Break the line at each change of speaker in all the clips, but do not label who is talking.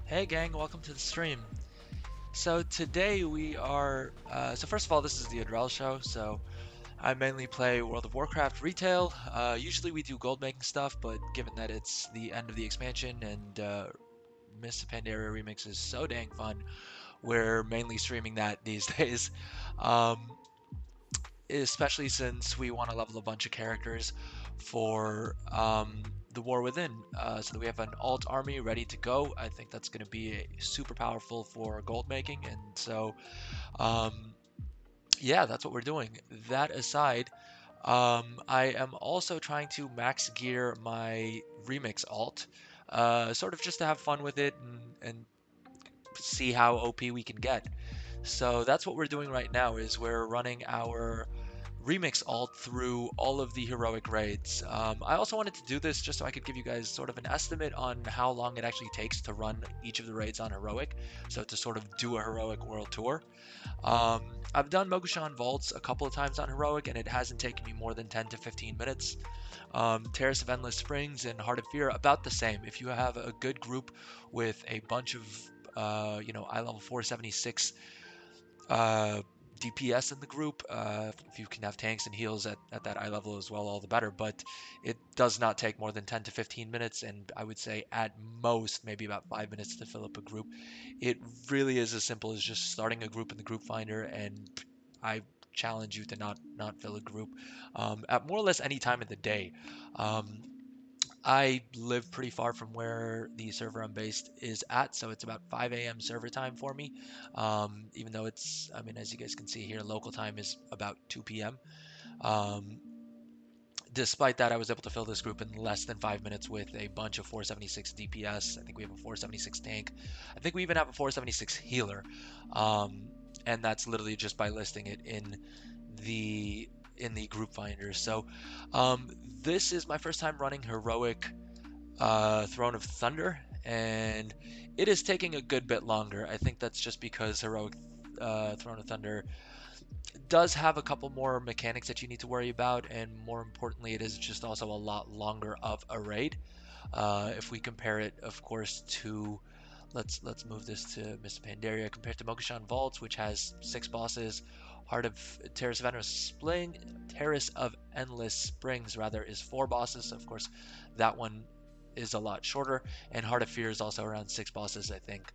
Hey gang, welcome to the stream. So today we are, so first of all, this is the Adrel show, so I mainly play World of Warcraft retail. Usually we do gold making stuff, but given that it's the end of the expansion and Miss Pandaria Remix is so dang fun, we're mainly streaming that these days. Um, Especially since we want to level a bunch of characters for the War Within, so that we have an alt army ready to go. I think that's going to be super powerful for gold making, and so um, yeah, that's what we're doing. That aside, I am also trying to max gear my remix alt, sort of just to have fun with it and see how OP we can get. So that's what we're doing right now is we're running our remix alt through all of the heroic raids. I also wanted to do this just so I could give you guys sort of an estimate on how long it actually takes to run each of the raids on heroic. So to sort of do a heroic world tour. I've done Mogushan Vaults a couple of times on heroic and it hasn't taken me more than 10 to 15 minutes. Terrace of Endless Springs and Heart of Fear about the same. If you have a good group with a bunch of eye level 476 uh, DPS in the group. If you can have tanks and heals at that eye level as well, all the better. But it does not take more than 10 to 15 minutes, and I would say at most maybe about 5 minutes to fill up a group. It really is as simple as just starting a group in the group finder, and I challenge you to not fill a group at more or less any time of the day. Um, I live pretty far from where the server I'm based is at, so it's about 5 a.m. server time for me. Even though it's, I mean, as you guys can see here, local time is about 2 p.m. Um, Despite that, I was able to fill this group in less than 5 minutes with a bunch of 476 DPS. I think we have a 476 tank. I think we even have a 476 healer. And that's literally just by listing it the in the group finder. So this is my first time running heroic Throne of Thunder, and it is taking a good bit longer. I think that's just because heroic Throne of Thunder does have a couple more mechanics that you need to worry about, and more importantly, it is just also a lot longer of a raid. If we compare it, of course, to let's move this to Miss Pandaria compared to Mokushan Vaults, which has 6 bosses. Heart of Terrace of Endless Springs rather is 4 bosses. So of course, that one is a lot shorter, and Heart of Fear is also around 6 bosses, I think.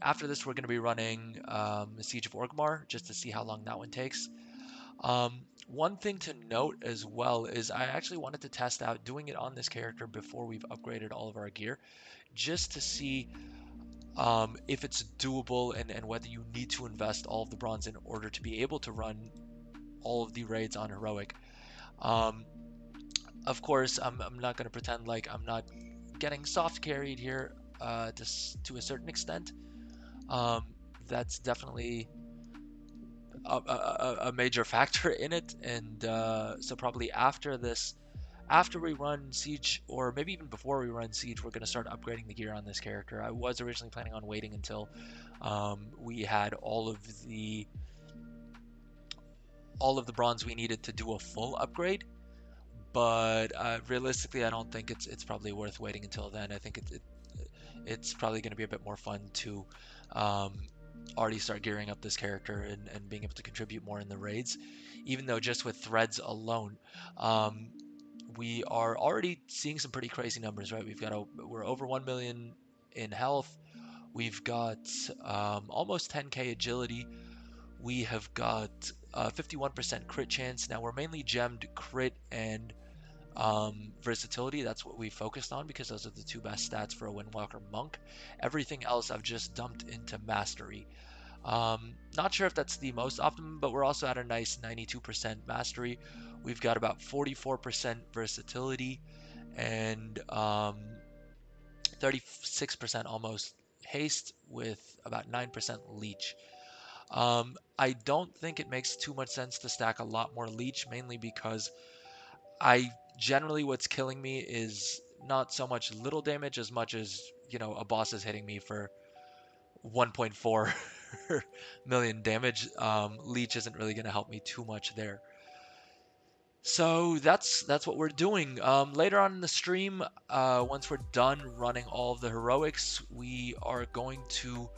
After this, we're going to be running Siege of Orgrimmar just to see how long that one takes. One thing to note as well is I actually wanted to test out doing it on this character before we've upgraded all of our gear, just to see if it's doable and whether you need to invest all of the bronze in order to be able to run all of the raids on heroic. Um, of course, I'm not going to pretend like I'm not getting soft carried here to a certain extent. Um, that's definitely a major factor in it, and so probably after this, after we run Siege, or maybe even before we run Siege, we're going to start upgrading the gear on this character. I was originally planning on waiting until we had all of the bronze we needed to do a full upgrade, but realistically, I don't think it's probably worth waiting until then. I think it's probably going to be a bit more fun to um, already start gearing up this character and being able to contribute more in the raids, even though just with threads alone, um, we are already seeing some pretty crazy numbers, right? We're over 1 million in health. We've got almost 10k agility. We have got 51% crit chance. Now we're mainly gemmed crit and versatility. That's what we focused on because those are the 2 best stats for a Windwalker monk. Everything else I've just dumped into mastery. Not sure if that's the most optimum, but we're also at a nice 92% mastery. We've got about 44% versatility and 36% almost haste with about 9% leech. I don't think it makes too much sense to stack a lot more leech, mainly because I generally what's killing me is not so much little damage as much as, a boss is hitting me for 1.4 million damage. Leech isn't really going to help me too much there. So that's what we're doing. Later on in the stream, once we're done running all of the heroics, we are going to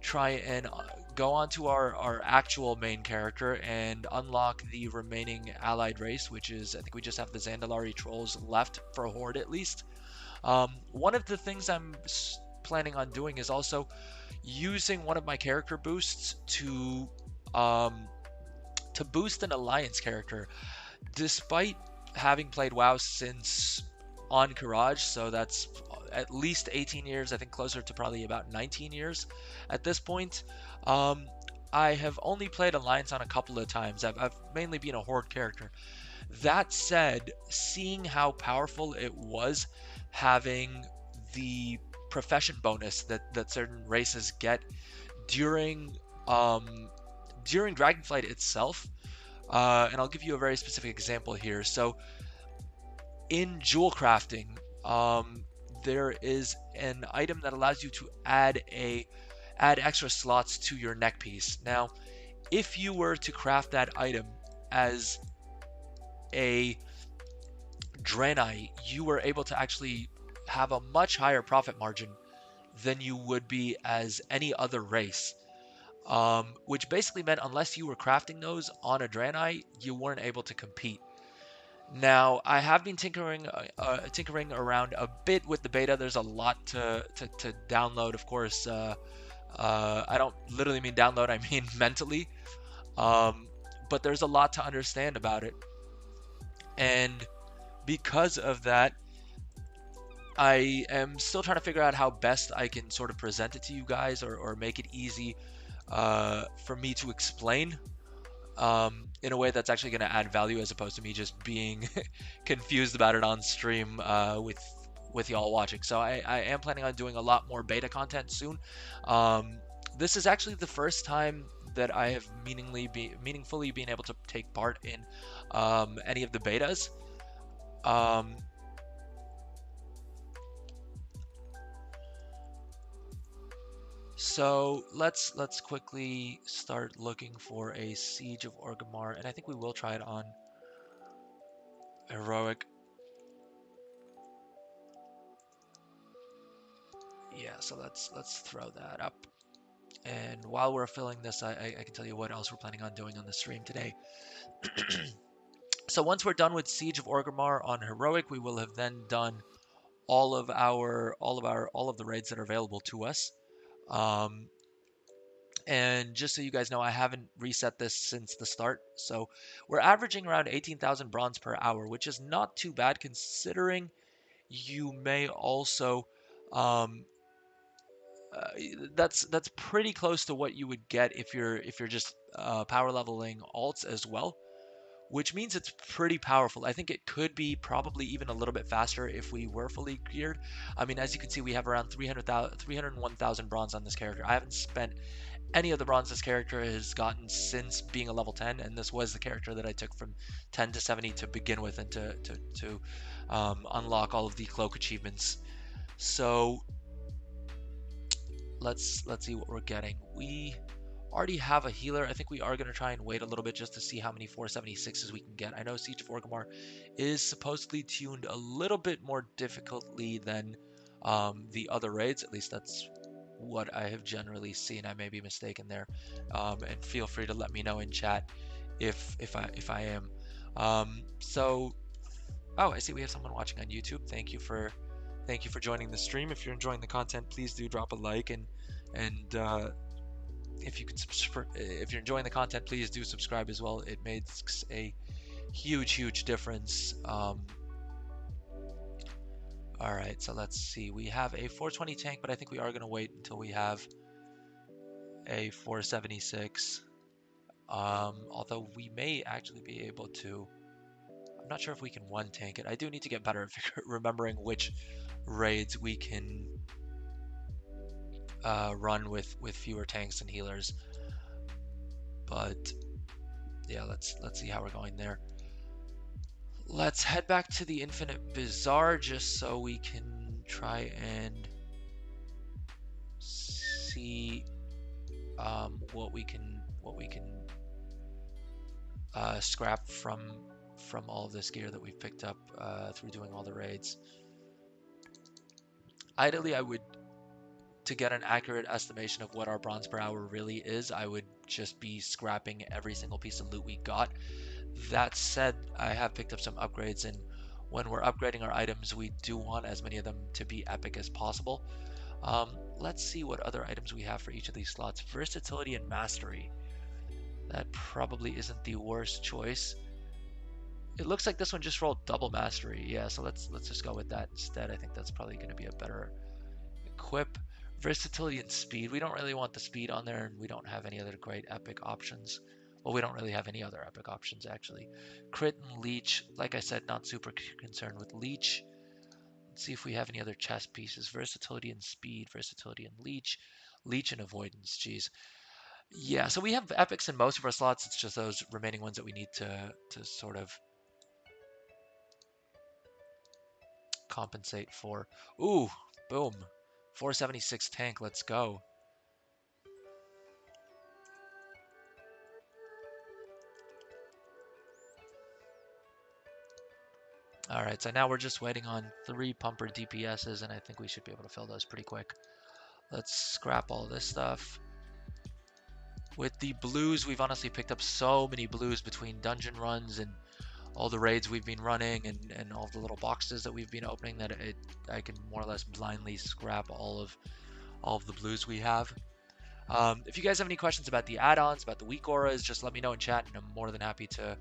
try and go on to our actual main character and unlock the remaining allied race, which is, I think we just have the Zandalari trolls left for a horde at least. One of the things I'm planning on doing is also using one of my character boosts um, to boost an alliance character. Despite having played WoW since on Courage, so that's at least 18 years, I think closer to probably about 19 years at this point. Um, I have only played Alliance on a couple of times. I've mainly been a Horde character. That said, seeing how powerful it was having the profession bonus that certain races get during um, during Dragonflight itself, and I'll give you a very specific example here. So in jewel crafting, there is an item that allows you to add extra slots to your neck piece. Now, if you were to craft that item as a Draenei, you were able to actually have a much higher profit margin than you would be as any other race. Which basically meant unless you were crafting those on a Draenei, you weren't able to compete. Now, I have been tinkering around a bit with the beta. There's a lot to download, of course. I don't literally mean download, I mean mentally. But there's a lot to understand about it. And because of that, I am still trying to figure out how best I can sort of present it to you guys or make it easy for me to explain in a way that's actually going to add value as opposed to me just being confused about it on stream with y'all watching. So I am planning on doing a lot more beta content soon. This is actually the first time that I have meaningfully been able to take part in any of the betas. Um, So let's quickly start looking for a Siege of Orgrimmar, and I think we will try it on heroic. Yeah, so let's throw that up. And while we're filling this, I can tell you what else we're planning on doing on the stream today. So once we're done with Siege of Orgrimmar on heroic, we will have then done all of the raids that are available to us. Um, And just so you guys know, I haven't reset this since the start. So we're averaging around 18,000 bronze per hour, which is not too bad considering you may also um, uh, that's pretty close to what you would get if you're just power leveling alts as well, which means it's pretty powerful. I think it could be probably even a little bit faster if we were fully geared. I mean, as you can see, we have around 301,000 bronze on this character. I haven't spent any of the bronze this character has gotten since being a level 10, and this was the character that I took from 10 to 70 to begin with and to unlock all of the cloak achievements. So let's see what we're getting. We already have a healer. I think we are going to try and wait a little bit just to see how many 476s we can get. I know Siege of Orgrimmar is supposedly tuned a little bit more difficultly than the other raids. At least that's what I have generally seen. I may be mistaken there, and feel free to let me know in chat if I am. So, oh, I see we have someone watching on YouTube. Thank you for joining the stream. If you're enjoying the content, please do drop a like and if you could if you're enjoying the content, please do subscribe as well. It makes a huge difference. All right, so let's see. We have a 420 tank, but I think we are going to wait until we have a 476. Although we may actually be able to. I'm not sure if we can one tank it. I do need to get better at remembering which raids we can run with fewer tanks and healers. But yeah, let's see how we're going there. Let's head back to the Infinite Bazaar just so we can try and see what we can scrap from from all of this gear that we've picked up through doing all the raids. Ideally, I would, to get an accurate estimation of what our bronze per hour really is, I would just be scrapping every single piece of loot we got. That said, I have picked up some upgrades, and when we're upgrading our items, we do want as many of them to be epic as possible. Let's see what other items we have for each of these slots. Versatility and mastery. That probably isn't the worst choice. It looks like this one just rolled double mastery. Yeah, so let's just go with that instead. I think that's probably going to be a better equip. Versatility and speed. We don't really want the speed on there, and we don't have any other great epic options. Well, we don't really have any other epic options, actually. Crit and leech. Like I said, not super concerned with leech. Let's see if we have any other chest pieces. Versatility and speed. Versatility and leech. Leech and avoidance. Jeez. Yeah, so we have epics in most of our slots. It's just those remaining ones that we need to sort of compensate for. Ooh, boom. 476 tank. Let's go. All right, so now we're just waiting on 3 pumper DPSs, and I think we should be able to fill those pretty quick. Let's scrap all this stuff. With the blues, we've honestly picked up so many blues between dungeon runs and all the raids we've been running and all the little boxes that we've been opening that I can more or less blindly scrap all of the blues we have. If you guys have any questions about the add-ons, about the weak auras, just let me know in chat, and I'm more than happy to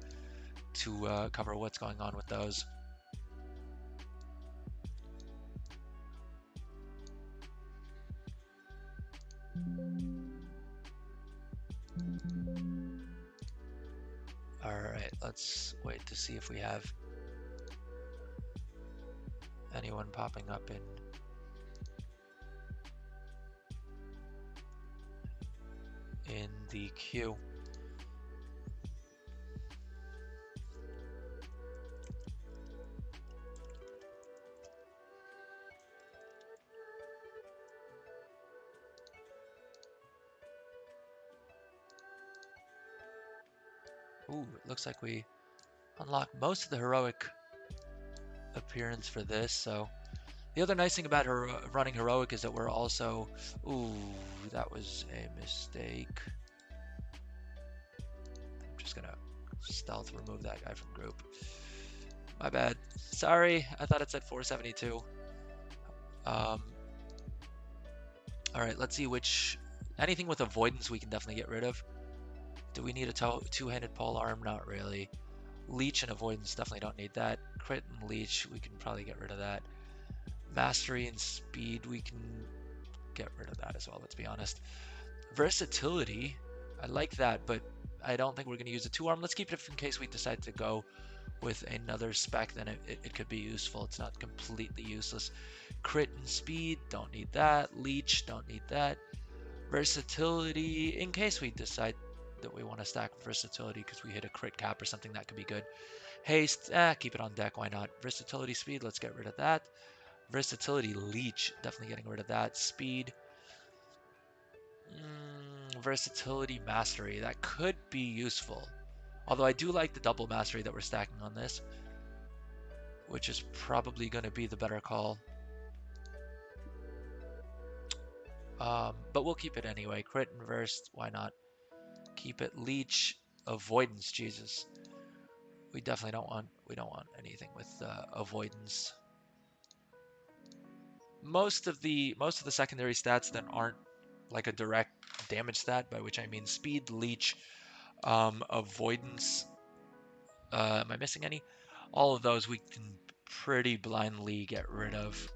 cover what's going on with those. All right, let's wait to see if we have anyone popping up in the queue. Ooh, it looks like we unlocked most of the heroic appearance for this. So the other nice thing about running heroic is that we're also... Ooh, that was a mistake. I'm just gonna stealth remove that guy from group. My bad. Sorry, I thought it said 472. All right, let's see which... Anything with avoidance we can definitely get rid of. Do we need a two-handed pole arm? Not really. Leech and avoidance, definitely don't need that. Crit and leech, we can probably get rid of that. Mastery and speed, we can get rid of that as well, let's be honest. Versatility, I like that, but I don't think we're going to use a 2-arm. Let's keep it in case we decide to go with another spec, then it could be useful. It's not completely useless. Crit and speed, don't need that. Leech, don't need that. Versatility, in case we decide that we want to stack versatility because we hit a crit cap or something, that could be good. Haste, keep it on deck, why not? Versatility, speed, let's get rid of that. Versatility, leech, definitely getting rid of that. Speed, versatility, mastery, that could be useful. Although I do like the double mastery that we're stacking on this, which is probably going to be the better call. But we'll keep it anyway. Crit and verse, why not? Keep it. Leech, avoidance, Jesus. We definitely don't want anything with avoidance. Most of the secondary stats that aren't like a direct damage stat, by which I mean speed, leech, avoidance. Am I missing any? All of those we can pretty blindly get rid of.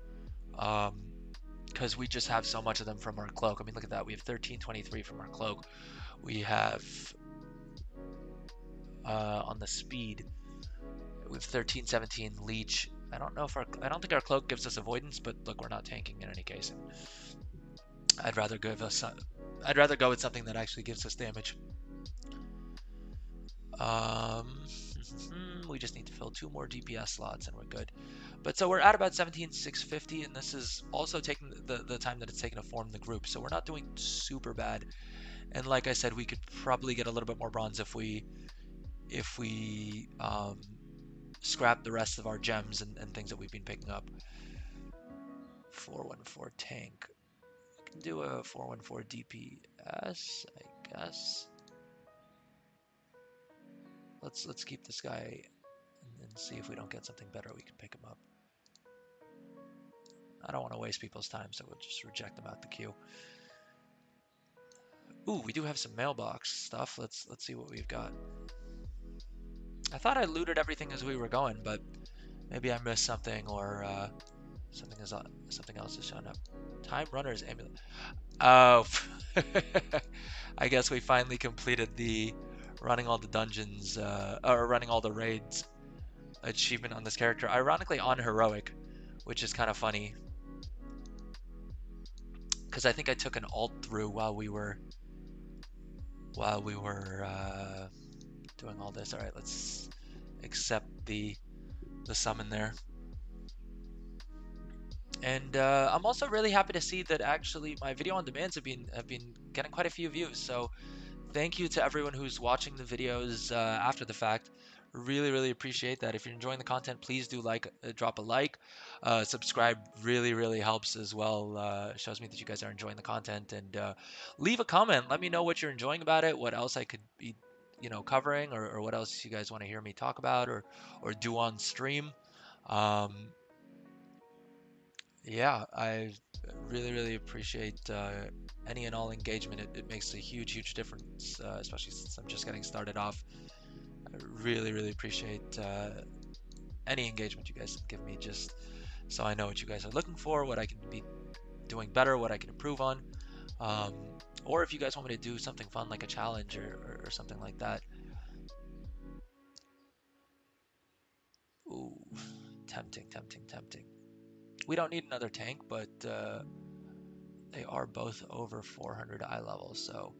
Because we just have so much of them from our cloak. I mean, look at that. We have 1323 from our cloak. We have on the speed, we have 1317 leech. I don't think our cloak gives us avoidance, but look, we're not tanking in any case. I'd rather go with something that actually gives us damage. We just need to fill 2 more DPS slots and we're good. But so we're at about 17,650, and this is also taking the time that it's taken to form the group. So we're not doing super bad. And like I said, we could probably get a little bit more bronze if we scrap the rest of our gems and things that we've been picking up. 414 tank. We can do a 414 DPS, I guess. Let's keep this guy and see if we don't get something better. We can pick him up. I don't want to waste people's time, so we'll just reject them out the queue. Ooh, we do have some mailbox stuff. Let's see what we've got. I thought I looted everything as we were going, but maybe I missed something, or something else has shown up. Time Runner's Amulet. Oh, I guess we finally completed the running all the dungeons, or running all the raids achievement on this character. Ironically on heroic, which is kind of funny, because I think I took an alt through while we were doing all this. All right, let's accept the summon there. And I'm also really happy to see that actually my video on demands have been getting quite a few views. So thank you to everyone who's watching the videos after the fact. Really appreciate that. If you're enjoying the content, please do drop a like. Subscribe really helps as well. Shows me that you guys are enjoying the content, and leave a comment. Let me know what you're enjoying about it, what else I could be covering, or what else you guys want to hear me talk about or do on stream. Yeah, I really appreciate any and all engagement. It makes a huge difference, especially since I'm just getting started off. I really appreciate any engagement you guys can give me, just so I know what you guys are looking for, what I can be doing better, what I can improve on, or if you guys want me to do something fun like a challenge or something like that. Ooh, tempting. We don't need another tank, but they are both over 400 eye level, so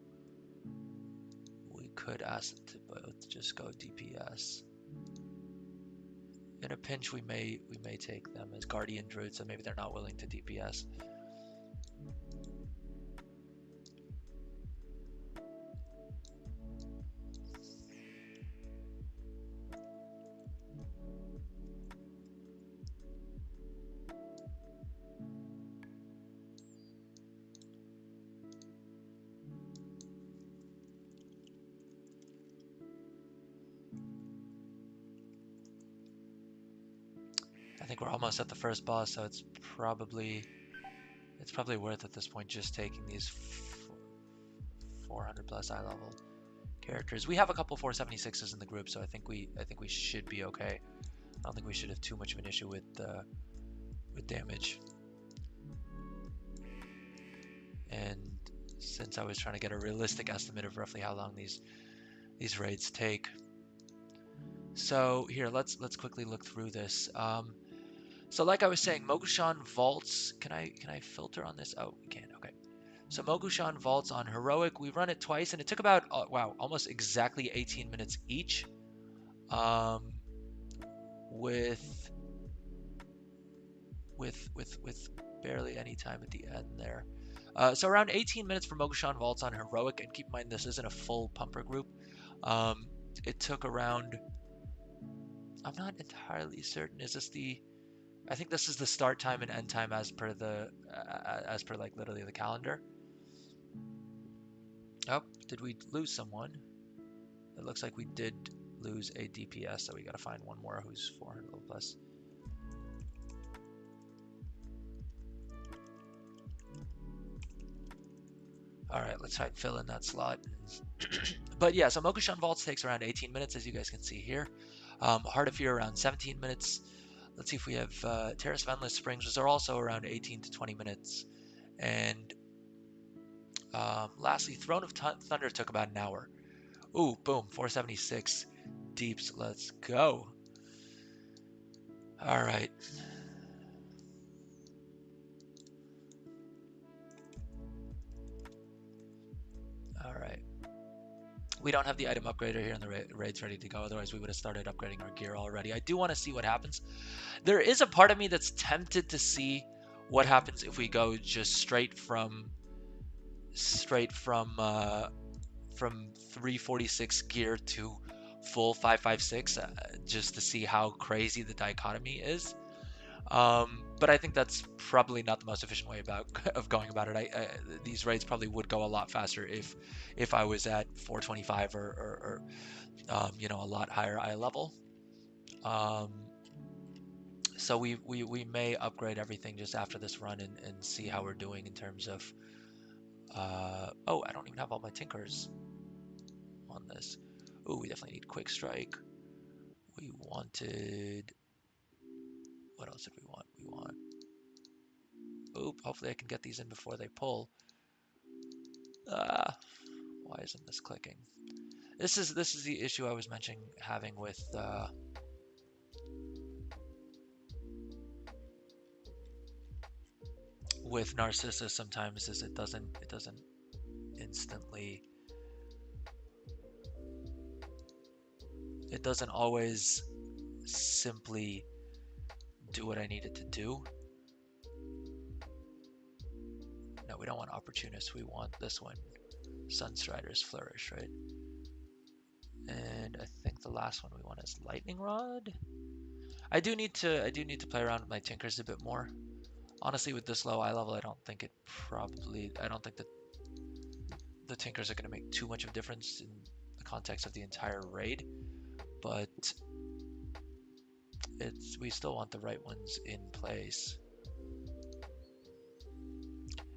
we could ask them to both just go DPS. In a pinch, we may take them as guardian druids, so maybe they're not willing to DPS. I think we're almost at the first boss, so it's probably worth at this point just taking these 400 plus eye level characters. We have a couple 476s in the group, so I think we should be okay. I don't think we should have too much of an issue with damage. And since I was trying to get a realistic estimate of roughly how long these raids take, so here let's quickly look through this. So like I was saying, Mogushan vaults. Can I filter on this? Oh, we can. Okay. So Mogushan vaults on heroic. We run it twice, and it took about wow, almost exactly 18 minutes each. With barely any time at the end there. So around 18 minutes for Mogushan vaults on heroic, and keep in mind this isn't a full pumper group. It took around. I'm not entirely certain. Is this the? I think this is the start time and end time as per like literally the calendar. Oh, did we lose someone? It looks like we did lose a DPS, so we gotta find one more who's 400 plus. All right, let's try and fill in that slot. But yeah, so Mogushan Vaults takes around 18 minutes, as you guys can see here. Heart of Fear around 17 minutes. Let's see if we have Terrace of Endless Springs, which are also around 18 to 20 minutes. And lastly, Throne of Thunder took about an hour. Ooh, boom, 476 deeps. Let's go. All right. All right. We don't have the item upgrader here and the raids ready to go. Otherwise, we would have started upgrading our gear already. I do want to see what happens. There is a part of me that's tempted to see what happens if we go just straight from 346 gear to full 556 just to see how crazy the dichotomy is. But I think that's probably not the most efficient way of going about it. These raids probably would go a lot faster if I was at 425 or you know, a lot higher eye level. Um, so we may upgrade everything just after this run and see how we're doing in terms of oh, I don't even have all my tinkers on this. Oh, we definitely need quick strike. We wanted, what else did we want? We want, oop, hopefully I can get these in before they pull. Why isn't this clicking? This is the issue I was mentioning having with Narcissus sometimes, is it doesn't instantly, it doesn't always simply do what I need it to do. No, we don't want Opportunist, we want this one. Sunstrider's Flourish, right? And I think the last one we want is Lightning Rod. I do need to play around with my tinkers a bit more. Honestly, with this low eye level, I don't think that the tinkers are going to make too much of a difference in the context of the entire raid, but we still want the right ones in place.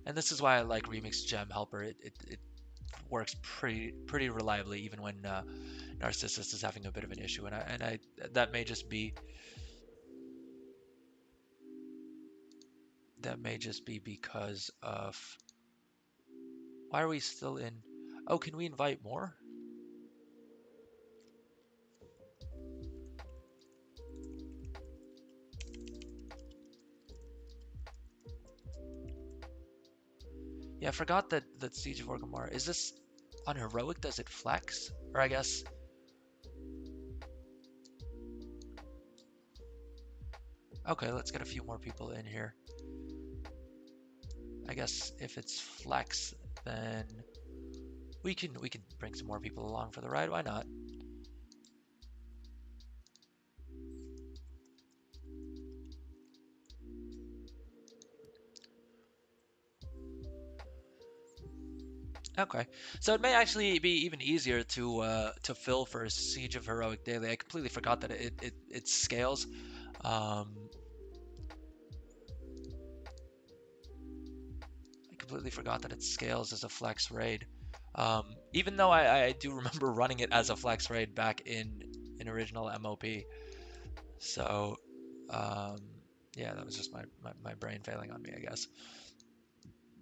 And this is why I like Remix Gem Helper. It works pretty reliably even when Narcissus is having a bit of an issue, and I that may just be because of, why are we still in, oh, can we invite more? Yeah, I forgot that Siege of Orgrimmar, is this on heroic, does it flex? Or I guess, okay, let's get a few more people in here. I guess if it's flex, then we can bring some more people along for the ride. Why not? Okay, so it may actually be even easier to fill for Siege of Heroic Daily. I completely forgot that it scales. I completely forgot that it scales as a flex raid. Even though I do remember running it as a flex raid back in original MoP. So yeah, that was just my brain failing on me, I guess.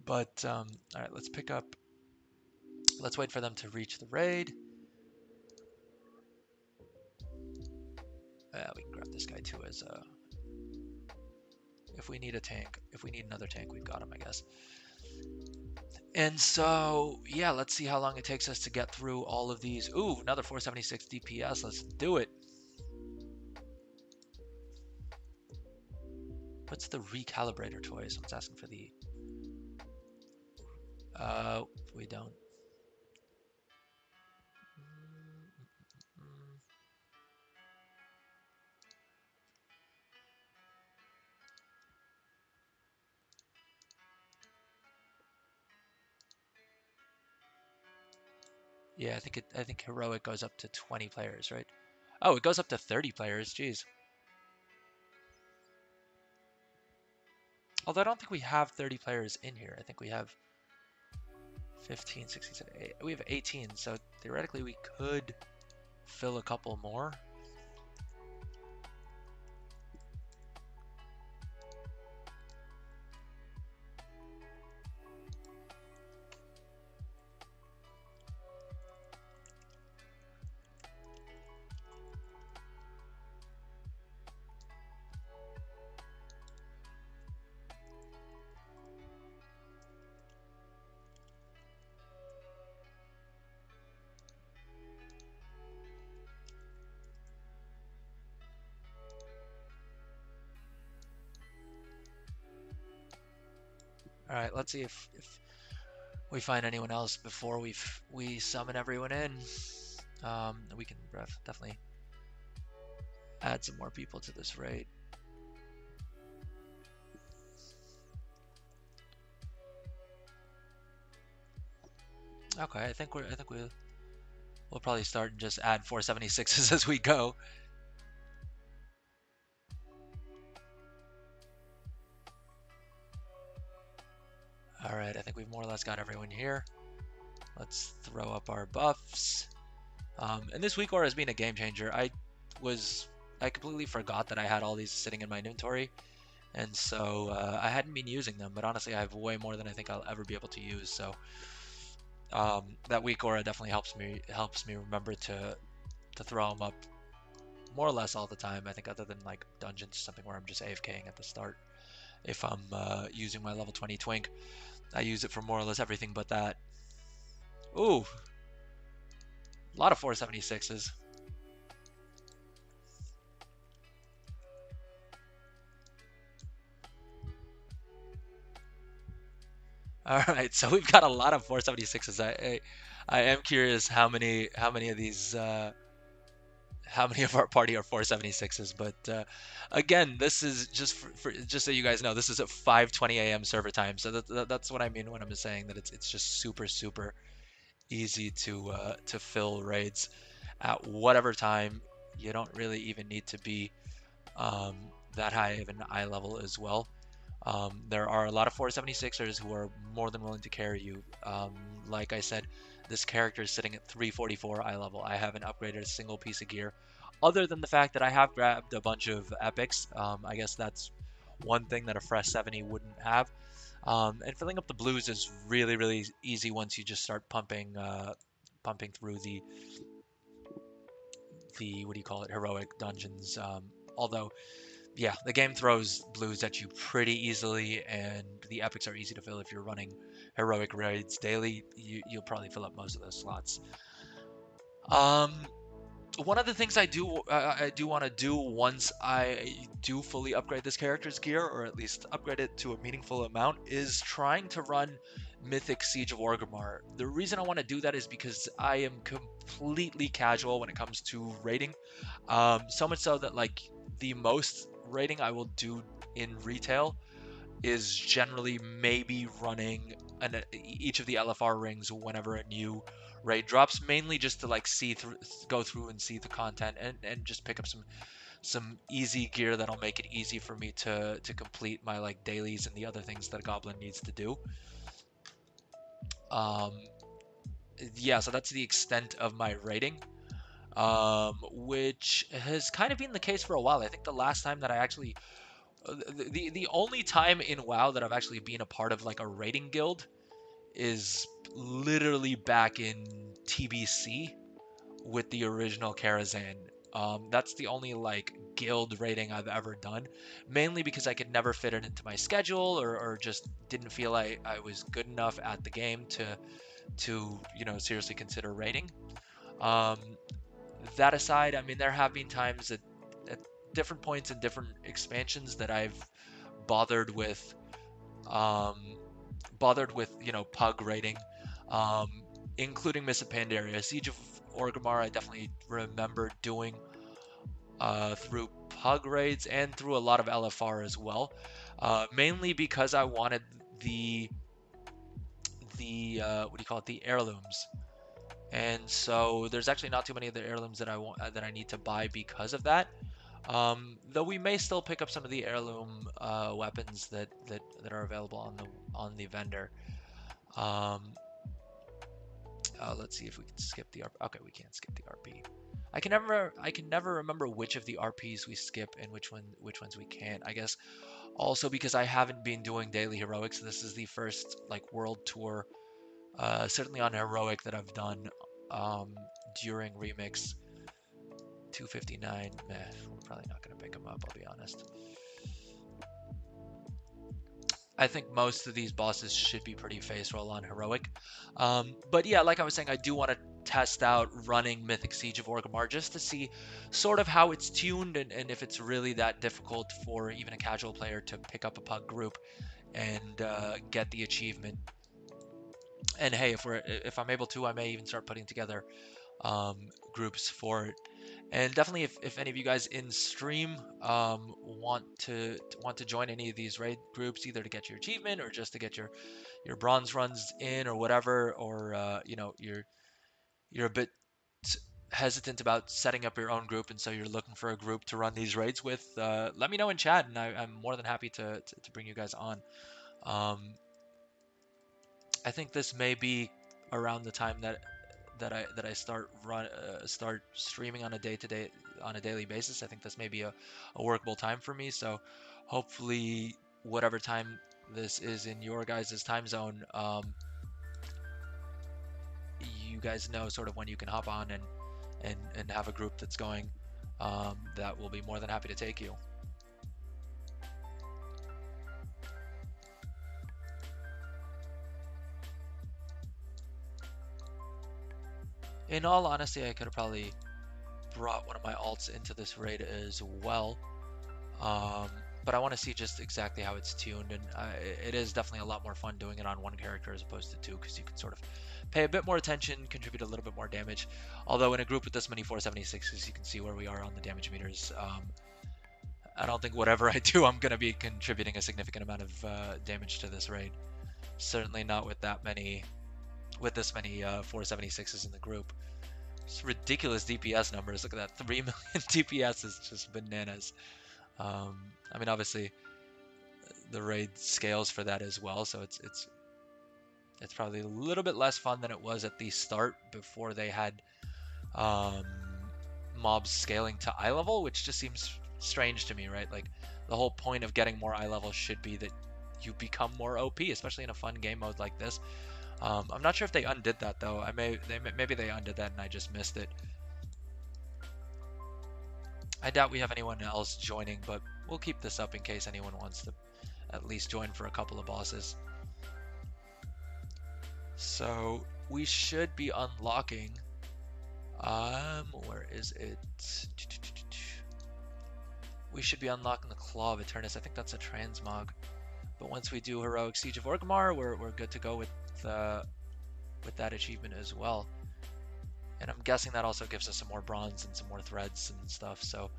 But all right, let's pick up. Let's wait for them to reach the raid. We can grab this guy too as if we need a tank. If we need another tank, we've got him, I guess. And so, yeah, let's see how long it takes us to get through all of these. Ooh, another 476 DPS. Let's do it. What's the recalibrator toy? Someone's asking for the... we don't. Yeah, I think heroic goes up to 20 players, right? Oh, it goes up to 30 players. Jeez. Although I don't think we have 30 players in here. I think we have 15, 16, 17, we have 18. So theoretically, we could fill a couple more. All right, let's see if we find anyone else before we summon everyone in. We can definitely add some more people to this raid. Okay, I think we'll probably start and just add 476s as we go. All right, I think we've more or less got everyone here. Let's throw up our buffs. And this weak aura has been a game changer. I completely forgot that I had all these sitting in my inventory, and so I hadn't been using them. But honestly, I have way more than I think I'll ever be able to use. So that weak aura definitely helps me remember to throw them up more or less all the time. I think other than like dungeons, something where I'm just AFKing at the start. If I'm using my level 20 twink, I use it for more or less everything but that. Ooh, a lot of 476s. All right, so we've got a lot of 476s. I am curious how many of these how many of our party are 476s. But again, this is just so you guys know, this is at 5:20 a.m. server time. So that's what I mean when I'm saying that it's just super easy to fill raids at whatever time. You don't really even need to be um, that high of an eye level as well. There are a lot of 476ers who are more than willing to carry you. Like I said, this character is sitting at 344 eye level. I haven't upgraded a single piece of gear, other than the fact that I have grabbed a bunch of epics. I guess that's one thing that a fresh 70 wouldn't have. And filling up the blues is really easy once you just start pumping through the what do you call it, heroic dungeons. Although yeah, the game throws blues at you pretty easily, and the epics are easy to fill if you're running heroic raids daily. You'll probably fill up most of those slots. Um, One of the things I do want to do once I do fully upgrade this character's gear, or at least upgrade it to a meaningful amount, is trying to run Mythic Siege of Orgrimmar. The reason I want to do that is because I am completely casual when it comes to raiding. So much so that like the most raiding I will do in retail is generally maybe running each of the LFR rings whenever a new raid drops, mainly just to like go through and see the content and just pick up some easy gear that'll make it easy for me to complete my like dailies and the other things that a goblin needs to do. Um, yeah, so that's the extent of my raiding. Which has kind of been the case for a while. I think the last time that I actually the only time in WoW that I've actually been a part of like a raiding guild is literally back in TBC with the original Karazhan. That's the only like guild raiding I've ever done, mainly because I could never fit it into my schedule or just didn't feel I was good enough at the game to seriously consider raiding. Um, that aside, I mean there have been times at different points in different expansions that I've bothered with um, pug raiding, um, including Miss Pandaria. Siege of Orgrimmar, I definitely remember doing through pug raids and through a lot of LFR as well, mainly because I wanted the what do you call it, the heirlooms. And so there's actually not too many of the heirlooms that I want that I need to buy because of that. Though we may still pick up some of the heirloom weapons that are available on the vendor. Um, let's see if we can skip the RP. Okay, we can't skip the RP. I can never remember which of the RPs we skip and which ones we can't. I guess also because I haven't been doing daily heroics. This is the first like world tour, certainly on heroic that I've done um, during remix. 259. Meh, we're probably not gonna pick them up. I'll be honest. I think most of these bosses should be pretty face roll on heroic. But yeah, like I was saying, I do want to test out running Mythic Siege of Orgrimmar just to see sort of how it's tuned and if it's really that difficult for even a casual player to pick up a pug group and get the achievement. And hey, if I'm able to, I may even start putting together groups for it. And definitely, if any of you guys in stream want to join any of these raid groups, either to get your achievement or just to get your bronze runs in or whatever, or you know, you're a bit hesitant about setting up your own group, and so you're looking for a group to run these raids with, let me know in chat, and I'm more than happy to bring you guys on. I think this may be around the time that I start streaming on a daily basis. I think this may be a workable time for me. So hopefully, whatever time this is in your guys' time zone, you guys know sort of when you can hop on and have a group that's going, that will be more than happy to take you. In all honesty, I could have probably brought one of my alts into this raid as well, but I want to see just exactly how it's tuned, and it is definitely a lot more fun doing it on one character as opposed to two, because you can sort of pay a bit more attention, contribute a little bit more damage. Although in a group with this many 476s, you can see where we are on the damage meters. I don't think whatever I do, I'm going to be contributing a significant amount of damage to this raid. Certainly not with this many 476s in the group. It's ridiculous DPS numbers. Look at that, 3 million DPS is just bananas. I mean, obviously, the raid scales for that as well, so it's probably a little bit less fun than it was at the start before they had mobs scaling to eye level, which just seems strange to me, right? Like, the whole point of getting more eye level should be that you become more OP, especially in a fun game mode like this. I'm not sure if they undid that though. Maybe they undid that and I just missed it. I doubt we have anyone else joining, but we'll keep this up in case anyone wants to at least join for a couple of bosses. So we should be unlocking, where is it? We should be unlocking the Claw of Eternus. I think that's a transmog. But once we do Heroic Siege of Orgrimmar, we're good to go with that achievement as well. And I'm guessing that also gives us some more bronze and some more threads and stuff. So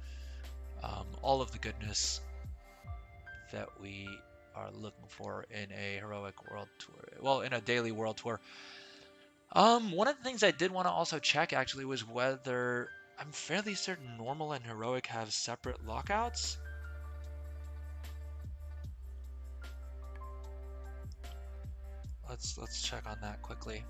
all of the goodness that we are looking for in a heroic world tour, well, in a daily world tour. One of the things I did want to also check actually was whether, I'm fairly certain normal and heroic have separate lockouts. Let's check on that quickly.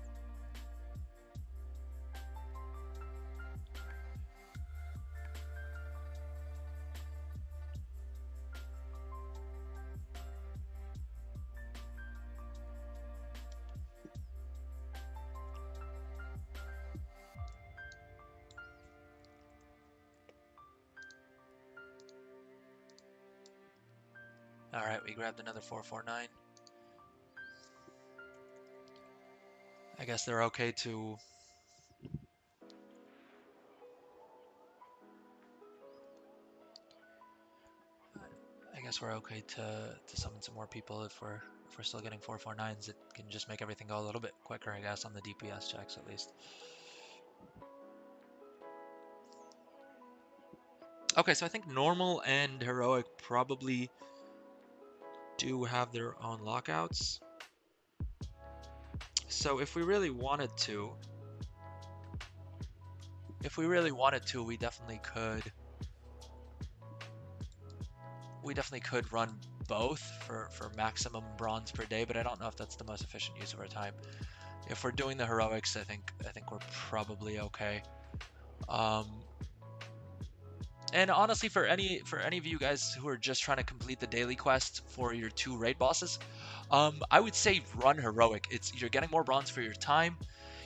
All right, we grabbed another 449. I guess they're okay to we're okay to summon some more people if we're still getting 449s. It can just make everything go a little bit quicker, I guess, on the DPS checks at least. Okay, so I think normal and heroic probably do have their own lockouts. So if we really wanted to, we definitely could run both for maximum bronze per day, but I don't know if that's the most efficient use of our time. If we're doing the heroics, I think we're probably okay. And honestly, for any of you guys who are just trying to complete the daily quest for your 2 raid bosses, I would say run heroic. You're getting more bronze for your time.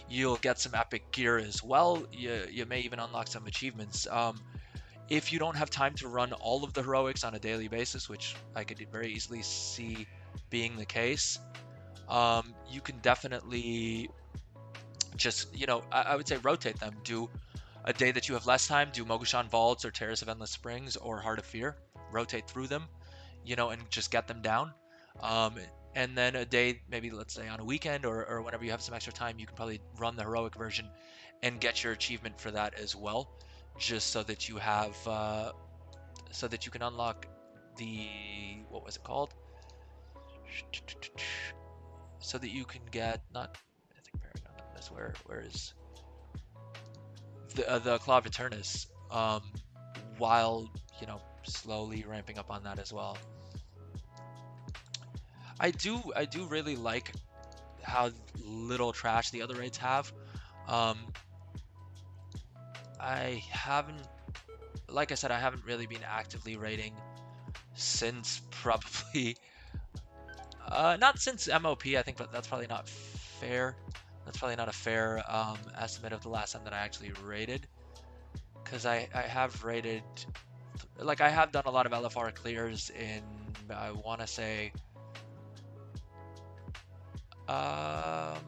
You'll get some epic gear as well. You may even unlock some achievements. If you don't have time to run all of the heroics on a daily basis, which I could very easily see being the case, you can definitely just, I would say rotate them. Do a day that you have less time, do Mogushan Vaults or Terrace of Endless Springs or Heart of Fear. Rotate through them, and just get them down. and then a day, maybe let's say on a weekend or whenever you have some extra time, you can probably run the heroic version and get your achievement for that as well, just so that you have so that you can unlock the, what was it called, so that you can get, not, I think Paragon on this, where is the Claw of Eternus, while, you know, slowly ramping up on that as well. I do really like how little trash the other raids have. Um, I haven't, like I said, I haven't really been actively raiding since probably, not since MoP, I think, but that's probably not fair. That's probably not a fair estimate of the last time that I actually raided, because I have raided, like I have done a lot of LFR clears in, I want to say, um,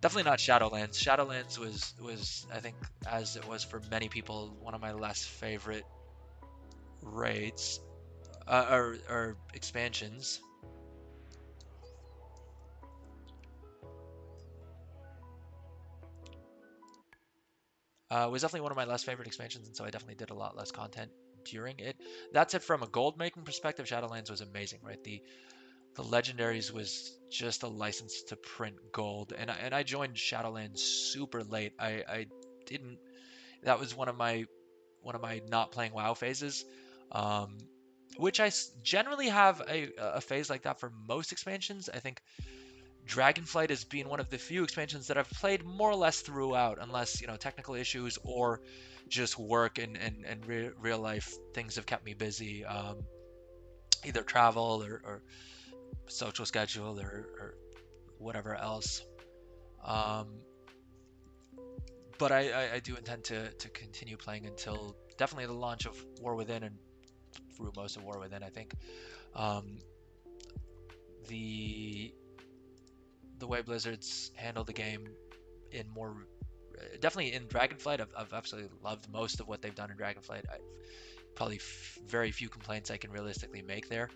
definitely not Shadowlands. Shadowlands was I think, as it was for many people, one of my less favorite raids, or expansions. It was definitely one of my less favorite expansions, and so I definitely did a lot less content during it. That said, from a gold making perspective, Shadowlands was amazing, right? The legendaries was just a license to print gold, and I joined Shadowlands super late. I didn't. That was one of my not playing WoW phases, um, which generally have a phase like that for most expansions. I think Dragonflight has been one of the few expansions that I've played more or less throughout, unless, you know, technical issues or just work and real life things have kept me busy, either travel or social schedule or whatever else. Um, but I do intend to continue playing until definitely the launch of War Within, and through most of War Within, I think. Um, the the way Blizzard's handled the game in more, definitely in Dragonflight, I've absolutely loved most of what they've done in Dragonflight. Probably very few complaints I can realistically make there.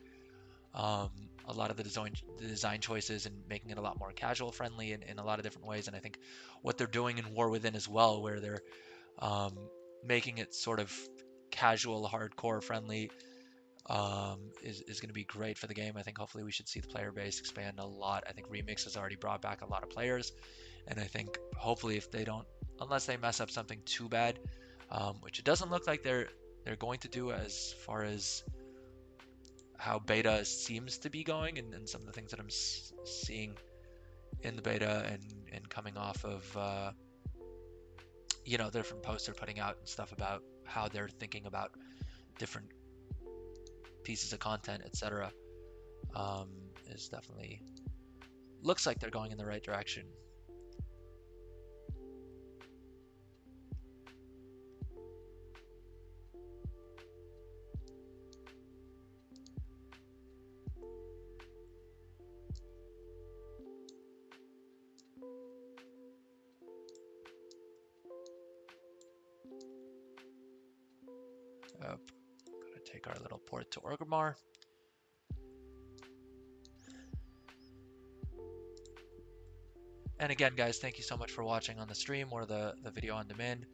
Um, a lot of the design choices and making it a lot more casual friendly in a lot of different ways, and I think what they're doing in War Within as well, where they're um, making it sort of casual, hardcore friendly, is going to be great for the game. I think hopefully we should see the player base expand a lot. I think Remix has already brought back a lot of players, and I think hopefully if they don't, unless they mess up something too bad, which it doesn't look like they're going to do as far as how beta seems to be going, and some of the things that I'm seeing in the beta and coming off of you know, different posts they're putting out and stuff about how they're thinking about different pieces of content, etc. Is definitely, looks like they're going in the right direction. Gonna take our little port to Orgrimmar. And again, guys, thank you so much for watching on the stream or the video on demand.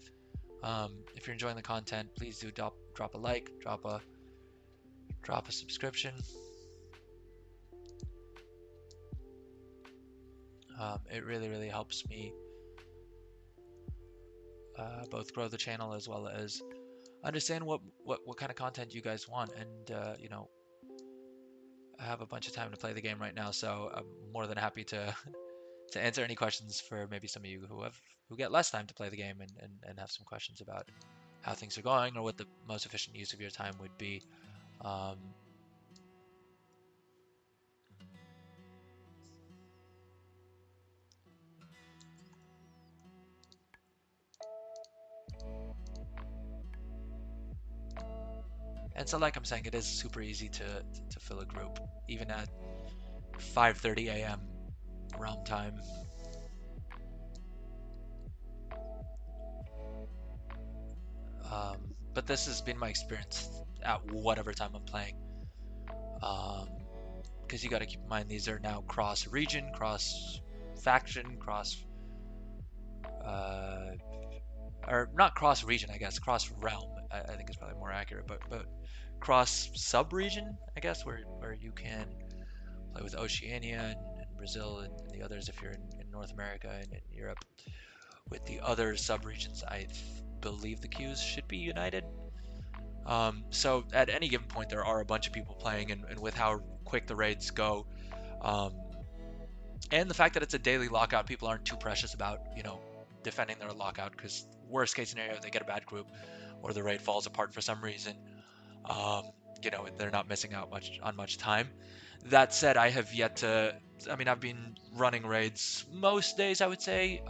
If you're enjoying the content, please do drop a like, drop a subscription. It really helps me both grow the channel as well as understand what kind of content you guys want, and you know, I have a bunch of time to play the game right now, so I'm more than happy to to answer any questions for maybe some of you who get less time to play the game and have some questions about how things are going or what the most efficient use of your time would be. Um, and so, like I'm saying, it is super easy to fill a group, even at 5:30 a.m. realm time. But this has been my experience at whatever time I'm playing. Because you got to keep in mind these are now cross region, cross faction, cross uh, or not cross region, I guess, cross realm. I think is probably more accurate, but cross sub region, I guess, where you can play with Oceania and Brazil and the others if you're in North America and in Europe. With the other sub regions, I believe the queues should be united. So at any given point, there are a bunch of people playing, and with how quick the raids go, um, and the fact that it's a daily lockout, people aren't too precious about defending their lockout because worst case scenario, they get a bad group or the raid falls apart for some reason. Um, they're not missing out much time. That said, I have yet to. I mean, I've been running raids most days, I would say.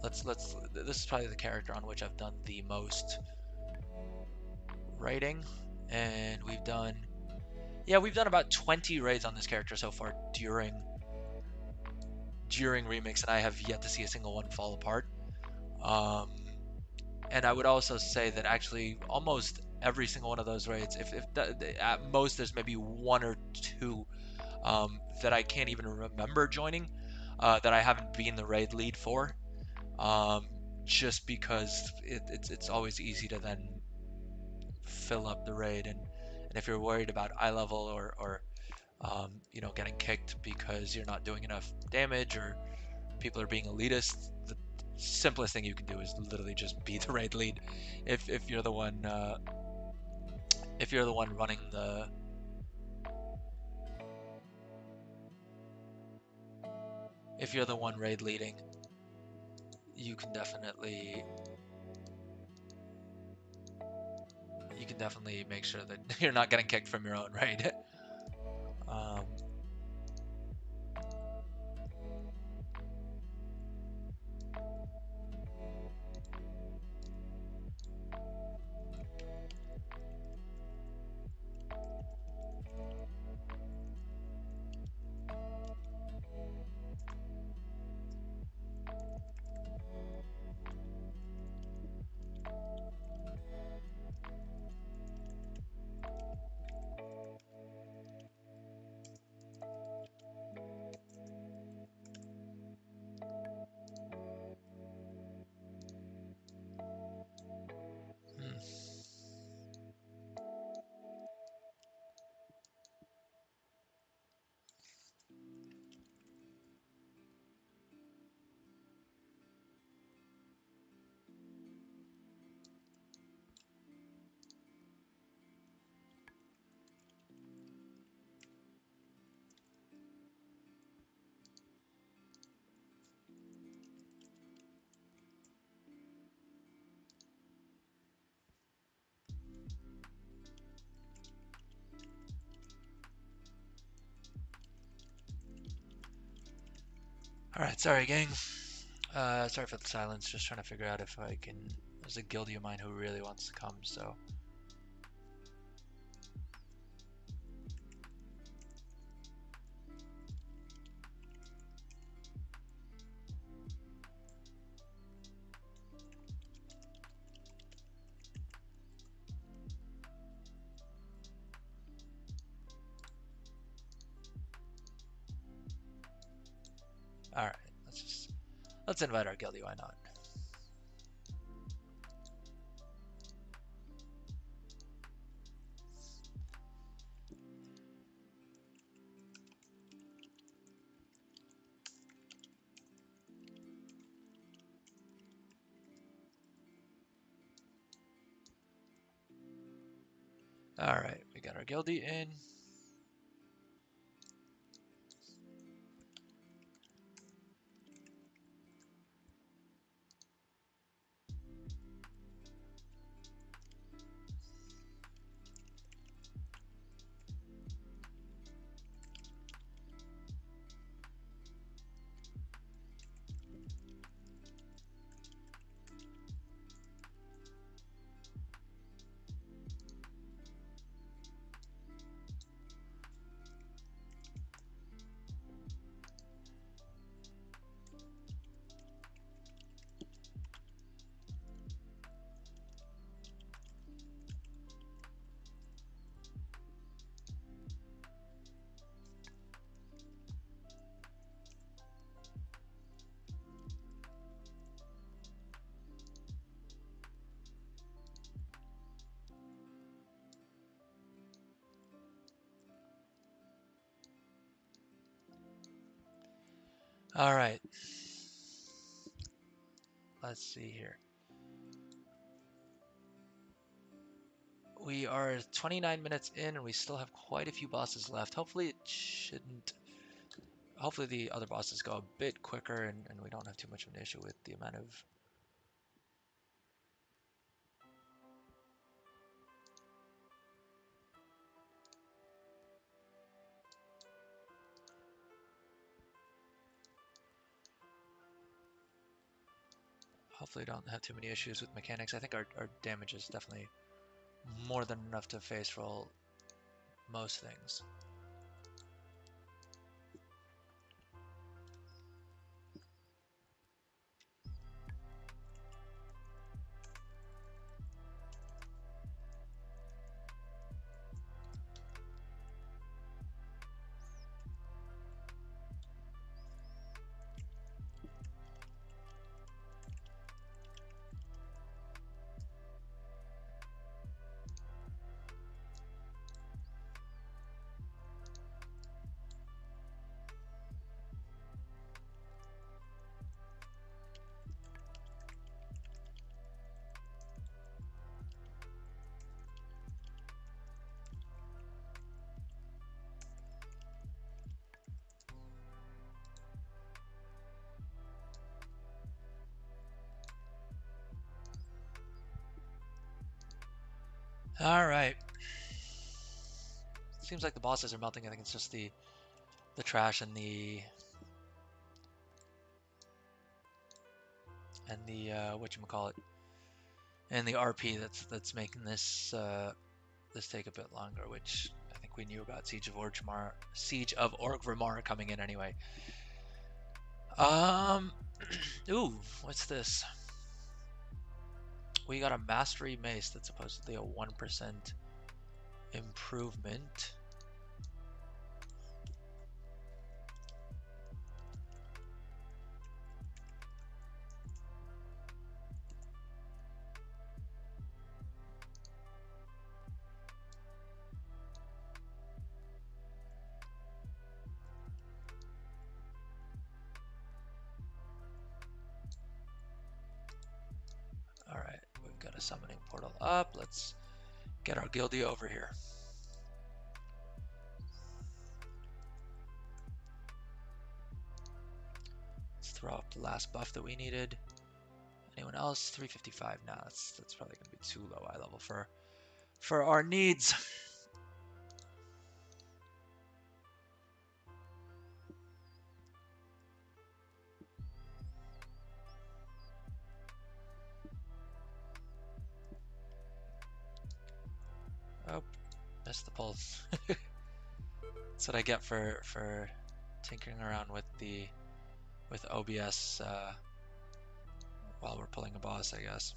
Let's. This is probably the character on which I've done the most raiding, and we've done about 20 raids on this character so far during remix, and I have yet to see a single one fall apart. Um, and I would also say that actually almost every single one of those raids, if at most there's maybe one or two that I can't even remember joining, that I haven't been the raid lead for, just because it's always easy to then fill up the raid, and if you're worried about eye level or getting kicked because you're not doing enough damage or people are being elitist, the simplest thing you can do is literally just be the raid lead. If you're the one running the if you're the one raid leading, you can definitely make sure that you're not getting kicked from your own raid. um, hmm. All right, sorry gang. Sorry for the silence. Just trying to figure out if I can. There's a guildie of mine who really wants to come, so. All right, let's invite our guildie. Why not? All right, we got our guildie in. All right. Let's see here. We are 29 minutes in and we still have quite a few bosses left. Hopefully it shouldn't... Hopefully the other bosses go a bit quicker and we don't have too much of an issue with the amount of... Hopefully don't have too many issues with mechanics. I think our damage is definitely more than enough to face roll most things. All right. Seems like the bosses are melting. I think it's just the trash and the whatchamacallit, and the RP that's making this this take a bit longer, which I think we knew about Siege of Orgrimmar coming in anyway. Ooh, what's this? We got a mastery mace that's supposedly a 1% improvement. All right, we've got a summoning portal up. Let's get our guildie over here. Let's throw up the last buff that we needed. Anyone else? 355. Nah, that's probably gonna be too low eye level for our needs. Oh, missed the pulse. That's what I get for tinkering around with OBS while we're pulling a boss, I guess.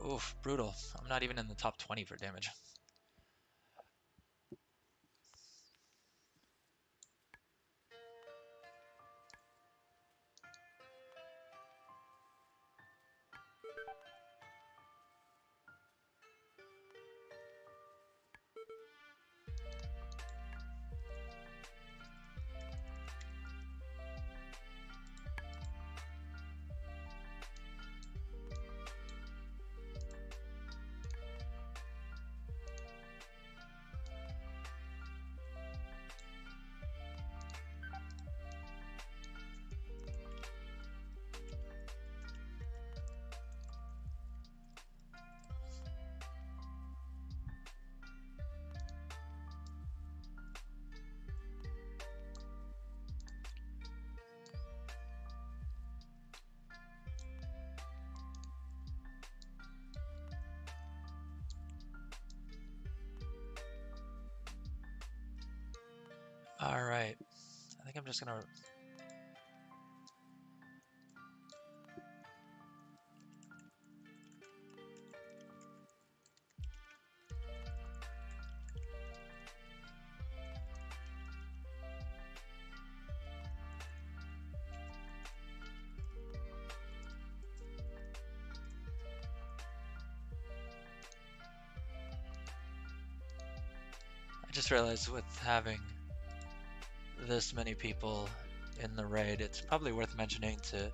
Oof, brutal. I'm not even in the top 20 for damage. All right, I think I'm just gonna... I just realized with having this many people in the raid, it's probably worth mentioning to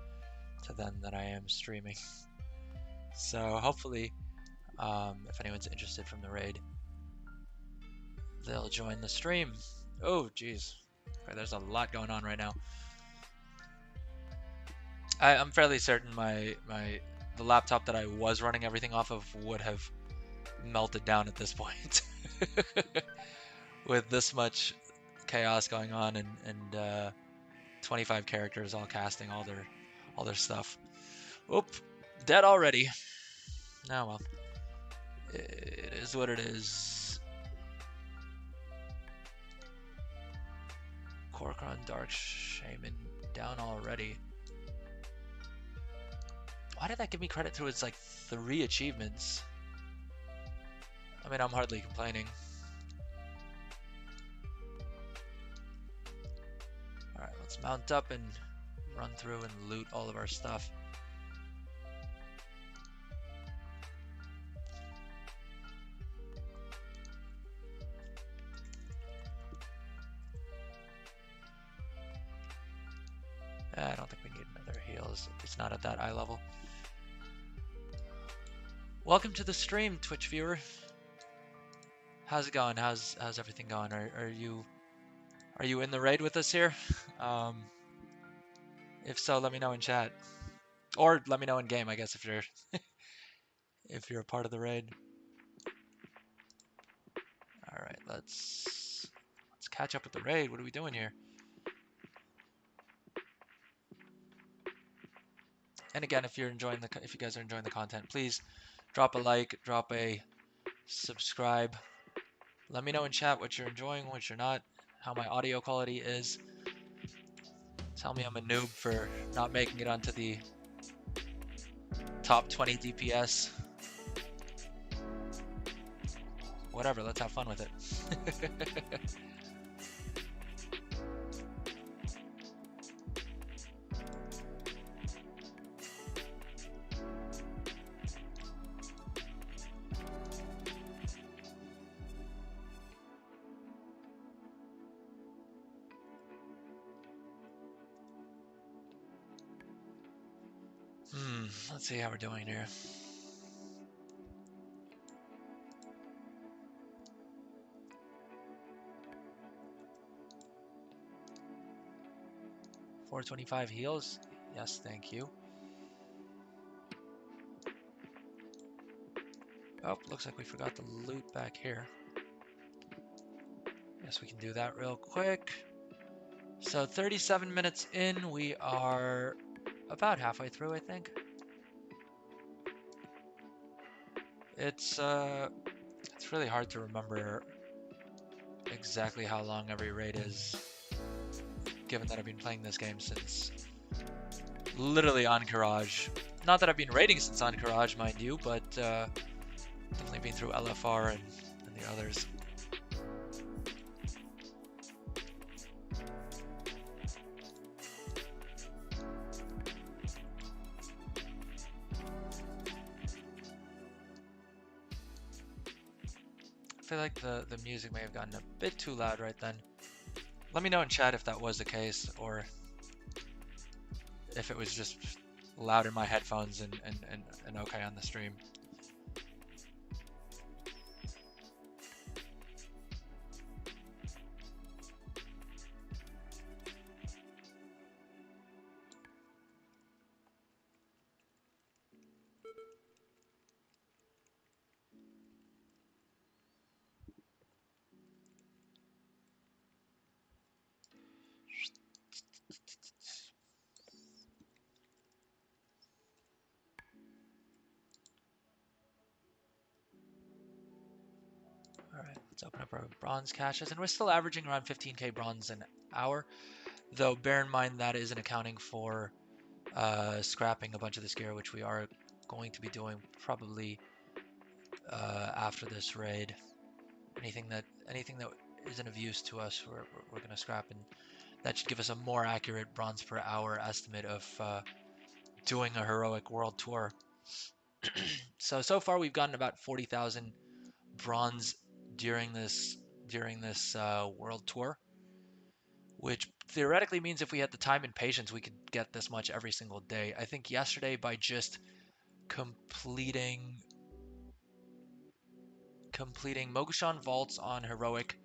them that I am streaming. So hopefully, if anyone's interested from the raid, they'll join the stream. Oh, geez. Okay, there's a lot going on right now. I'm fairly certain the laptop that I was running everything off of would have melted down at this point. With this much chaos going on and 25 characters all casting all their stuff. Oop, dead already. Oh well. It is what it is. Korkron Dark Shaman down already. Why did that give me credit through its like 3 achievements? I mean, I'm hardly complaining. Alright, let's mount up and run through and loot all of our stuff. I don't think we need another heal. It's not at that eye level. Welcome to the stream, Twitch viewer. How's it going? How's everything going? Are you in the raid with us here? If so, let me know in chat, or let me know in game. I guess if you're if you're a part of the raid. All right, let's catch up with the raid. What are we doing here? And again, if you guys are enjoying the content, please drop a like, drop a subscribe. Let me know in chat what you're enjoying, what you're not, how my audio quality is. Tell me I'm a noob for not making it onto the top 20 DPS. Whatever, let's have fun with it. Let's see how we're doing here. $425 heals. Yes, thank you. Oh, looks like we forgot the loot back here. Guess we can do that real quick. So 37 minutes in, we are about halfway through, I think. It's really hard to remember exactly how long every raid is, given that I've been playing this game since literally Encourage. Not that I've been raiding since Encourage, mind you, but definitely been through LFR and the others. I feel like the music may have gotten a bit too loud right then. Let me know in chat if that was the case, or if it was just loud in my headphones and okay on the stream. Alright, let's open up our bronze caches, and we're still averaging around 15k bronze an hour, though bear in mind that isn't accounting for scrapping a bunch of this gear, which we are going to be doing probably after this raid. Anything that isn't of use to us, we're going to scrap, and that should give us a more accurate bronze per hour estimate of doing a heroic world tour. So far we've gotten about 40,000 bronze during this during this world tour, which theoretically means if we had the time and patience, we could get this much every single day. I think yesterday by just completing Mogushan vaults on heroic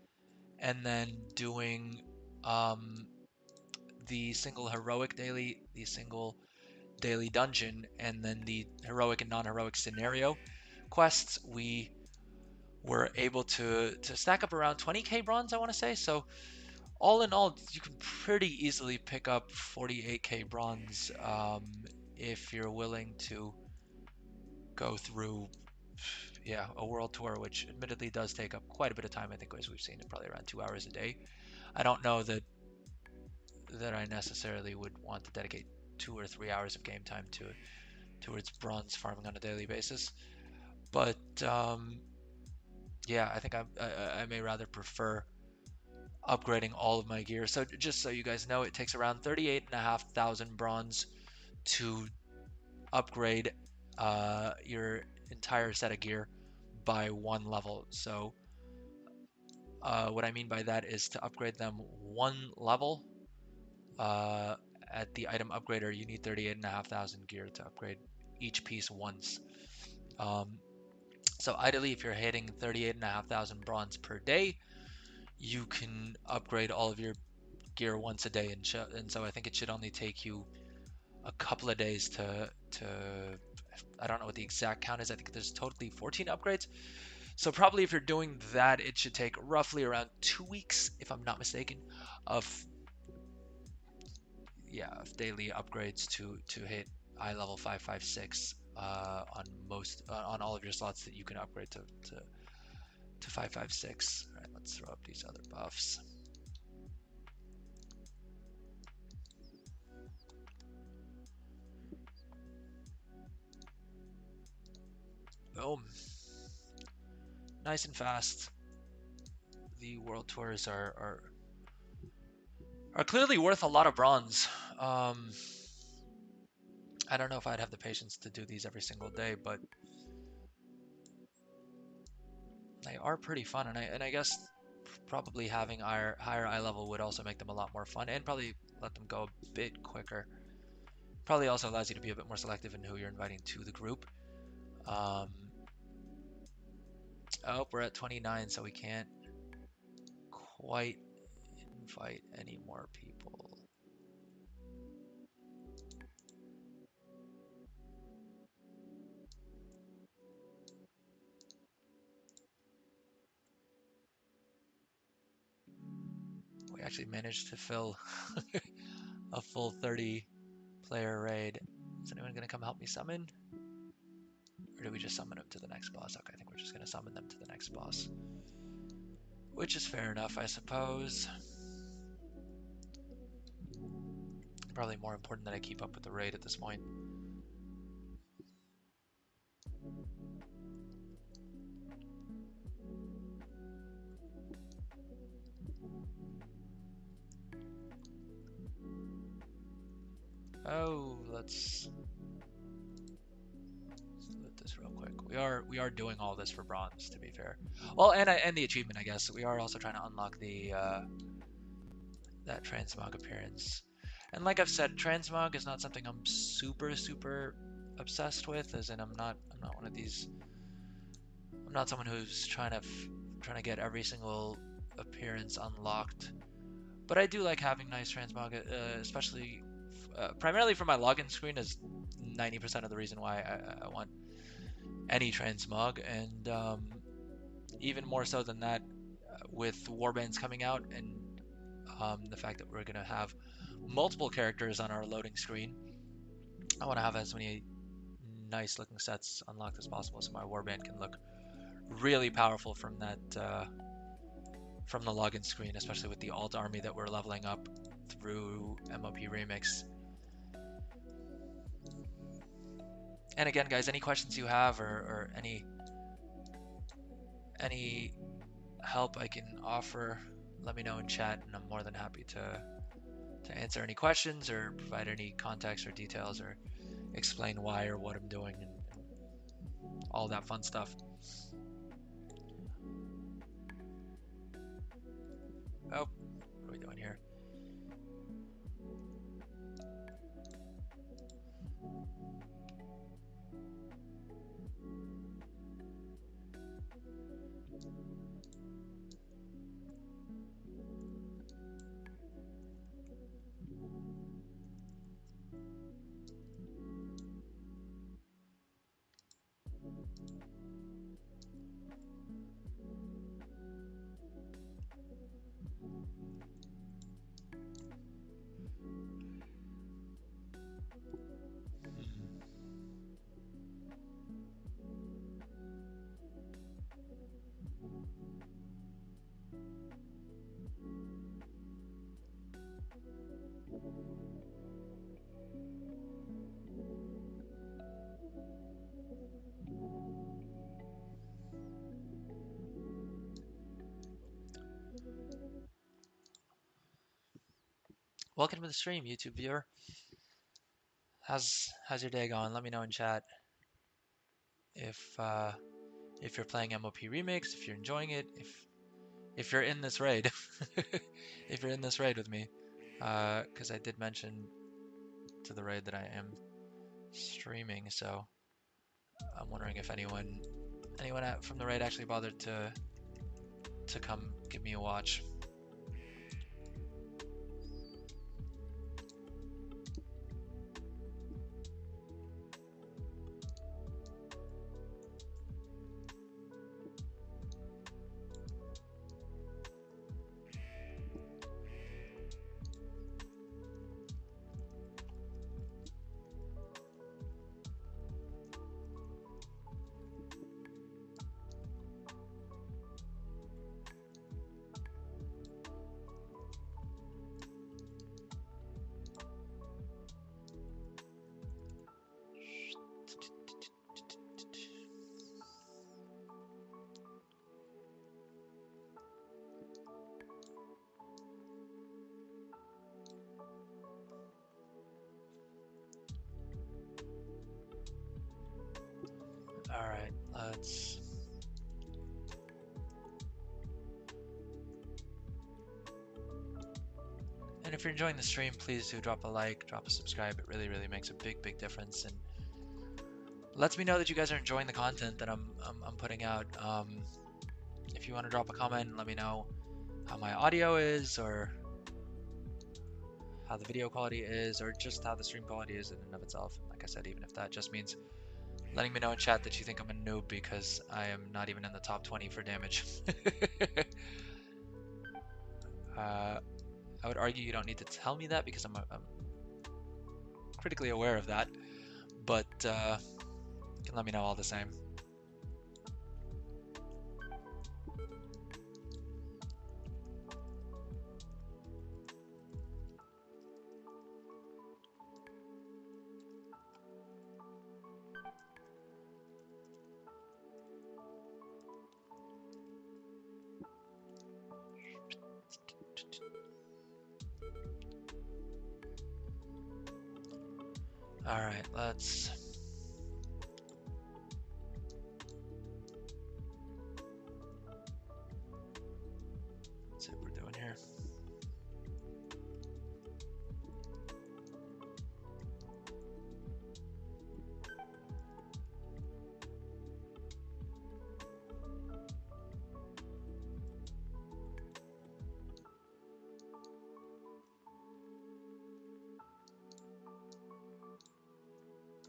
and then doing um, the single heroic daily, the single daily dungeon, and then the heroic and non-heroic scenario quests, we were able to stack up around 20k bronze, I want to say. So all in all, you can pretty easily pick up 48k bronze if you're willing to go through, yeah, a world tour, which admittedly does take up quite a bit of time. I think, as we've seen, it probably around 2 hours a day. I don't know that I necessarily would want to dedicate 2 or 3 hours of game time towards bronze farming on a daily basis. But yeah, I think I may rather prefer upgrading all of my gear. So just so you guys know, it takes around 38,500 bronze to upgrade your entire set of gear by 1 level. So what I mean by that is to upgrade them 1 level uh, at the item upgrader, you need 38,500 gear to upgrade each piece once. So ideally, if you're hitting 38,500 bronze per day, you can upgrade all of your gear once a day, and so I think it should only take you a couple of days to I don't know what the exact count is. I think there's totally 14 upgrades. So probably if you're doing that, it should take roughly around 2 weeks, if I'm not mistaken, of daily upgrades to hit eye level 556 on all of your slots that you can upgrade to 556. All right, let's throw up these other buffs. Boom. Nice and fast. The world tours are clearly worth a lot of bronze. I don't know if I'd have the patience to do these every single day, but they are pretty fun, and I guess probably having higher eye level would also make them a lot more fun, and probably let them go a bit quicker. Probably also allows you to be a bit more selective in who you're inviting to the group. Oh, we're at 29, so we can't quite invite any more people. We actually managed to fill a full 30 player raid. Is anyone going to come help me summon? Or do we just summon them to the next boss? Okay, I think we're just going to summon them to the next boss. Which is fair enough, I suppose. Probably more important that I keep up with the raid at this point. Oh, let's loot this real quick. We are doing all this for bronze, to be fair. Well, and the achievement, I guess. We are also trying to unlock the that transmog appearance. And like I've said, transmog is not something I'm super obsessed with. As in, I'm not one of these. I'm not someone who's trying to get every single appearance unlocked. But I do like having nice transmog, especially primarily for my login screen is 90% of the reason why I want any transmog, and even more so than that, with warbands coming out and the fact that we're gonna have multiple characters on our loading screen, I want to have as many nice looking sets unlocked as possible, so my warband can look really powerful from that from the login screen, especially with the alt army that we're leveling up through MoP Remix. And again, guys, any questions you have or any help I can offer, let me know in chat, and I'm more than happy to answer any questions or provide any context or details or explain why or what I'm doing and all that fun stuff. Oh, what are we doing here? Welcome to the stream, YouTube viewer. How's your day going? Let me know in chat if you're playing MoP remakes, if you're enjoying it, if you're in this raid, if you're in this raid with me, because I did mention to the raid that I am streaming, so I'm wondering if anyone from the raid actually bothered to come give me a watch. All right, let's. And if you're enjoying the stream, please do drop a like, drop a subscribe. It really, really makes a big difference, and lets me know that you guys are enjoying the content that I'm putting out. If you want to drop a comment and let me know how my audio is, or how the video quality is, or just how the stream quality is in and of itself. Like I said, even if that just means letting me know in chat that you think I'm a noob because I am not even in the top 20 for damage. I would argue you don't need to tell me that because I'm critically aware of that, but you can let me know all the same. All right, let's see what we're doing here.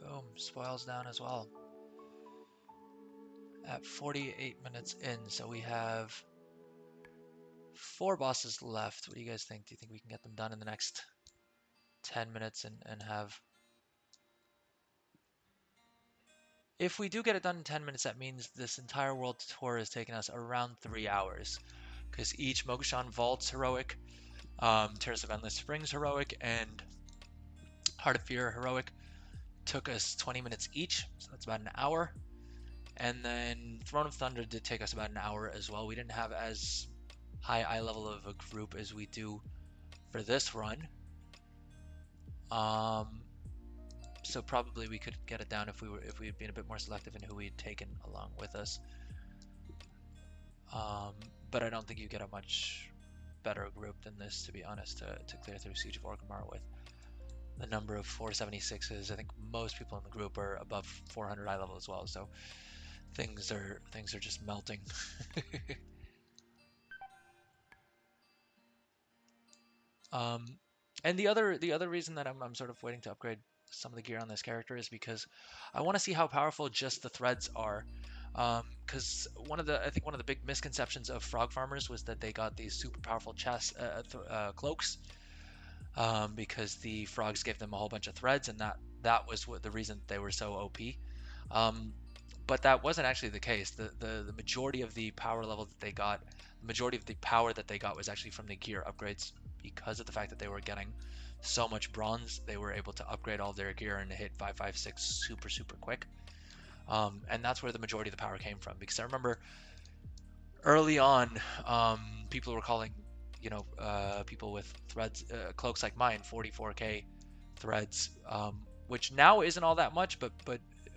Boom, spoils down as well. At 48 minutes in, so we have 4 bosses left. What do you guys think? Do you think we can get them done in the next 10 minutes and have... If we do get it done in 10 minutes, that means this entire world tour has taken us around 3 hours. Because each Mokshan Vault's heroic, Terrace of Endless Springs heroic, and Heart of Fear heroic took us 20 minutes each, so that's about an hour. And then Throne of Thunder did take us about an hour as well. We didn't have as high eye level of a group as we do for this run. So probably we could get it down if we had been a bit more selective in who we'd taken along with us. But I don't think you get a much better group than this, to be honest, to clear through Siege of Orgrimmar with the number of 476s. I think most people in the group are above 400 eye level as well, so things are just melting. And the other reason that I'm sort of waiting to upgrade some of the gear on this character is because I want to see how powerful just the threads are. Because I think one of the big misconceptions of frog farmers was that they got these super powerful cloaks, because the frogs gave them a whole bunch of threads, and that was the reason they were so OP. But that wasn't actually the case. The majority of the power level that they got, the majority of the power that they got was actually from the gear upgrades. Because of the fact that they were getting so much bronze, they were able to upgrade all their gear and hit 556 super quick. And that's where the majority of the power came from. Because I remember early on, people were calling, people with threads, cloaks like mine, 44k threads, which now isn't all that much, but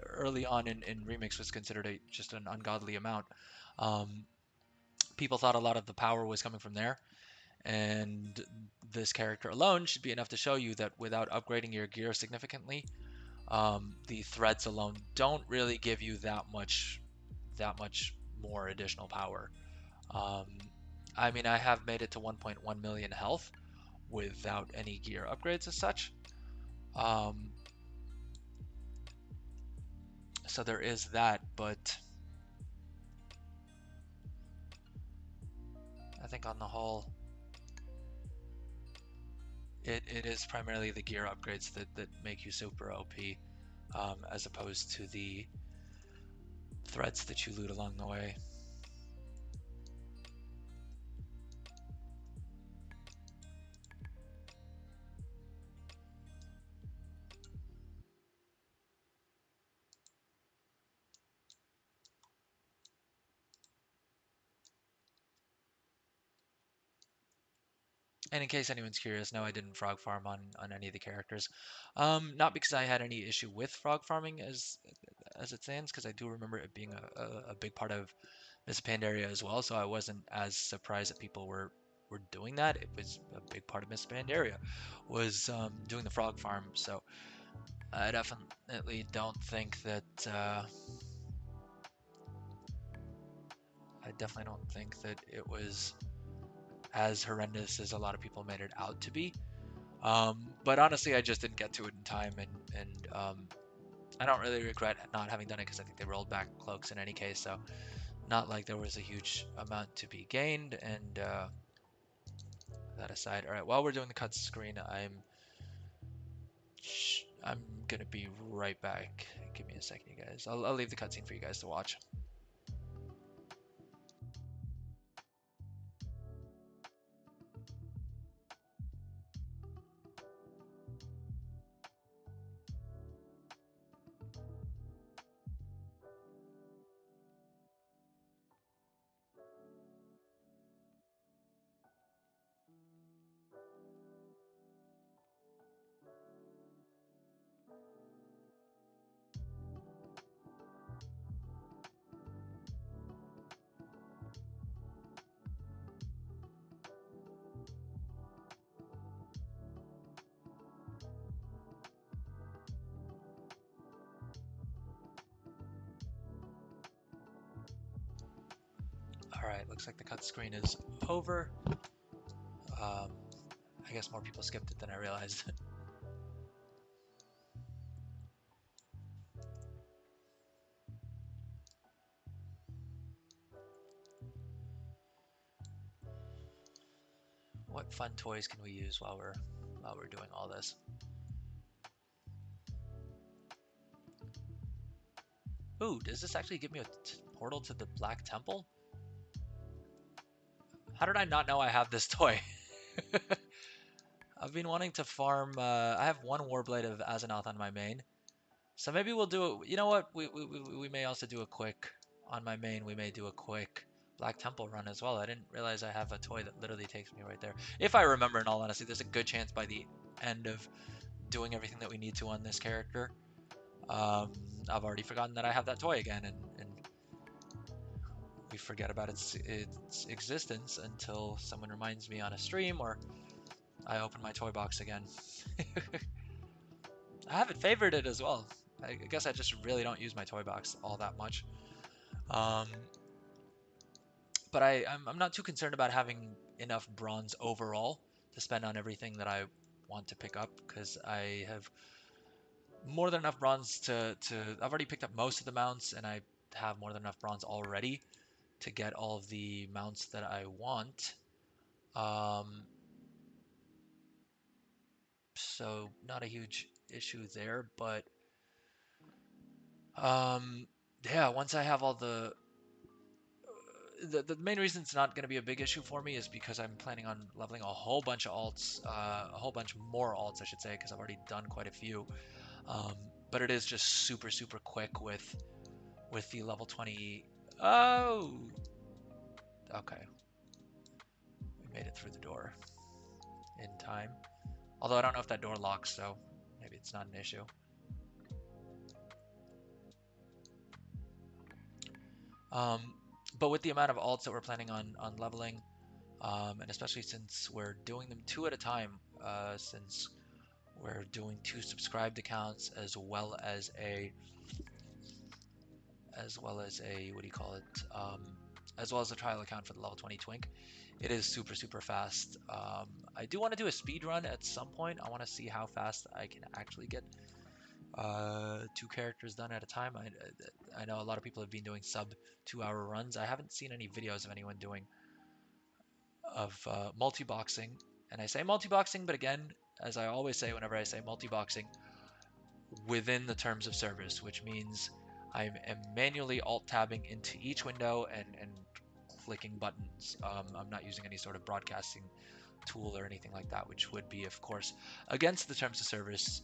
early on in Remix was considered just an ungodly amount. People thought a lot of the power was coming from there. And this character alone should be enough to show you that without upgrading your gear significantly, the threads alone don't really give you that much more additional power. I mean, I have made it to 1.1 million health without any gear upgrades as such. So there is that, but I think on the whole, it is primarily the gear upgrades that make you super OP, as opposed to the threads that you loot along the way. And in case anyone's curious, no, I didn't frog farm on any of the characters. Not because I had any issue with frog farming as it stands, because I do remember it being a big part of Miss Pandaria as well, so I wasn't as surprised that people were doing that. It was a big part of Miss Pandaria was doing the frog farm, so I definitely don't think that it was as horrendous as a lot of people made it out to be. But honestly, I just didn't get to it in time, and I don't really regret not having done it because I think they rolled back cloaks in any case, so not like there was a huge amount to be gained. And that aside, all right, while we're doing the cut screen, I'm gonna be right back. Give me a second, you guys. I'll leave the cutscene for you guys to watch. Alright, looks like the cut screen is over. I guess more people skipped it than I realized. What fun toys can we use while we're doing all this? Ooh, does this actually give me a portal to the Black Temple? How did I not know I have this toy? I've been wanting to farm. I have one Warblade of Azeroth on my main, so maybe we'll do it. You know what? We may also do a quick on my main. We may do a quick Black Temple run as well. I didn't realize I have a toy that literally takes me right there. If I remember, in all honesty, there's a good chance by the end of doing everything that we need to on this character, I've already forgotten that I have that toy again, and completely forget about its existence until someone reminds me on a stream or I open my toy box again. I haven't favored it as well. I guess I just really don't use my toy box all that much. Um, but I'm not too concerned about having enough bronze overall to spend on everything that I want to pick up, because I have more than enough bronze to I've already picked up most of the mounts, and I have more than enough bronze already to get all of the mounts that I want. Um, so not a huge issue there, but um, yeah, once I have all the main reason it's not going to be a big issue for me is because I'm planning on leveling a whole bunch of alts, a whole bunch more alts, I should say, because I've already done quite a few. Um, but it is just super, super quick with the level 20. Oh, okay. We made it through the door in time. Although I don't know if that door locks, so maybe it's not an issue. Um, but with the amount of alts that we're planning on leveling, and especially since we're doing them two at a time, since we're doing 2 subscribed accounts as well as a what do you call it? As well as a trial account for the level 20 twink. It is super, super fast. I do want to do a speed run at some point. I want to see how fast I can actually get 2 characters done at a time. I know a lot of people have been doing sub 2-hour runs. I haven't seen any videos of anyone doing multi-boxing. And I say multi-boxing, but again, as I always say whenever I say multi-boxing, within the terms of service, which means I'm manually alt-tabbing into each window and clicking buttons. I'm not using any sort of broadcasting tool or anything like that, which would be, of course, against the terms of service.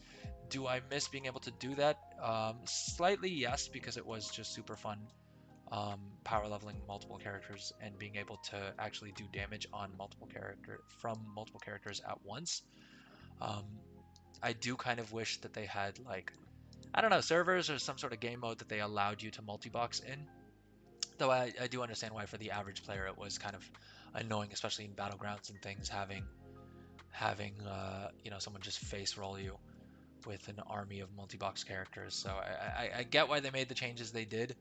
Do I miss being able to do that? Slightly, yes, because it was just super fun power leveling multiple characters and being able to actually do damage on multiple characters at once. Um, I do kind of wish that they had, like, I don't know, servers or some sort of game mode that they allowed you to multi-box in. Though I do understand why for the average player it was kind of annoying, especially in battlegrounds and things, having someone just face roll you with an army of multi-box characters. So I get why they made the changes they did,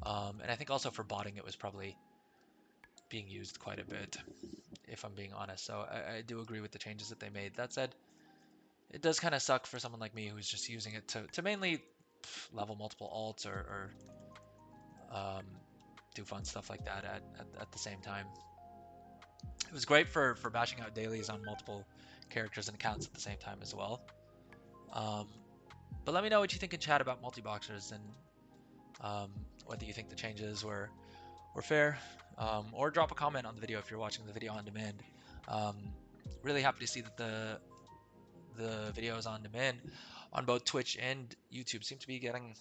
and I think also for botting it was probably being used quite a bit, if I'm being honest. So I do agree with the changes that they made. That said, it does kind of suck for someone like me who's just using it to mainly level multiple alts or do fun stuff like that at the same time. It was great for bashing out dailies on multiple characters and accounts at the same time as well. Um, but let me know what you think in chat about multi-boxers and whether you think the changes were fair, or drop a comment on the video if you're watching the video on demand. Um, really happy to see that the videos on demand on both Twitch and YouTube seem to be getting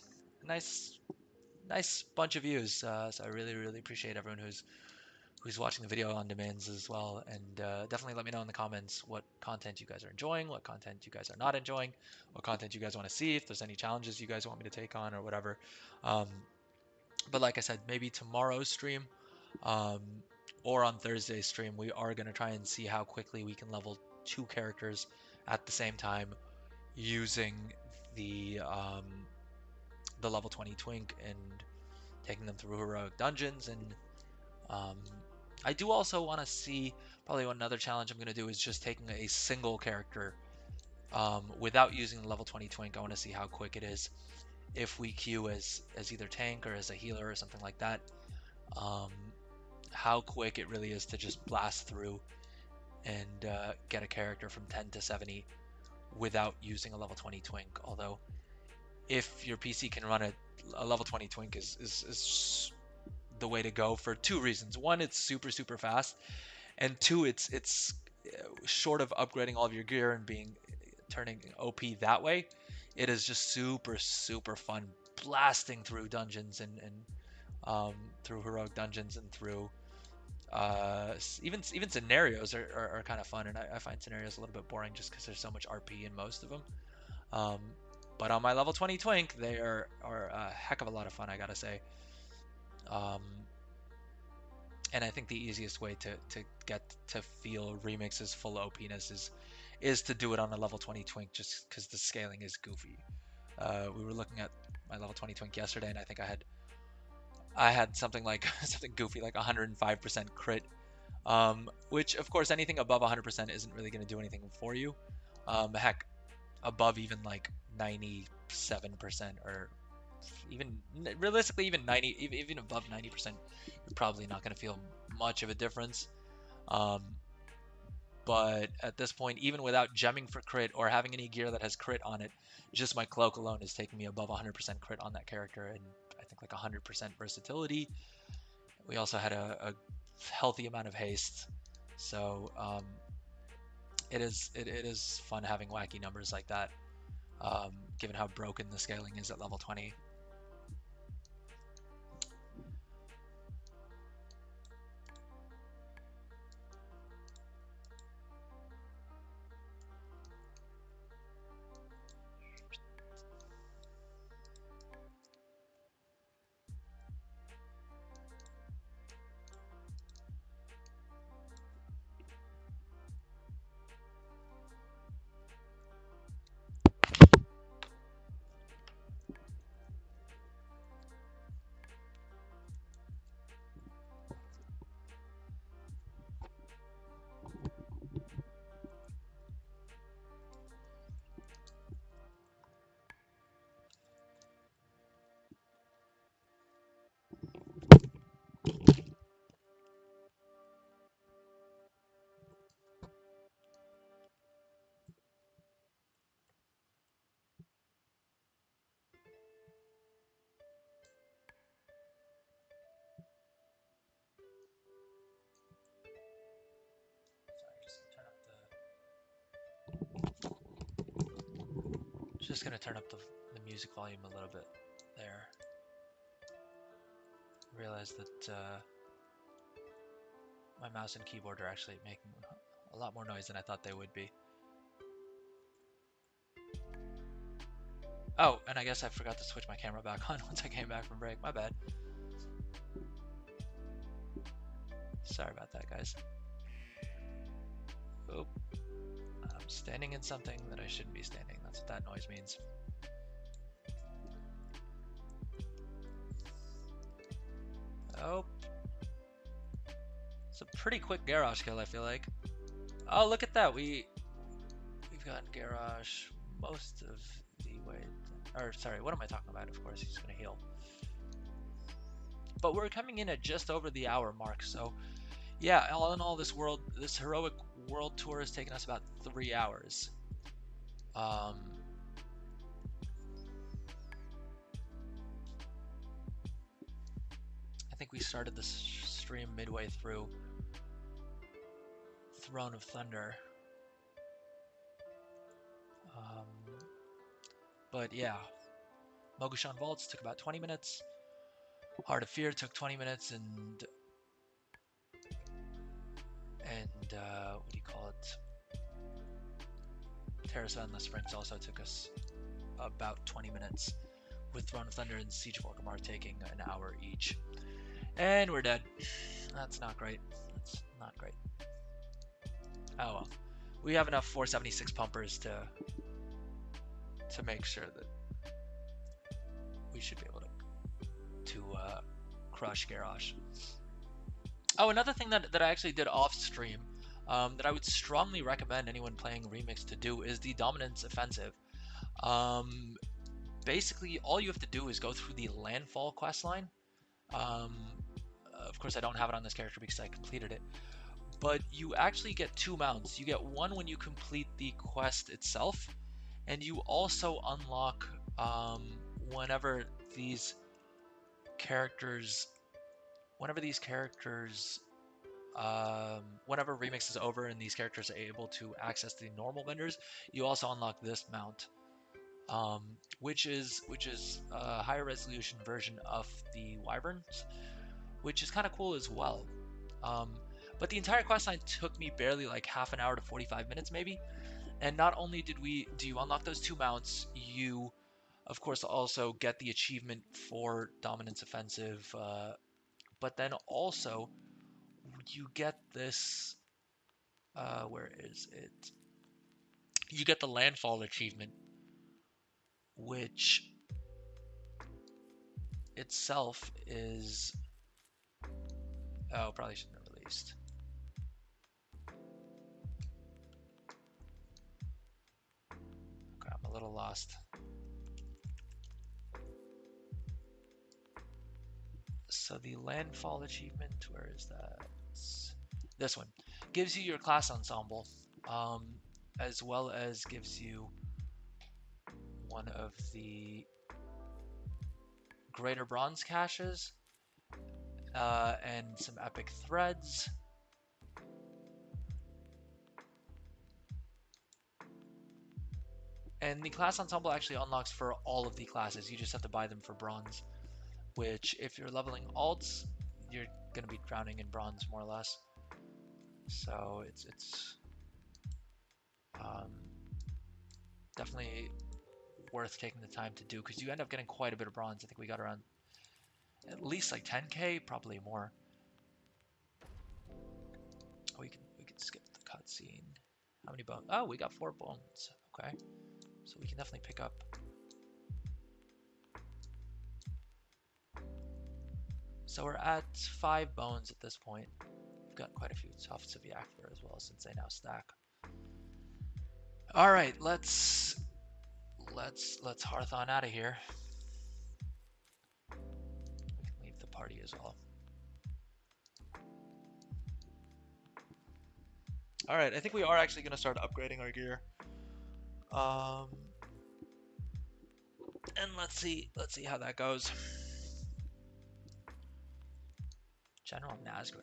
a nice bunch of views. So I really appreciate everyone who's watching the video on demands as well. And definitely let me know in the comments what content you guys are enjoying, what content you guys are not enjoying, what content you guys want to see, if there's any challenges you guys want me to take on or whatever. But like I said, maybe tomorrow's stream um, or on Thursday's stream, we are going to try and see how quickly we can level 2 characters at the same time using the level 20 twink and taking them through heroic dungeons. And I do also want to see, probably another challenge I'm going to do is just taking a single character without using the level 20 twink. I want to see how quick it is if we queue as either tank or as a healer or something like that. How quick it really is to just blast through and get a character from 10 to 70 without using a level 20 twink. Although if your PC can run it, a level 20 twink is the way to go for 2 reasons. One, it's super fast, and 2, it's short of upgrading all of your gear and turning OP that way. It is just super fun blasting through dungeons and through heroic dungeons and through even scenarios are kind of fun. And I find scenarios a little bit boring just because there's so much RP in most of them. But on my level 20 twink, they are a heck of a lot of fun, I gotta say. And I think the easiest way to get to feel Remix's full OPness is to do it on a level 20 twink, just because the scaling is goofy. We were looking at my level 20 twink yesterday, and I think I had something like something goofy like 105% crit, which of course anything above 100% isn't really going to do anything for you. Heck, above even like 97% or even realistically even 90, even above 90%, you're probably not going to feel much of a difference. Um, but at this point, even without gemming for crit or having any gear that has crit on it, just my cloak alone is taking me above 100% crit on that character, and I think like 100% versatility. We also had a healthy amount of haste, so it is fun having wacky numbers like that, given how broken the scaling is at level 20. Just gonna turn up the music volume a little bit there. Realize that my mouse and keyboard are actually making a lot more noise than I thought they would be. Oh, and I guess I forgot to switch my camera back on once I came back from break. My bad. Sorry about that, guys. Oop. I'm standing in something that I shouldn't be standing. That's what that noise means. Oh. It's a pretty quick Garrosh kill, I feel like. Oh, look at that. We've gotten Garrosh most of the way. Or, sorry, what am I talking about? Of course, he's going to heal. But we're coming in at just over the hour mark, so yeah, all in all, this heroic world tour has taken us about 3 hours. I think we started this stream midway through Throne of Thunder. But yeah, Mogushan Vaults took about 20 minutes. Heart of Fear took 20 minutes, and what do you call it? Terrace of Endless Springs also took us about 20 minutes, with Throne of Thunder and Siege of Orgrimmar taking an hour each. And we're dead. That's not great. That's not great. Oh well. We have enough 476 pumpers to make sure that we should be able to crush Garrosh. Oh, another thing that I actually did off stream, that I would strongly recommend anyone playing Remix to do, is the Dominance Offensive. Basically, all you have to do is go through the Landfall questline. Of course, I don't have it on this character because I completed it. But you actually get 2 mounts. You get one when you complete the quest itself, and you also unlock whenever Remix is over and these characters are able to access the normal vendors, you also unlock this mount, which is a higher resolution version of the Wyverns, which is kind of cool as well. But the entire questline took me barely like half an hour to 45 minutes maybe. And not only do you unlock those 2 mounts, you of course also get the achievement for Dominance Offensive, but then also you get this, where is it? You get the landfall achievement, which itself is, oh, probably shouldn't have released. Okay, I'm a little lost. So the landfall achievement, where is that? This one gives you your class ensemble, as well as gives you one of the greater bronze caches, and some epic threads. And the class ensemble actually unlocks for all of the classes. You just have to buy them for bronze, which if you're leveling alts, you're going to be drowning in bronze more or less. So it's definitely worth taking the time to do, because you end up getting quite a bit of bronze. I think we got around at least like 10k, probably more. We can skip the cutscene. How many bones? Oh, we got 4 bones. Okay, so we can definitely pick up. So we're at 5 bones at this point. We've got quite a few tufts of yak there as well, since they now stack. All right, let's hearth on out of here. We can leave the party as well. All right, I think we are actually going to start upgrading our gear. And let's see how that goes. General Nazgrim.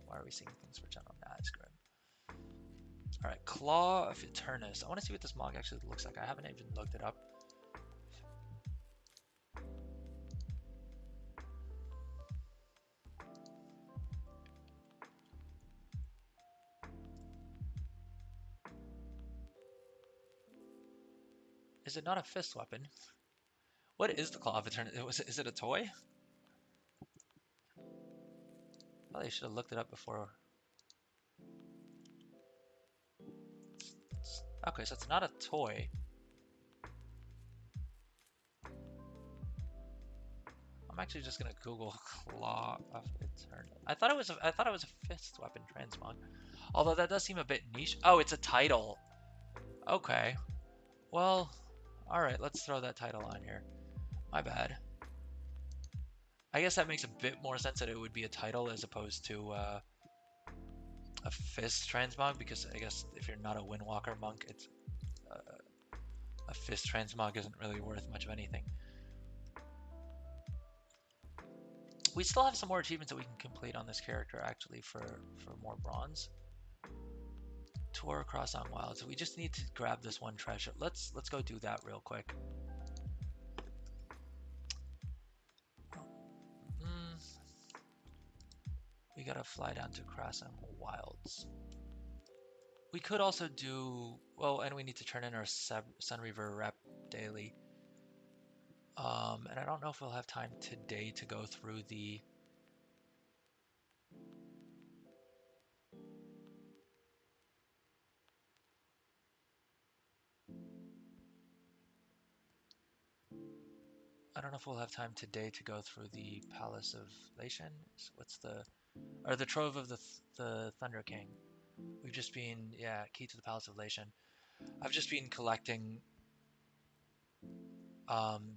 Why are we seeing things for General Nazgrim? All right, Claw of Eternus. I want to see what this mog actually looks like. I haven't even looked it up. Is it not a fist weapon? What is the Claw of Eternus? Is it a toy? Probably should have looked it up before. Okay, so it's not a toy. I'm actually just gonna Google Claw of Eternus. I thought it was a fist weapon transmog. Although that does seem a bit niche. Oh, it's a title. Okay. Well, all right. Let's throw that title on here. My bad. I guess that makes a bit more sense that it would be a title as opposed to a fist transmog, because I guess if you're not a Windwalker monk, it's a fist transmog isn't really worth much of anything. We still have some more achievements that we can complete on this character actually for more bronze. Tour across on Wild. So we just need to grab this one treasure. Let's go do that real quick. We gotta fly down to Krasang Wilds. We could also do, well, and we need to turn in our Sunreaver rep daily. And I don't know if we'll have time today to go through the Palace of Lation. What's the, or the Trove of the Thunder King. We've just been, yeah, key to the Palace of Lation. I've just been collecting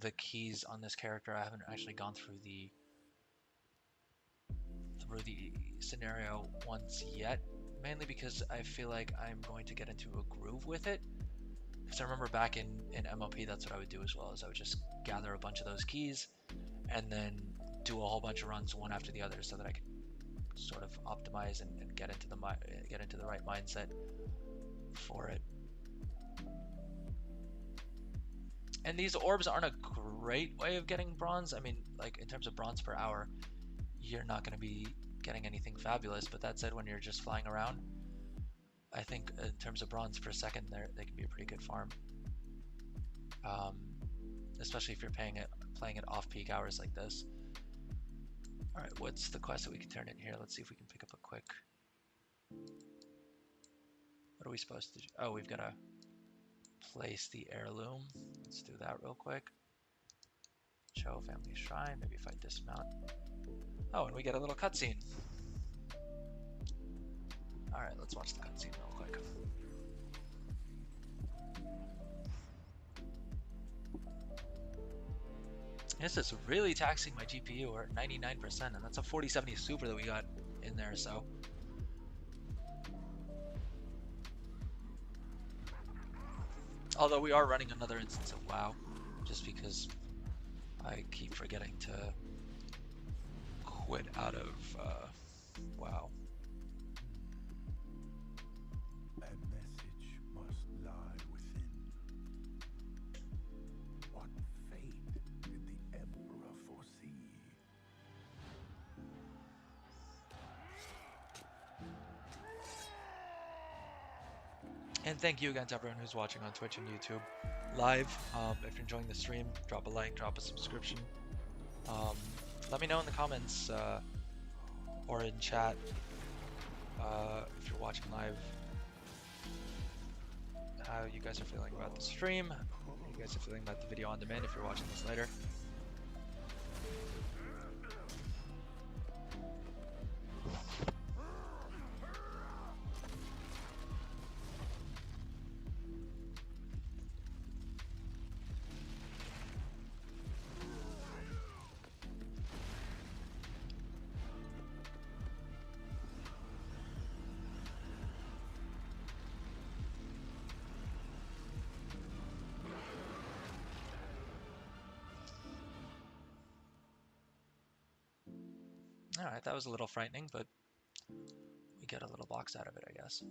the keys on this character. I haven't actually gone through the scenario once yet, mainly because I feel like I'm going to get into a groove with it. Because I remember back in MoP, that's what I would do as well, is I would just gather a bunch of those keys and then do a whole bunch of runs one after the other, so that I could sort of optimize and get into the right mindset for it. And these orbs aren't a great way of getting bronze. I mean, like in terms of bronze per hour, you're not going to be getting anything fabulous. But that said, when you're just flying around, I think in terms of bronze per second, they can be a pretty good farm. Especially if you're playing it off-peak hours like this. All right, what's the quest that we can turn in here? Let's see if we can pick up a quick. What are we supposed to do? Oh, we've got to place the heirloom. Let's do that real quick. Show family shrine. Maybe if I dismount. Oh, and we get a little cutscene. All right, let's watch the cutscene real quick. This is really taxing my GPU. We're at 99%, and that's a 4070 Super that we got in there, so. Although we are running another instance of WoW, just because I keep forgetting to quit out of WoW.
A message must lie within. What fate did the Emperor foresee?
And thank you again to everyone who's watching on Twitch and YouTube live. If you're enjoying the stream, drop a like, drop a subscription. Let me know in the comments or in chat if you're watching live how you guys are feeling about the stream, how you guys are feeling about the video on demand if you're watching this later. Alright, that was a little frightening, but we get a little box out of it, I guess.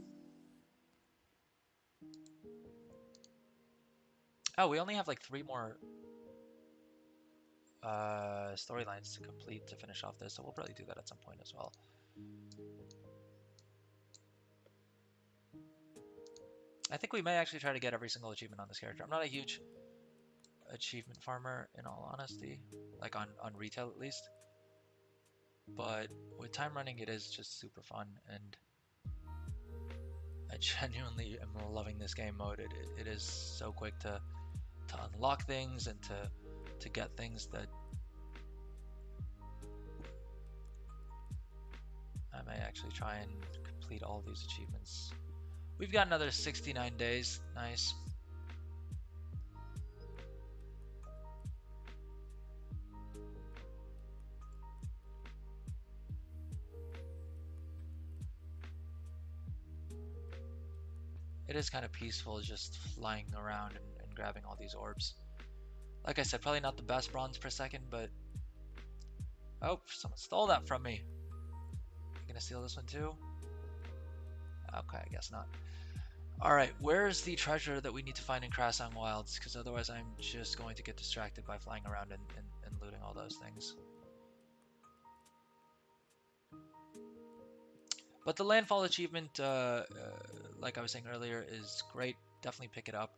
Oh, we only have like 3 more storylines to complete to finish off this, so we'll probably do that at some point as well. I think we may actually try to get every single achievement on this character. I'm not a huge achievement farmer, in all honesty, like on retail at least. But with Timerunning, it is just super fun, and I genuinely am loving this game mode. It is so quick to unlock things and to get things that I may actually try and complete all of these achievements. We've got another 69 days. Nice. It is kind of peaceful just flying around and grabbing all these orbs. Like I said, probably not the best bronze per second, but... Oh, someone stole that from me. You gonna steal this one too? Okay, I guess not. Alright, where's the treasure that we need to find in Krasan Wilds? Because otherwise I'm just going to get distracted by flying around and looting all those things. But the landfall achievement, like I was saying earlier, is great. Definitely pick it up.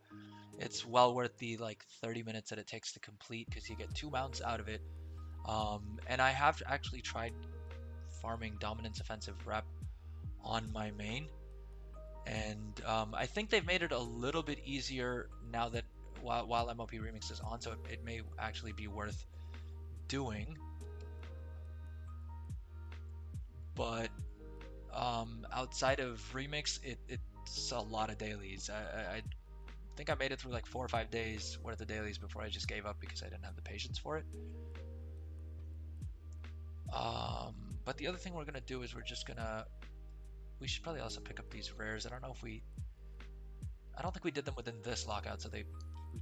It's well worth the like 30 minutes that it takes to complete because you get 2 mounts out of it. And I have actually tried farming Dominance Offensive Rep on my main. And I think they've made it a little bit easier now that while MoP Remix is on, so it may actually be worth doing. But outside of Remix, it's a lot of dailies. I think I made it through like 4 or 5 days worth of dailies before I just gave up because I didn't have the patience for it. But the other thing we're gonna do is we should probably also pick up these rares. I don't think we did them within this lockout, so we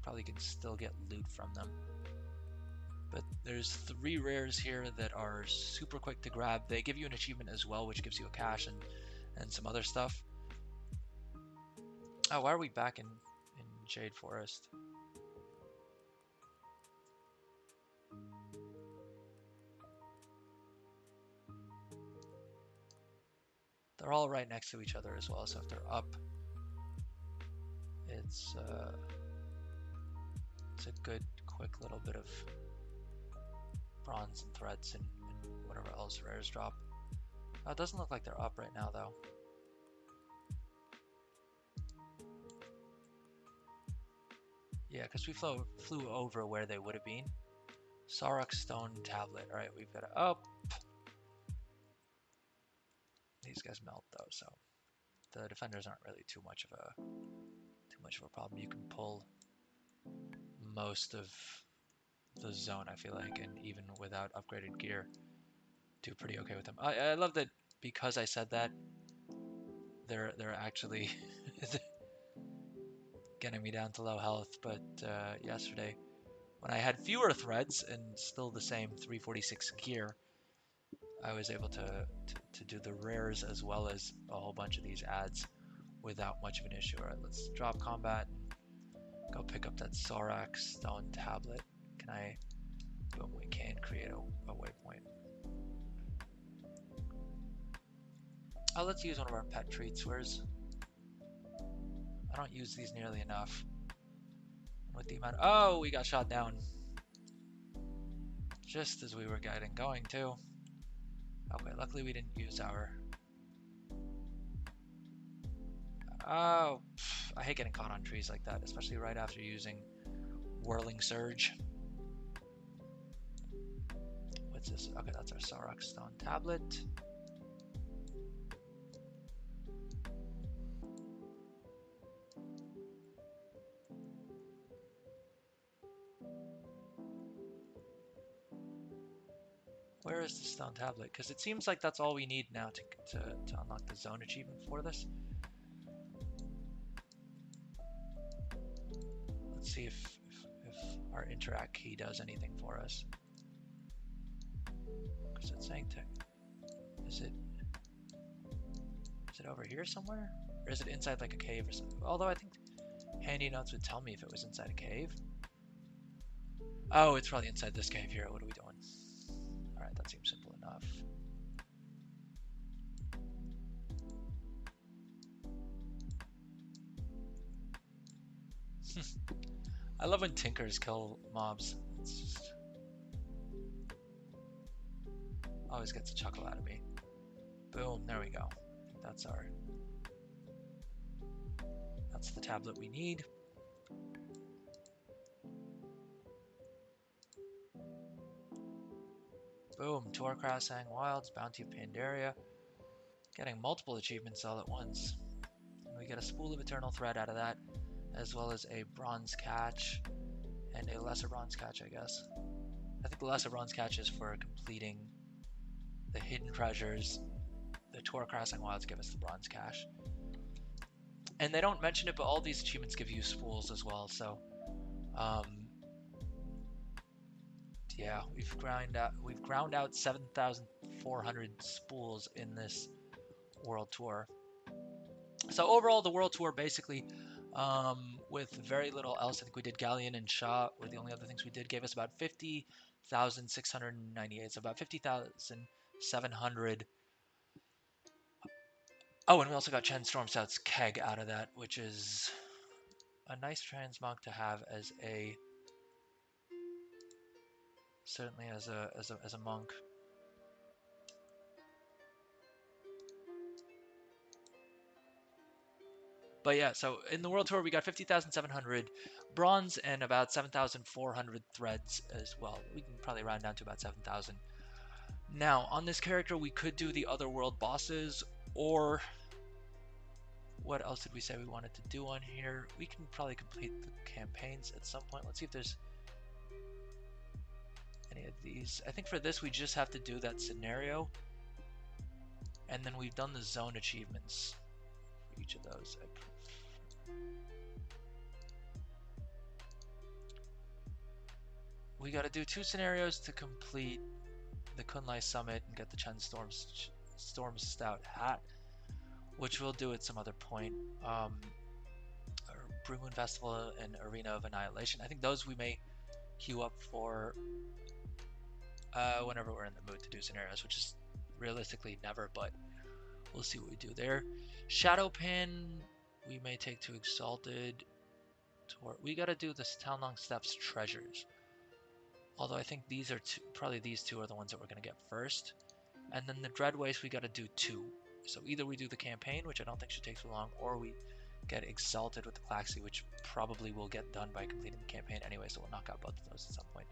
probably can still get loot from them. But there's 3 rares here that are super quick to grab. They give you an achievement as well, which gives you a cache and some other stuff. Oh, why are we back in Jade Forest? They're all right next to each other as well, so if they're up, it's a good, quick little bit of bronze and threads and whatever else rares drop. Oh, it doesn't look like they're up right now though. Yeah, because we flew over where they would have been. Sarok stone tablet. All right, we've got to up. These guys melt though, so the defenders aren't really too much of a problem. You can pull most of the zone, I feel like, and even without upgraded gear, do pretty okay with them. I love that because I said that they're actually getting me down to low health. But yesterday, when I had fewer threads and still the same 346 gear, I was able to do the rares as well as a whole bunch of these ads without much of an issue. All right, let's drop combat and go pick up that Sorak stone tablet. Can I? Boom, we can create a waypoint. Oh, let's use one of our pet treats. I don't use these nearly enough. With the amount. Oh, we got shot down. Just as we were going too. Okay, luckily we didn't use our. Oh, I hate getting caught on trees like that, especially right after using Whirling Surge. What's this? Okay, that's our Sarok Stone Tablet. Where is the Stone Tablet? Because it seems like that's all we need now to unlock the zone achievement for this. Let's see if our interact key does anything for us. Because it's saying is it over here somewhere? Or is it inside like a cave or something? Although I think handy notes would tell me if it was inside a cave. Oh, it's probably inside this cave here. What are we doing? Alright, that seems simple enough. I love when tinkers kill mobs. It's just always gets a chuckle out of me. Boom, there we go. That's the tablet we need. Boom, Torcrassang Wilds, Bounty of Pandaria. Getting multiple achievements all at once. And we get a Spool of Eternal Thread out of that, as well as a Bronze Catch, and a Lesser Bronze Catch, I guess. I think the Lesser Bronze Catch is for completing the hidden treasures. The Torcrassang Wilds give us the Bronze Cache. And they don't mention it, but all these achievements give you spools as well, so yeah, we've ground out 7,400 spools in this world tour. So overall, the world tour basically, with very little else, I think we did Galleon and Shah were the only other things we did, gave us about 50,698, so about 50,700. Oh, and we also got Chen Stormstout's Keg out of that, which is a nice transmog to have as a, certainly as a monk. But yeah, so in the world tour we got 50,700 bronze and about 7,400 threads as well. We can probably round down to about 7,000. Now on this character we could do the other world bosses, or what else did we say we wanted to do on here? We can probably complete the campaigns at some point. Let's see if there's any of these. I think for this we just have to do that scenario, and then we've done the zone achievements for each of those. We got to do 2 scenarios to complete the Kunlai Summit and get the Chen Storm Stout hat, which we'll do at some other point. Blue Moon Festival and Arena of Annihilation. I think those we may queue up for whenever we're in the mood to do scenarios, which is realistically never, but we'll see what we do there. Shadowpan we may take to Exalted. We gotta do the Talnong Steps treasures. Although I think these are probably these two are the ones that we're going to get first. And then the Dread Waste, we got to do 2. So either we do the campaign, which I don't think should take too long, or we get Exalted with the Claxi, which probably will get done by completing the campaign anyway, so we'll knock out both of those at some point.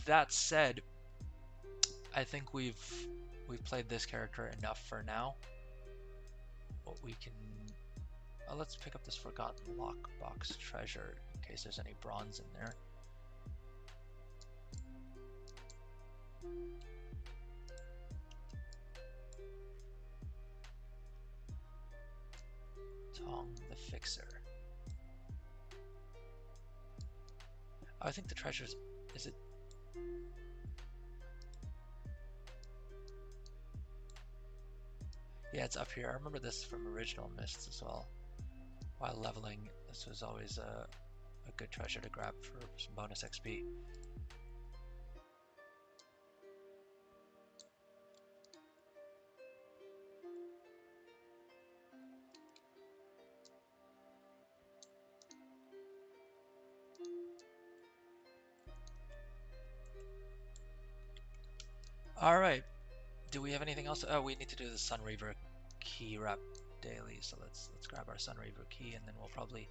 That said, I think we've played this character enough for now. What we can... let's pick up this Forgotten Lockbox treasure, in case there's any bronze in there. Tong the Fixer. Oh, I think the treasure's... Is it... Yeah, it's up here. I remember this from original Mists as well. While leveling, this was always a good treasure to grab for some bonus XP. Alright, do we have anything else? Oh, we need to do the Sunreaver key wrap daily, so let's grab our Sunreaver key, and then we'll probably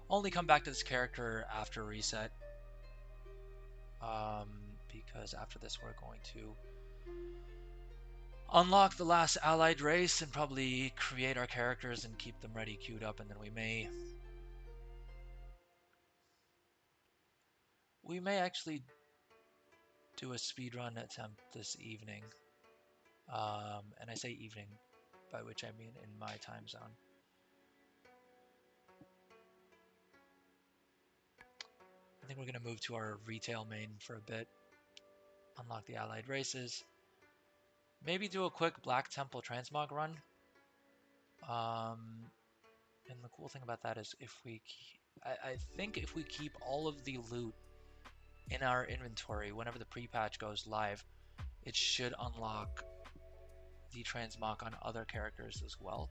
only come back to this character after reset. Because after this we're going to unlock the last allied race and probably create our characters and keep them ready queued up, and then we may actually do a speedrun attempt this evening. And I say evening, by which I mean in my time zone. I think we're going to move to our retail main for a bit. Unlock the allied races. Maybe do a quick Black Temple transmog run. And the cool thing about that is if we... I think if we keep all of the loot in our inventory whenever the pre-patch goes live, it should unlock the transmog on other characters as well.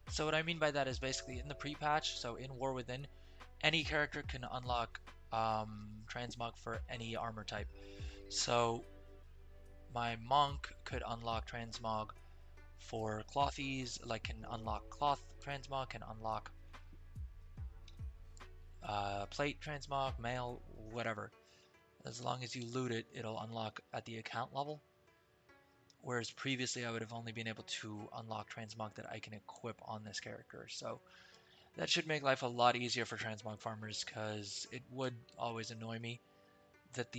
So what I mean by that is basically in the pre-patch, so in War Within, any character can unlock transmog for any armor type. So my monk could unlock transmog for clothies, like can unlock cloth transmog, can unlock plate transmog, mail, whatever. As long as you loot it, it'll unlock at the account level. Whereas previously I would have only been able to unlock transmog that I can equip on this character. So that should make life a lot easier for transmog farmers, because it would always annoy me that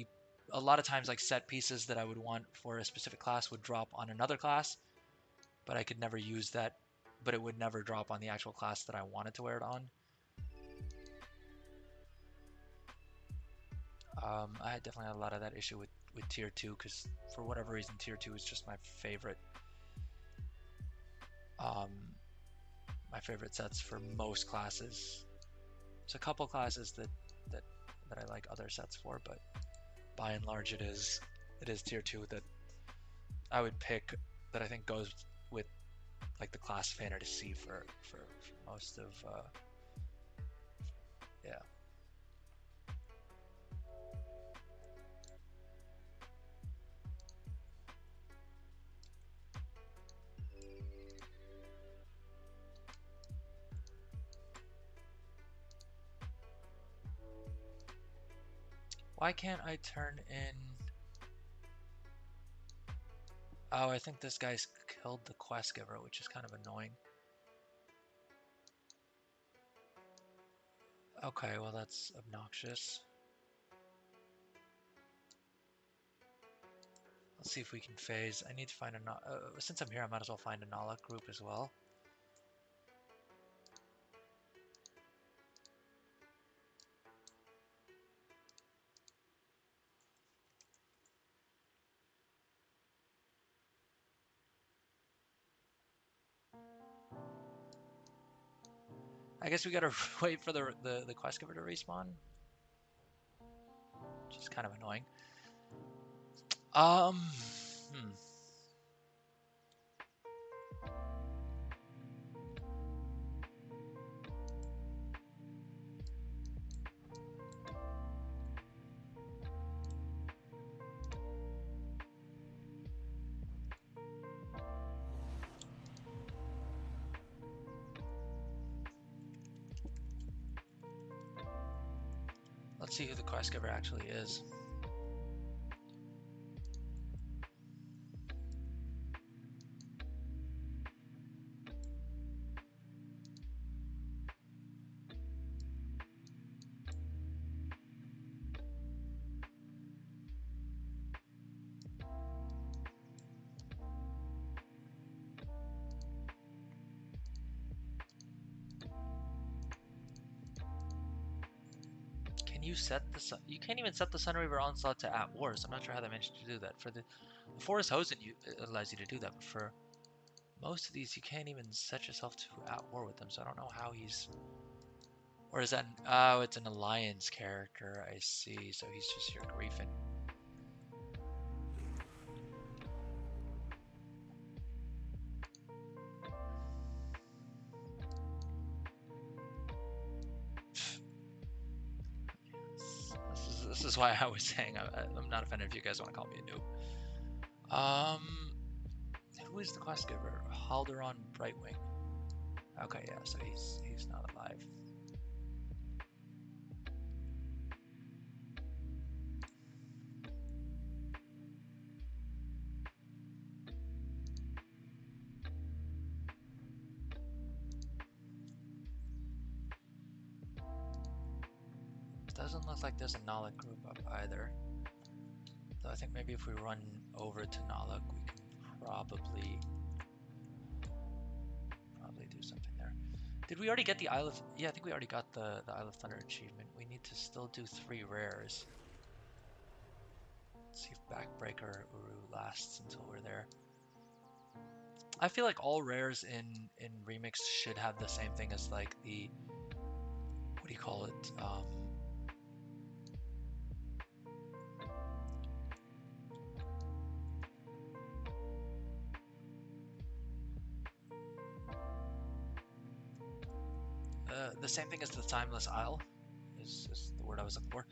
a lot of times like set pieces that I would want for a specific class would drop on another class, but I could never use that, but it would never drop on the actual class that I wanted to wear it on. I definitely had a lot of that issue with tier 2, because for whatever reason tier 2 is just my favorite sets for most classes. There's a couple classes that I like other sets for, but by and large it is tier 2 that I would pick, that I think goes with like the class fantasy for most of yeah. Why can't I turn in... Oh, I think this guy's killed the quest giver, which is kind of annoying. Okay, well that's obnoxious. Let's see if we can phase. I need to find a... since I'm here, I might as well find a Nala group as well. I guess we gotta wait for the quest giver to respawn, which is kind of annoying. Hmm. Let's see who the quest giver actually is. Can you set the sun? You can't even set the Sunreaver Onslaught to at wars. I'm not sure how they managed to do that. For the Forest Hosen, it allows you to do that, but for most of these, you can't even set yourself to at war with them. So I don't know how he's. Or is that? Oh, it's an alliance character. I see. So he's just here griefing. This is why I was saying I'm not offended if you guys want to call me a noob. Who is the quest giver? Halderon Brightwing. Okay, yeah, so he's not alive. Doesn't look like there's a Nalak group up either. Though I think maybe if we run over to Nalak, we can probably do something there. Did we already get the Isle of... Yeah, I think we already got the Isle of Thunder achievement. We need to still do 3 rares. Let's see if Backbreaker Uru lasts until we're there. I feel like all rares in Remix should have the same thing as like the... What do you call it? The same thing as the Timeless Isle is the word I was looking for,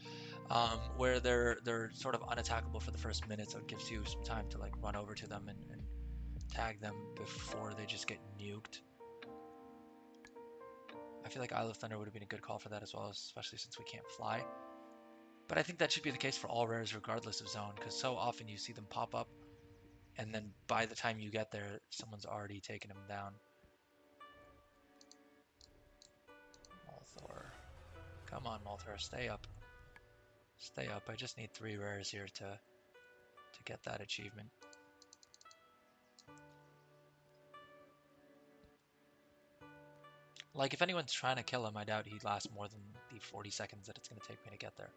where they're sort of unattackable for the first minute, so it gives you some time to like run over to them and tag them before they just get nuked. I feel like Isle of Thunder would have been a good call for that as well, especially since we can't fly. But I think that should be the case for all rares regardless of zone, because so often you see them pop up, and then by the time you get there, someone's already taken them down. Malthor. Come on, Malthor, stay up. Stay up. I just need 3 rares here to get that achievement. Like, if anyone's trying to kill him, I doubt he'd last more than the 40 seconds that it's going to take me to get there.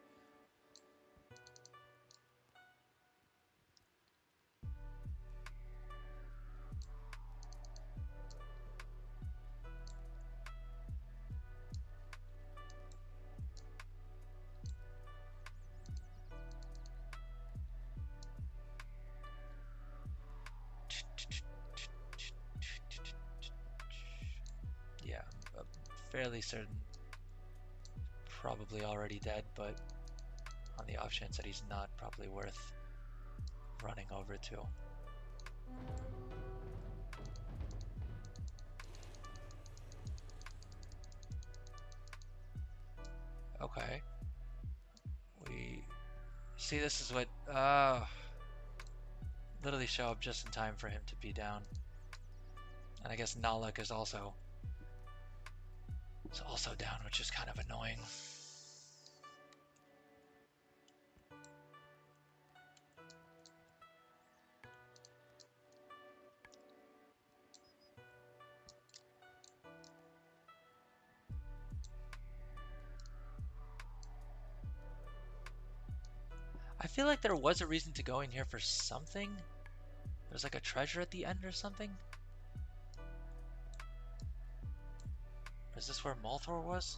Yeah, I'm fairly certain probably already dead, but on the off chance that he's not, probably worth running over to. Okay. We see, this is what literally show up just in time for him to be down. And I guess Nalak is also down, which is kind of annoying. I feel like there was a reason to go in here for something. There's like a treasure at the end or something. Is this where Molthor was?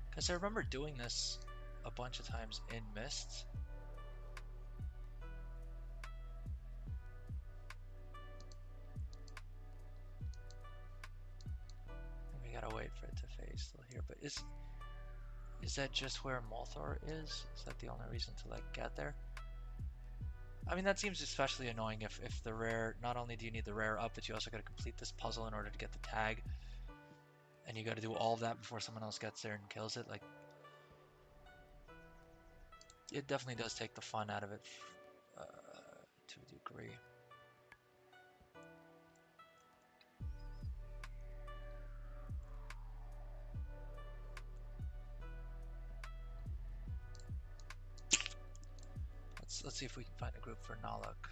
Because I remember doing this a bunch of times in Mist. And we gotta wait for it to fade still here. But is that just where Molthor is? Is that the only reason to like get there? I mean, that seems especially annoying if the rare, not only do you need the rare up, but you also gotta complete this puzzle in order to get the tag. And you gotta do all of that before someone else gets there and kills it. Like, it definitely does take the fun out of it to a degree. Let's see if we can find a group for Naluk.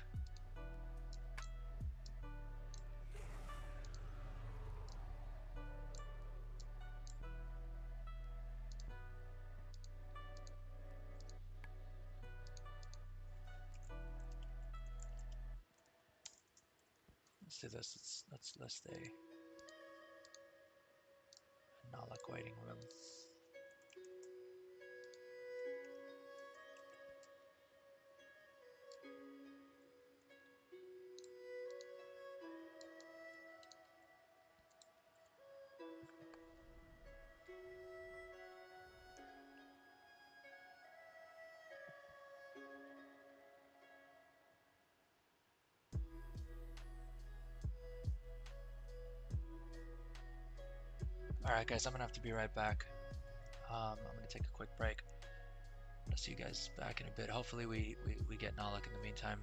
Let's do this. Let's list a Naluk waiting room. Alright guys, I'm gonna have to be right back. I'm gonna take a quick break. I'll see you guys back in a bit. Hopefully we get Naluk in the meantime.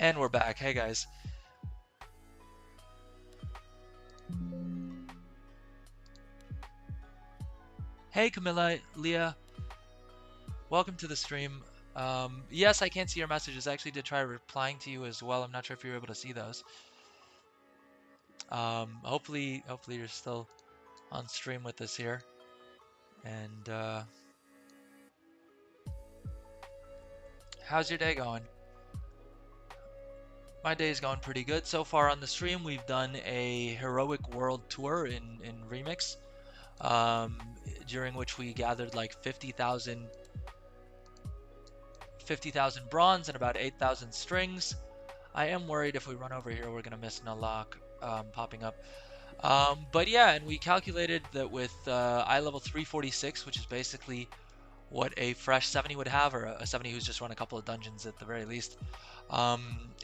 And we're back. Hey guys. Hey Camilla, Leah, welcome to the stream. Yes, I can't see your messages. I actually did try replying to you as well. I'm not sure if you were able to see those. Hopefully you're still on stream with us here. And how's your day going? My day's going pretty good. So far on the stream, we've done a heroic world tour in Remix, um, during which we gathered like 50,000 bronze and about 8,000 strings. I am worried if we run over here, we're gonna miss Nalak popping up. But yeah, and we calculated that with eye level 346, which is basically what a fresh 70 would have, or a 70 who's just run a couple of dungeons at the very least.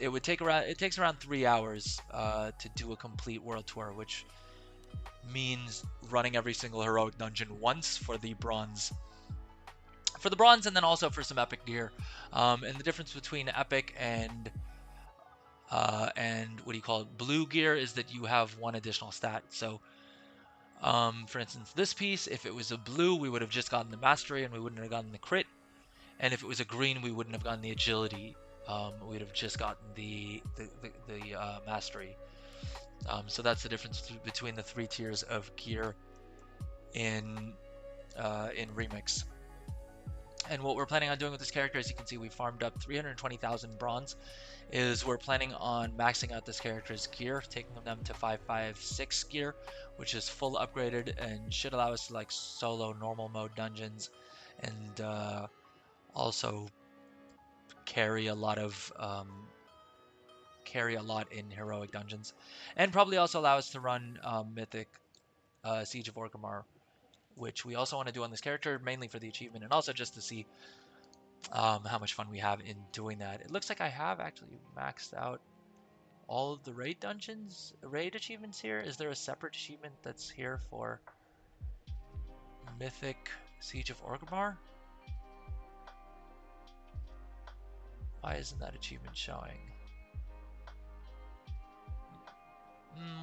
It takes around 3 hours to do a complete world tour, which means running every single heroic dungeon once for the bronze. And then also for some epic gear. And the difference between epic and what do you call it, blue gear, is that you have one additional stat. So for instance, this piece, if it was a blue, we would have just gotten the mastery and we wouldn't have gotten the crit. And if it was a green, we wouldn't have gotten the agility. We'd have just gotten the mastery. So that's the difference between the 3 tiers of gear in Remix. And what we're planning on doing with this character, as you can see, we farmed up 320,000 bronze, is we're planning on maxing out this character's gear, taking them to 556 gear, which is full upgraded and should allow us to like solo normal mode dungeons, and also carry a lot in heroic dungeons, and probably also allow us to run mythic Siege of Orgrimmar, which we also want to do on this character, mainly for the achievement and also just to see how much fun we have in doing that. It looks like I have actually maxed out all of the raid achievements here. Is there a separate achievement that's here for Mythic Siege of Orgrimmar? Why isn't that achievement showing?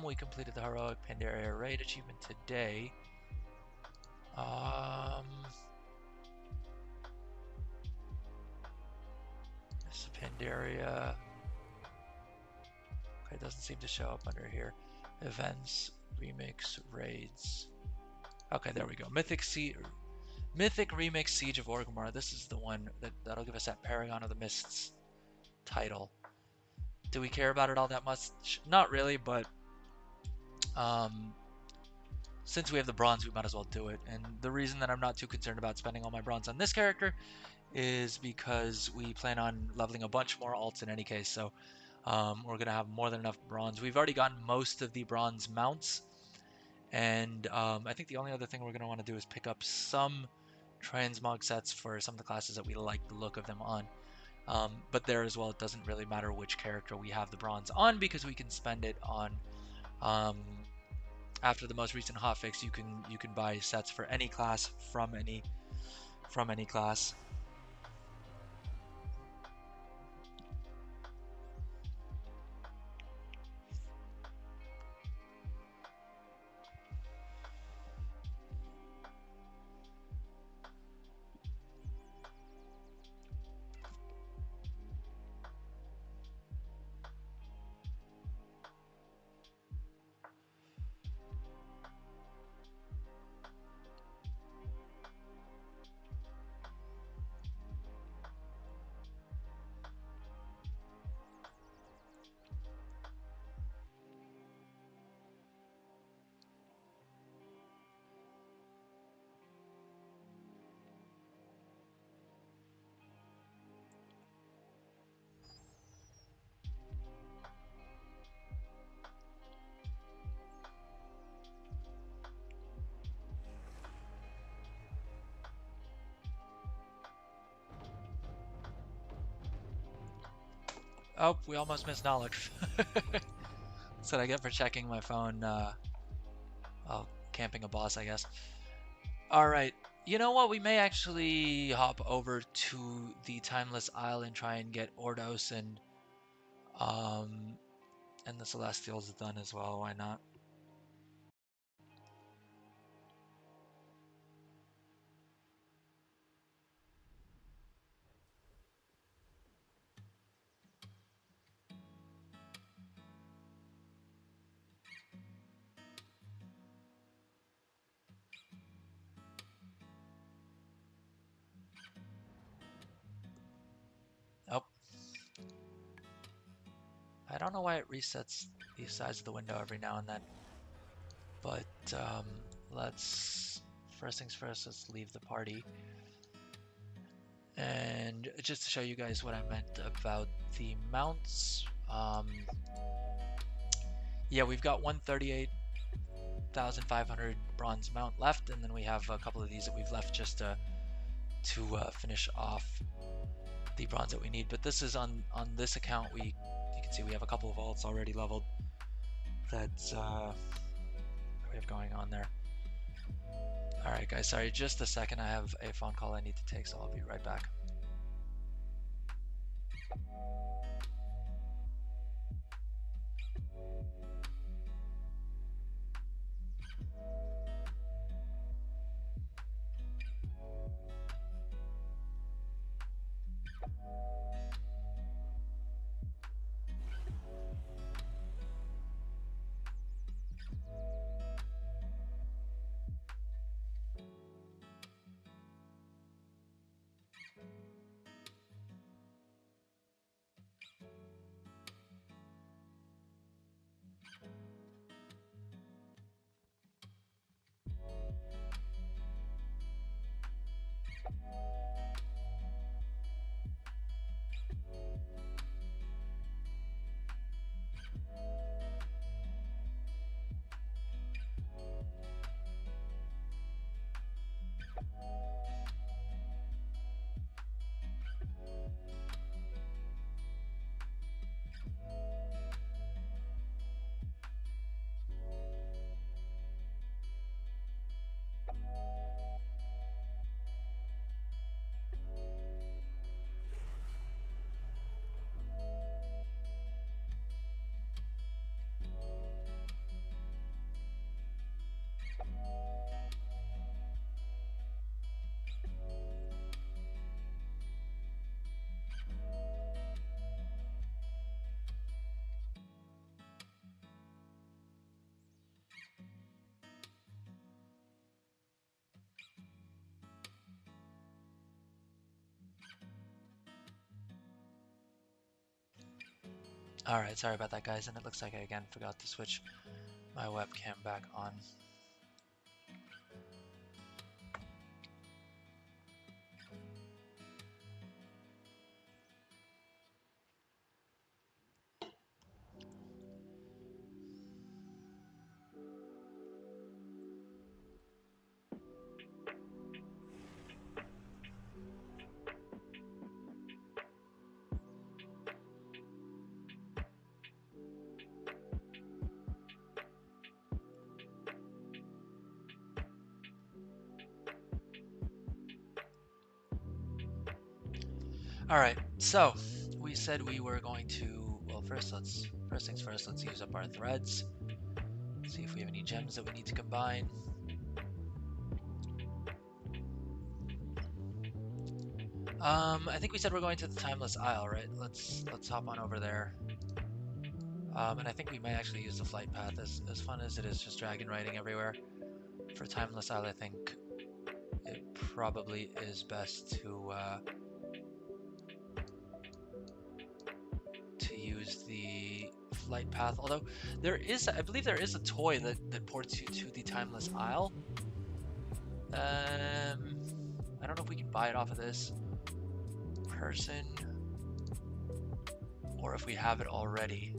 We completed the heroic Pandaria raid achievement today. This is Pandaria. Okay, it doesn't seem to show up under here. Events, remix, raids. Okay, there we go. Mythic Remix Siege of Orgrimmar. This is the one that'll give us that Paragon of the Mists title. Do we care about it all that much? Not really, but since we have the bronze, we might as well do it. And the reason that I'm not too concerned about spending all my bronze on this character is because we plan on leveling a bunch more alts in any case. So we're going to have more than enough bronze. We've already gotten most of the bronze mounts. And I think the only other thing we're going to want to do is pick up some transmog sets for some of the classes that we like the look of them on. But there as well, it doesn't really matter which character we have the bronze on, because we can spend it on after the most recent hotfix. You can buy sets for any class from any class. Oh, we almost missed knowledge. That's what I get for checking my phone. Camping a boss, I guess. All right. You know what? We may actually hop over to the Timeless Isle and try and get Ordos and Um, and the Celestial's done as well, why not? Oh, I don't know why it resets the size of the window every now and then, but let's, first things first, let's leave the party. And just to show you guys what I meant about the mounts, yeah, we've got 138,500 bronze mount left, and then we have a couple of these that we've left just to finish off the bronze that we need. But this is on this account, you can see we have a couple of alts already leveled that we have going on there. All right, guys, sorry, just a second. I have a phone call I need to take, so I'll be right back. All right, sorry about that, guys, and it looks like I again forgot to switch my webcam back on. All right, so we said we were going to, well, first things first, let's use up our threads. See if we have any gems that we need to combine. I think we said we're going to the Timeless Isle, right? Let's hop on over there. And I think we might actually use the flight path, as fun as it is just dragon riding everywhere. For Timeless Isle, I think it probably is best to use the flight path. Although I believe there is a toy that ports you to the Timeless Isle. I don't know if we can buy it off of this person or if we have it already.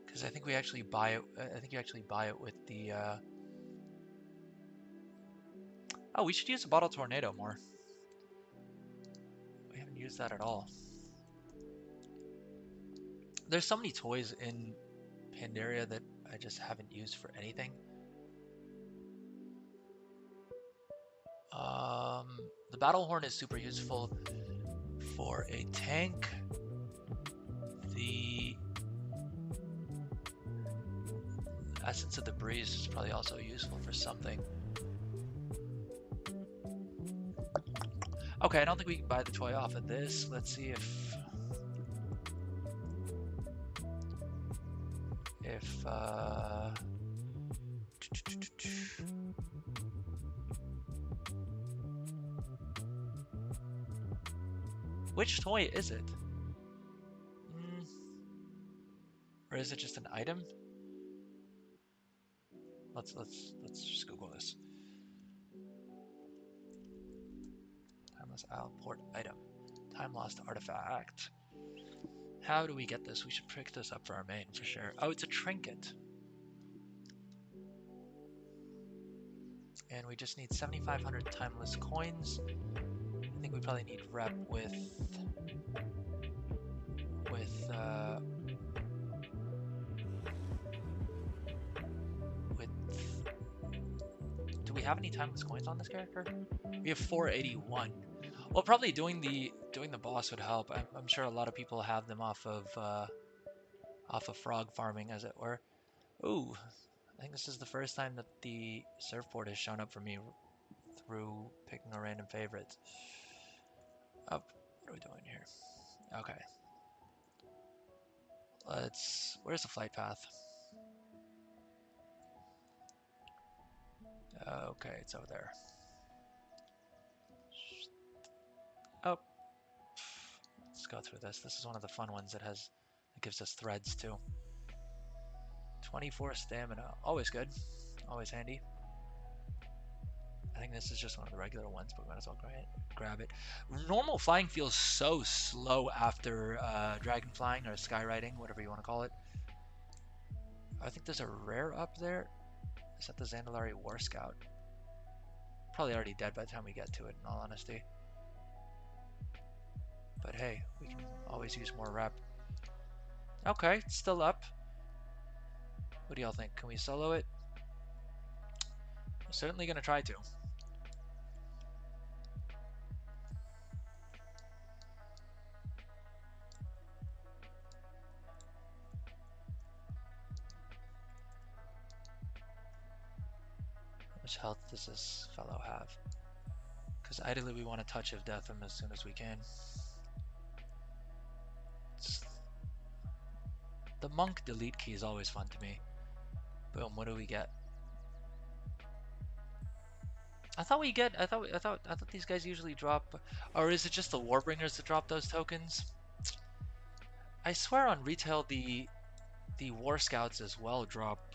Because I think we actually buy it. I think you actually buy it with the. Oh, we should use the bottle tornado more. We haven't used that at all. There's so many toys in Pandaria that I I just haven't used for anything. The battle horn is super useful for a tank. The essence of the breeze is probably also useful for something. Okay, I don't think we can buy the toy off of this. Let's see if which toy is it? Or is it just an item? Let's just Google this. Timeless Isle port item. Time lost artifact. How do we get this? We should pick this up for our main for sure. Oh, it's a trinket. And we just need 7,500 timeless coins. I think we probably need rep with do we have any timeless coins on this character? We have 481. Well, probably doing the boss would help. I'm sure a lot of people have them off of frog farming, as it were. Ooh, I think this is the first time that the surfboard has shown up for me through picking a random favorite. Up. What are we doing here? Okay. Where's the flight path? Okay, it's over there. Oh. Let's go through this. This is one of the fun ones that gives us threads too. 24 stamina. Always good. Always handy. I think this is just one of the regular ones, but we might as well grab it. Normal flying feels so slow after dragon flying or sky riding, whatever you want to call it. I think there's a rare up there. Is that the Zandalari War Scout? Probably already dead by the time we get to it, in all honesty. But hey, we can always use more rep. Okay, it's still up. What do y'all think? Can we solo it? We're certainly going to try to. How much health does this fellow have? Because ideally we want to touch of death him as soon as we can. The monk delete key is always fun to me. Boom, what do we get? I thought these guys usually drop, or is it just the Warbringers that drop those tokens? I swear on retail the War Scouts as well drop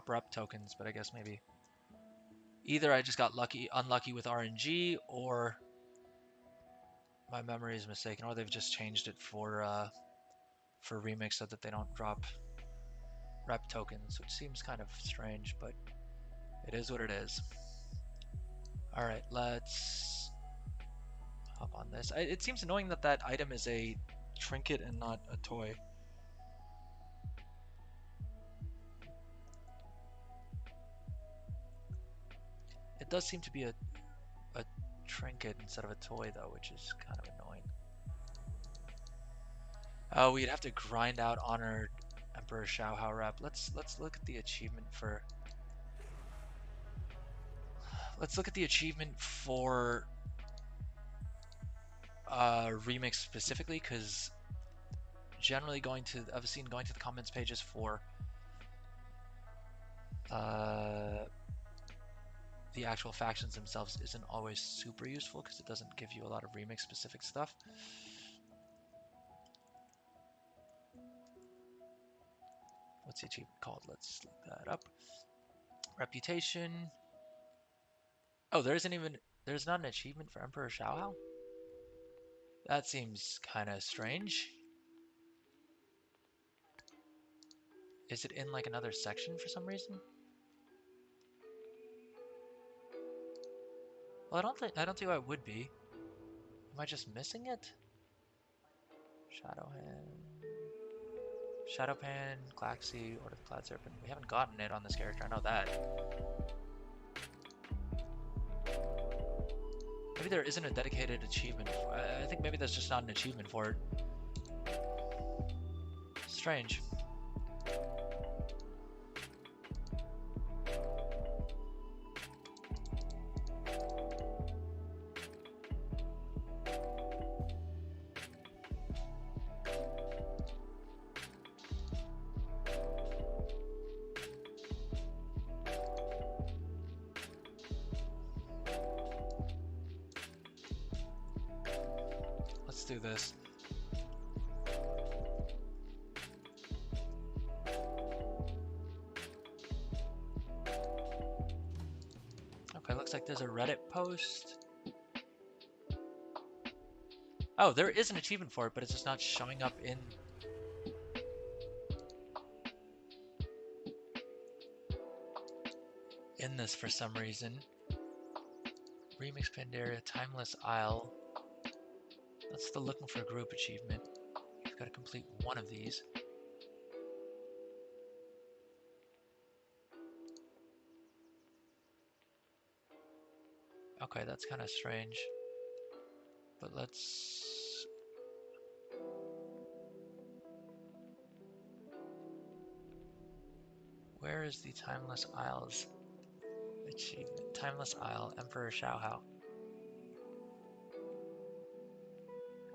rep tokens, but I guess maybe either I just got unlucky with RNG, or my memory is mistaken, or they've just changed it for remix so that they don't drop rep tokens, which seems kind of strange, but it is what it is. All right, let's hop on this. It seems annoying that that item is a trinket and not a toy. It does seem to be a trinket instead of a toy though, which is kind of annoying. Oh, we'd have to grind out Honored Emperor Xiaohao rep. Let's look at the achievement for. Let's look at the achievement for remix specifically, because generally I've seen going to the comments pages for the actual factions themselves isn't always super useful because it doesn't give you a lot of remix specific stuff. What's the achievement called? Let's look that up. Reputation. Oh, there's not an achievement for Emperor Xiaohao? That seems kind of strange. Is it in like another section for some reason? Well, I don't think I would be. Am I just missing it? Shadowhand. Shadowpan, Glaxy, Order of the Cloud Serpent. We haven't gotten it on this character, I know that. Maybe there isn't a dedicated achievement. I think maybe there's just not an achievement for it. Strange. Let's do this. Okay, looks like there's a Reddit post. Oh, there is an achievement for it, but it's just not showing up in this for some reason. Remix Pandaria, Timeless Isle. That's the looking for a group achievement. You've got to complete one of these. Okay, that's kind of strange. But let's... Where is the Timeless Isles achievement? Timeless Isle, Emperor Xiaohao.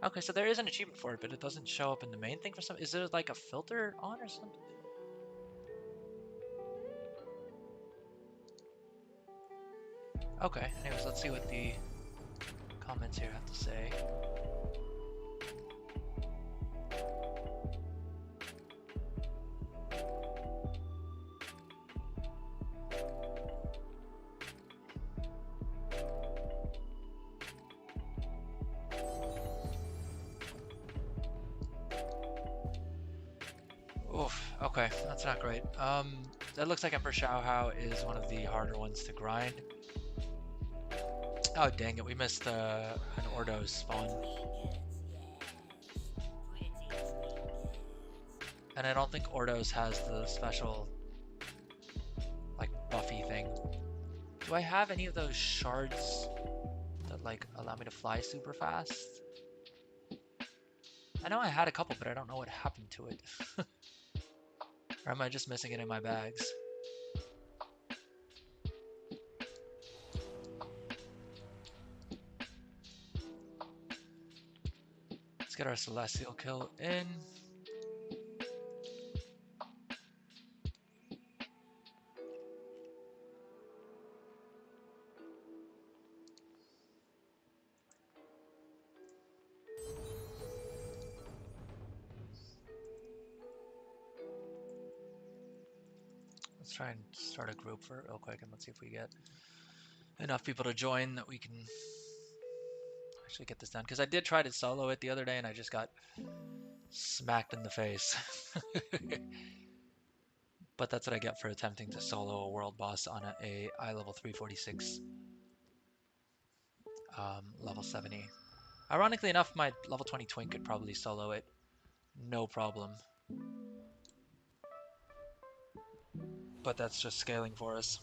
Okay, so there is an achievement for it, but it doesn't show up in the main thing for some... Is there like a filter on or something? Okay, anyways, let's see what the comments here have to say. Oof, okay, that's not great. That looks like Emperor Xiaohao is one of the harder ones to grind. Oh dang it, we missed an Ordo spawn. And I don't think Ordos has the special, like, Buffy thing. Do I have any of those shards that, like, allow me to fly super fast? I know I had a couple, but I don't know what happened to it. Or am I just missing it in my bags? Let's get our Celestial kill in. Let's try and start a group for it real quick and let's see if we get enough people to join that we can actually get this done. Because I did try to solo it the other day and I just got smacked in the face. But that's what I get for attempting to solo a world boss on a eye level 346 level 70. Ironically enough, my level 20 twink could probably solo it no problem. But that's just scaling for us.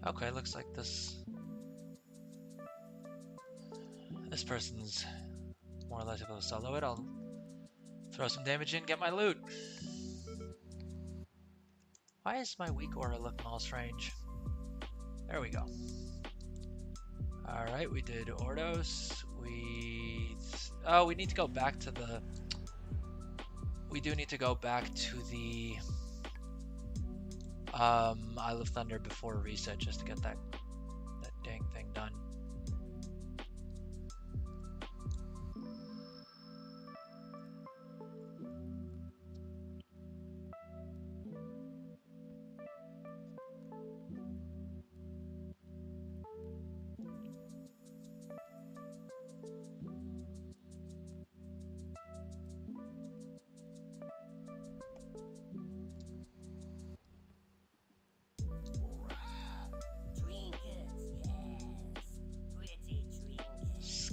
Okay, looks like this person's more or less able to solo it. I'll throw some damage in, get my loot. Why is my weak aura looking all strange? There we go. Alright, we did Ordos. Oh, we need to go back to the... We do need to go back to the Isle of Thunder before reset just to get that dang thing done.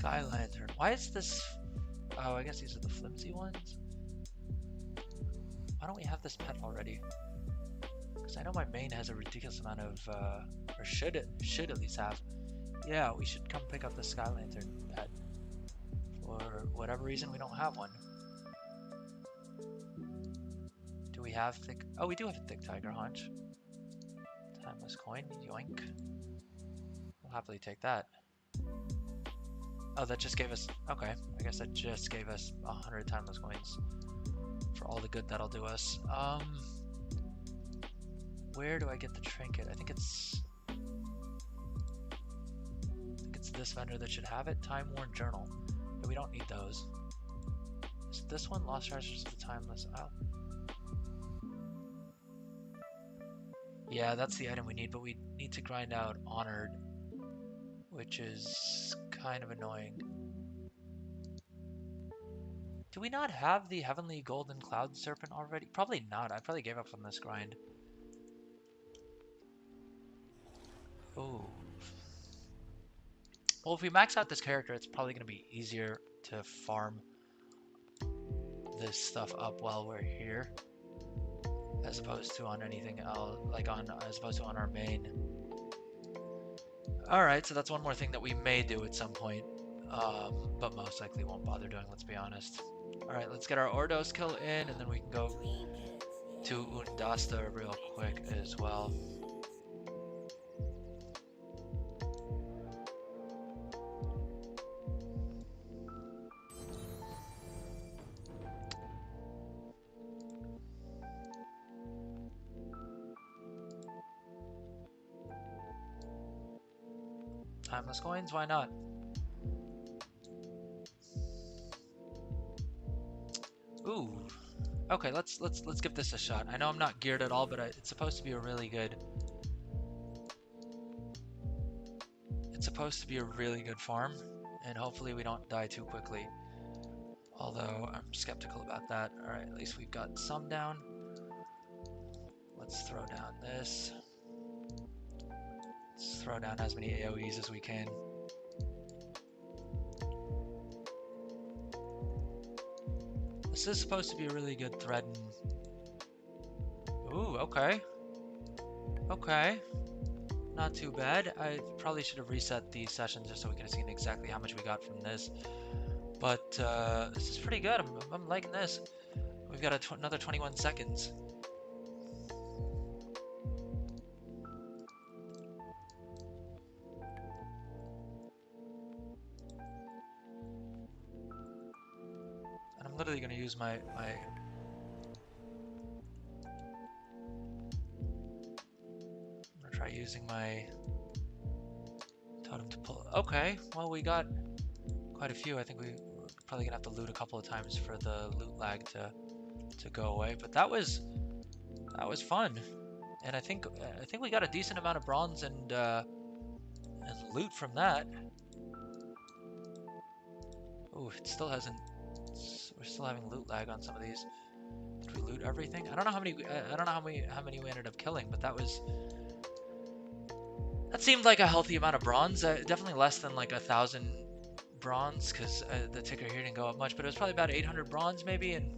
Sky Lantern. Why is this? Oh, I guess these are the flimsy ones. Why don't we have this pet already? Because I know my main has a ridiculous amount of, or should at least have. Yeah, we should come pick up the Sky Lantern pet. For whatever reason, we don't have one. Do we have thick? Oh, we do have a thick tiger haunch. Timeless coin, yoink. We'll happily take that. Oh, that just gave us, okay. I guess that just gave us 100 timeless coins for all the good that'll do us. Where do I get the trinket? I think it's this vendor that should have it. Time Worn Journal. But we don't need those. Is it this one? Lost Treasures of the Timeless Isle. Yeah, that's the item we need, but we need to grind out Honored, which is kind of annoying. Do we not have the Heavenly Golden Cloud Serpent already? Probably not. I probably gave up on this grind. Oh. Well, if we max out this character, it's probably going to be easier to farm this stuff up while we're here, as opposed to on anything else, as opposed to on our main. Alright, so that's one more thing that we may do at some point, but most likely won't bother doing, let's be honest. Alright, let's get our Ordos kill in, and then we can go to Undasta real quick as well. Timeless coins, why not? Ooh. Okay, let's give this a shot. I know I'm not geared at all, but it's supposed to be a really good. It's supposed to be a really good farm, and hopefully we don't die too quickly. Although I'm skeptical about that. All right, at least we've got some down. Let's throw down this. Let's throw down as many AoEs as we can. This is supposed to be a really good thread. Ooh, okay. Okay. Not too bad. I probably should have reset these sessions just so we could have seen exactly how much we got from this. But this is pretty good. I'm liking this. We've got another 21 seconds. I'm literally going to use my I'm going to try using my totem to pull. Okay, well we got quite a few. I think we're probably going to have to loot a couple of times for the loot lag to go away. But that was fun. And I think we got a decent amount of bronze and loot from that. Oh, it still hasn't. We're still having loot lag on some of these. Did we loot everything? I don't know how many. I don't know how many we ended up killing, but that seemed like a healthy amount of bronze. Definitely less than like 1,000 bronze, because the ticker here didn't go up much. But it was probably about 800 bronze, maybe, and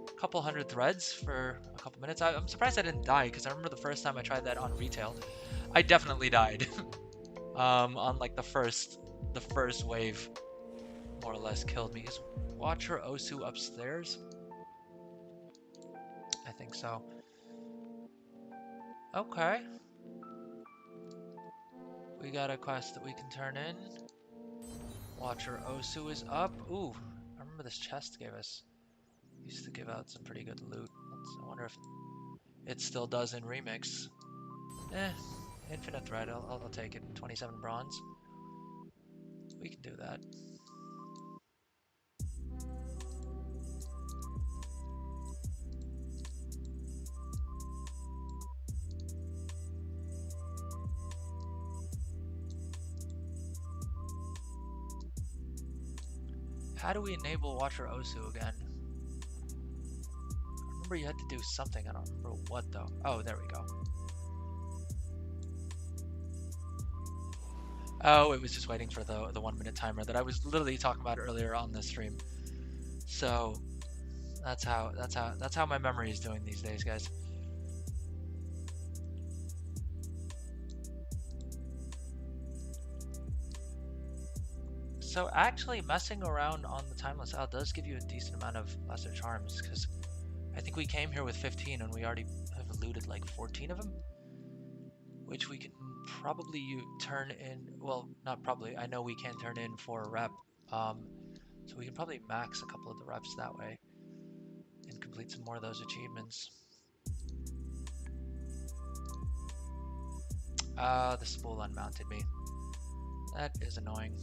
a couple hundred threads for a couple minutes. I'm surprised I didn't die, because I remember the first time I tried that on retail, I definitely died. On like the first wave, more or less killed me. Is Watcher Osu upstairs? I think so. Okay. We got a quest that we can turn in. Watcher Osu is up. Ooh, I remember this chest gave us. Used to give out some pretty good loot. I wonder if it still does in Remix. Infinite thread. I'll take it. 27 bronze. We can do that. How do we enable Watcher Osu again? I remember you had to do something. I don't remember what though. Oh, there we go. Oh, it was just waiting for the 1 minute timer that I was literally talking about earlier on the stream. So that's how my memory is doing these days, guys. So actually messing around on the Timeless Isle does give you a decent amount of lesser charms, because I think we came here with 15 and we already have looted like 14 of them, which we can probably turn in, well, not probably, I know we can turn in for a rep, so we can probably max a couple of the reps that way and complete some more of those achievements. The spool unmounted me. That is annoying.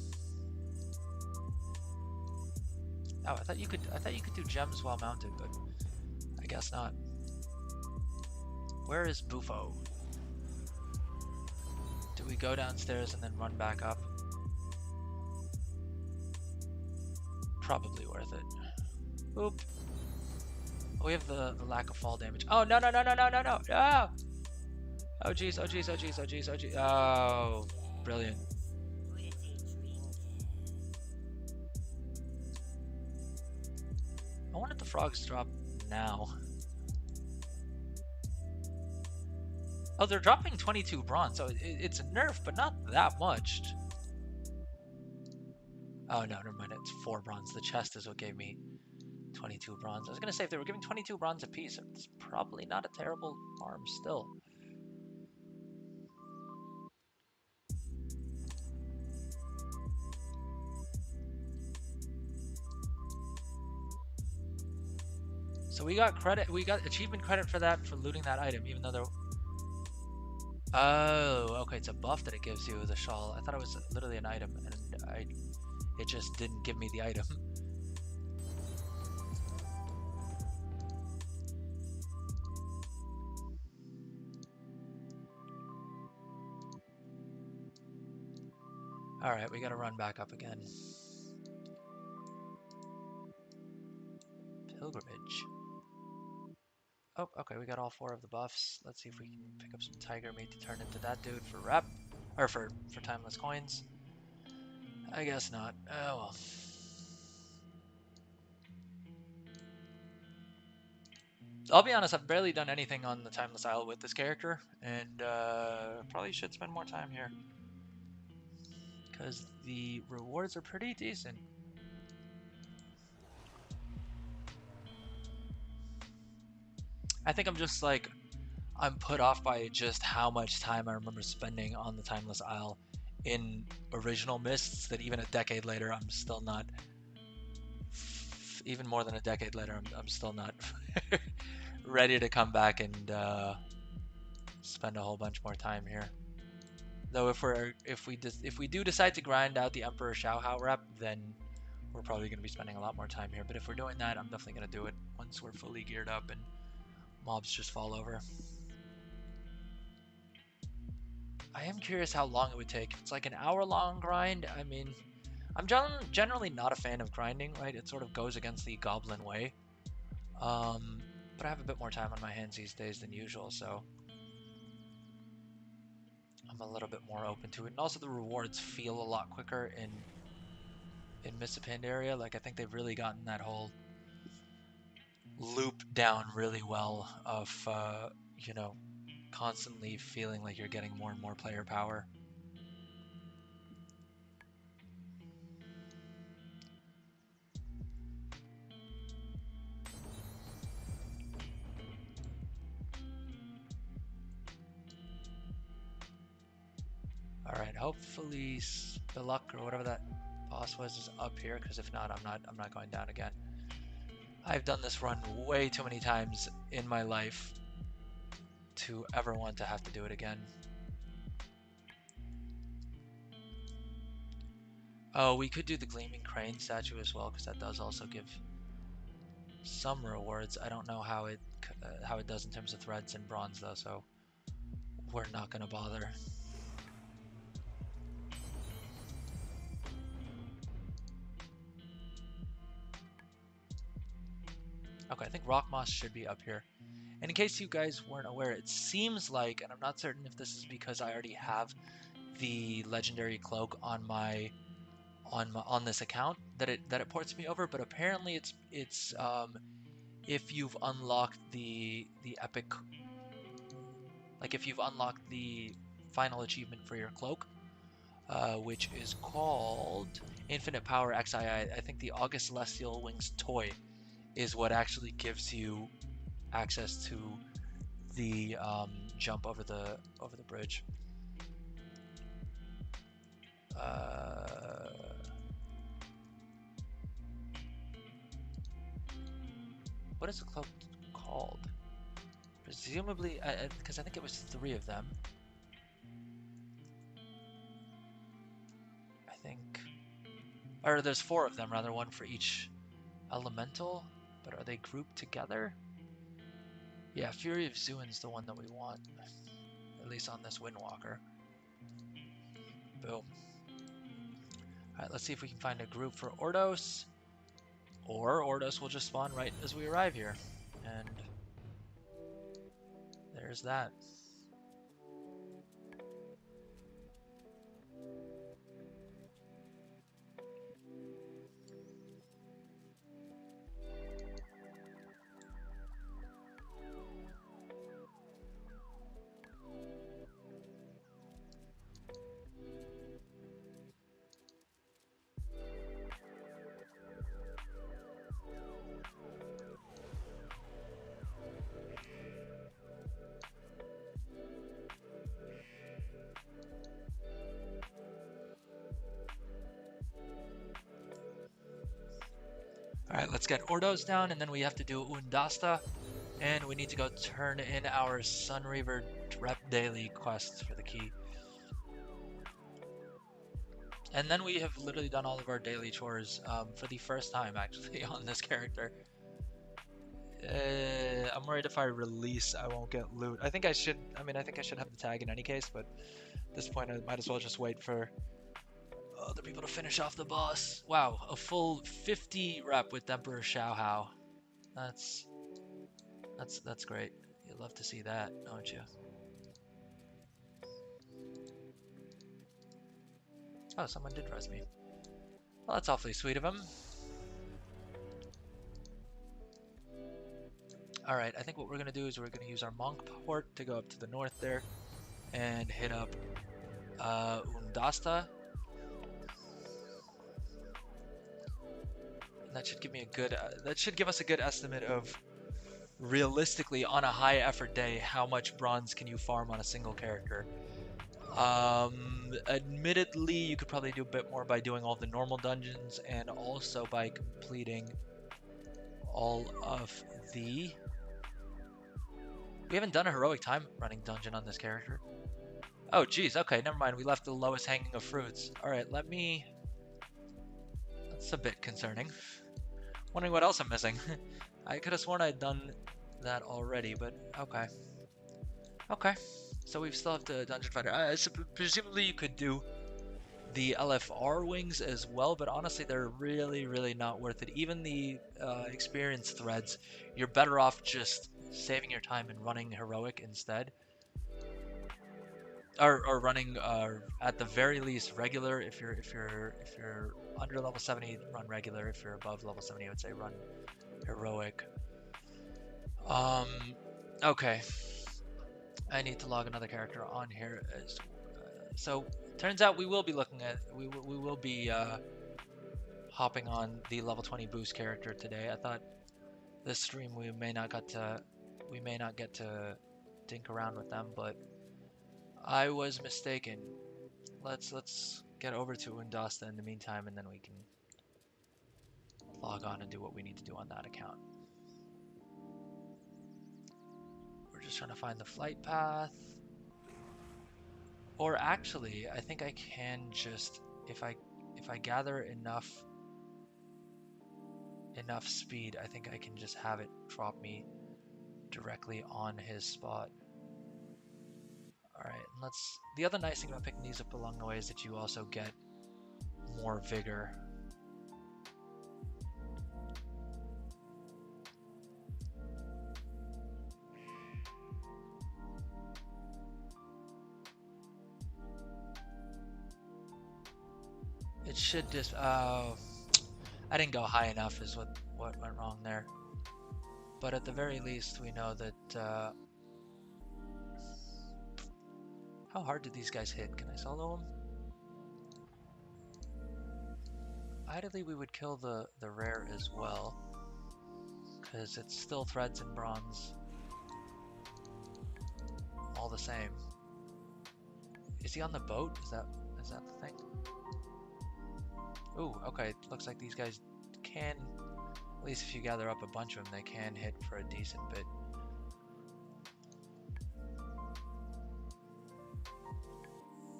Oh, I thought you could do gems while mounted, but I guess not. Where is Bufo? Do we go downstairs and then run back up? Probably worth it. Oop. Oh, we have the lack of fall damage. Oh, no, no, no, no, no, no, no, no! Oh, jeez, oh, jeez, oh, jeez, oh, jeez, oh, jeez. Oh, brilliant. I wanted the frogs drop now. Oh, they're dropping 22 bronze, so it's a nerf, but not that much. Oh, no, never mind. It's 4 bronze. The chest is what gave me 22 bronze. I was going to say, if they were giving 22 bronze apiece, it's probably not a terrible arm still. So we got credit, we got achievement credit for that, for looting that item, even though there... Oh, okay, it's a buff that it gives you, the shawl. I thought it was literally an item, and it just didn't give me the item. Alright, we gotta run back up again. Pilgrimage. Oh, okay, we got all 4 of the buffs. Let's see if we can pick up some tiger meat to turn into that dude for rep, or for timeless coins. I guess not. Oh well. I'll be honest, I've barely done anything on the Timeless Isle with this character, and probably should spend more time here, because the rewards are pretty decent. I think I'm just like, I'm put off by just how much time I remember spending on the Timeless Isle in original Mists, that even a decade later, I'm still not, even more than a decade later, I'm still not ready to come back and spend a whole bunch more time here. Though if we do decide to grind out the Emperor Xiaohao rep, then we're probably going to be spending a lot more time here. But if we're doing that, I'm definitely going to do it once we're fully geared up and mobs just fall over. I am curious how long it would take. If it's like an hour-long grind, I mean, I'm generally not a fan of grinding, right? It sort of goes against the goblin way. But I have a bit more time on my hands these days than usual, so I'm a little bit more open to it. And also the rewards feel a lot quicker in Mists of Pandaria. Like, I think they've really gotten that whole loop down really well of, you know, constantly feeling like you're getting more and more player power. Alright, hopefully Speluk or whatever that boss was is up here, because if not, I'm not going down again. I've done this run way too many times in my life to ever want to have to do it again. Oh, we could do the Gleaming Crane statue as well, because that does also give some rewards. I don't know how it does in terms of threads and bronze though, so we're not gonna bother. Okay, I think Rock Moss should be up here. And in case you guys weren't aware, it seems like, and I'm not certain if this is because I already have the legendary cloak on this account that it ports me over, but apparently it's if you've unlocked the epic, like if you've unlocked the final achievement for your cloak, which is called Infinite Power XII. I think the August Celestial Wings toy is what actually gives you access to the jump over the bridge. What is the cloak called? Presumably, because I think it was 3 of them. I think, or there's 4 of them rather, one for each elemental. But are they grouped together? Yeah, Fury of Zuin's the one that we want, at least on this Windwalker. Boom. Alright, let's see if we can find a group for Ordos. Or Ordos will just spawn right as we arrive here. And there's that. Alright, let's get Ordos down, and then we have to do Undasta, and we need to go turn in our Sunreaver Rep Daily quest for the key. And then we have literally done all of our daily chores for the first time, actually, on this character. I'm worried if I release, I won't get loot. I think I should have the tag in any case, but at this point I might as well just wait for other people to finish off the boss. Wow, a full 50 rep with Emperor Xiaohao. That's great. You'd love to see that, don't you? Oh, someone did res me. Well, that's awfully sweet of him. Alright, I think what we're going to do is we're going to use our Monk port to go up to the north there and hit up Undasta. And that should give me a good, that should give us a good estimate of, realistically, on a high effort day, how much bronze can you farm on a single character. Admittedly, you could probably do a bit more by doing all the normal dungeons and also by completing all of the... We haven't done a heroic time running dungeon on this character. Oh, geez. Okay, never mind. We left the lowest hanging of fruits. All right, let me... That's a bit concerning. Wondering what else I'm missing. I could have sworn I'd done that already, but okay. Okay. So we still have the Dungeon Fighter. So presumably you could do the LFR wings as well, but honestly they're really, really not worth it. Even the experience threads, you're better off just saving your time and running heroic instead, or running at the very least regular. If you're under level 70, run regular. If you're above level 70, I would say run heroic. Okay. I need to log another character on here. So turns out we will be looking at we will be hopping on the level 20 boost character today. I thought this stream we may not get to dink around with them, but I was mistaken. Let's get over to Undasta in the meantime, and then we can log on and do what we need to do on that account. We're just trying to find the flight path. Or actually, I think I can just, if I gather enough speed, I think I can just have it drop me directly on his spot. Alright, let's... The other nice thing about picking these up along the way is that you also get more vigor. It should just, I didn't go high enough is what went wrong there. But at the very least, we know that, how hard did these guys hit? Can I solo them? Ideally, we would kill the rare as well, because it's still threads and bronze. All the same. Is he on the boat? Is that the thing? Ooh, okay. Looks like these guys can, at least if you gather up a bunch of them, they can hit for a decent bit.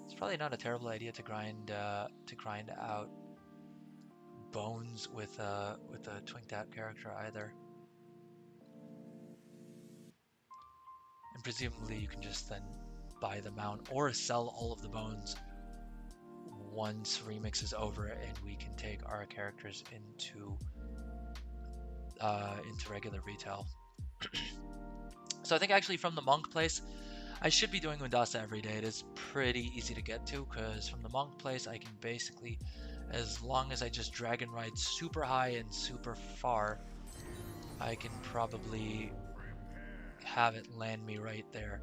It's probably not a terrible idea to grind out bones with a twinked out character either. And presumably you can just then buy them out or sell all of the bones once Remix is over and we can take our characters into regular retail. So I think actually from the monk place, I should be doing Undasa every day. It is pretty easy to get to because from the monk place I can basically, as long as I just dragon ride super high and super far, I can probably have it land me right there.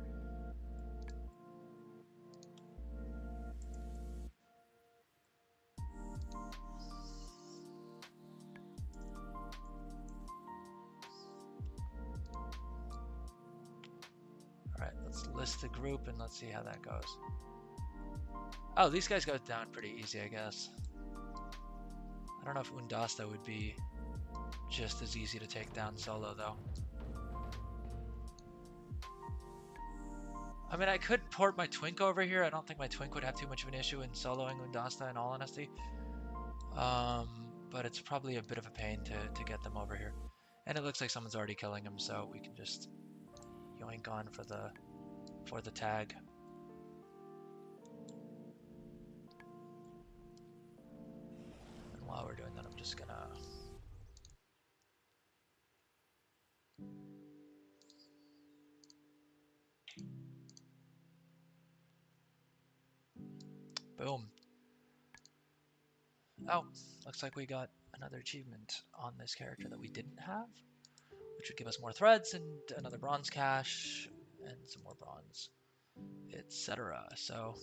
Alright, let's list the group and let's see how that goes. Oh, these guys go down pretty easy, I guess. I don't know if Undasta would be just as easy to take down solo, though. I mean, I could port my Twink over here. I don't think my Twink would have too much of an issue in soloing Undasta, in all honesty. But it's probably a bit of a pain to get them over here. And it looks like someone's already killing him, so we can just yoink on for the tag. And while we're doing that, I'm just gonna boom. Oh, looks like we got another achievement on this character that we didn't have, which would give us more threads and another bronze cache and some more bronze, etc. So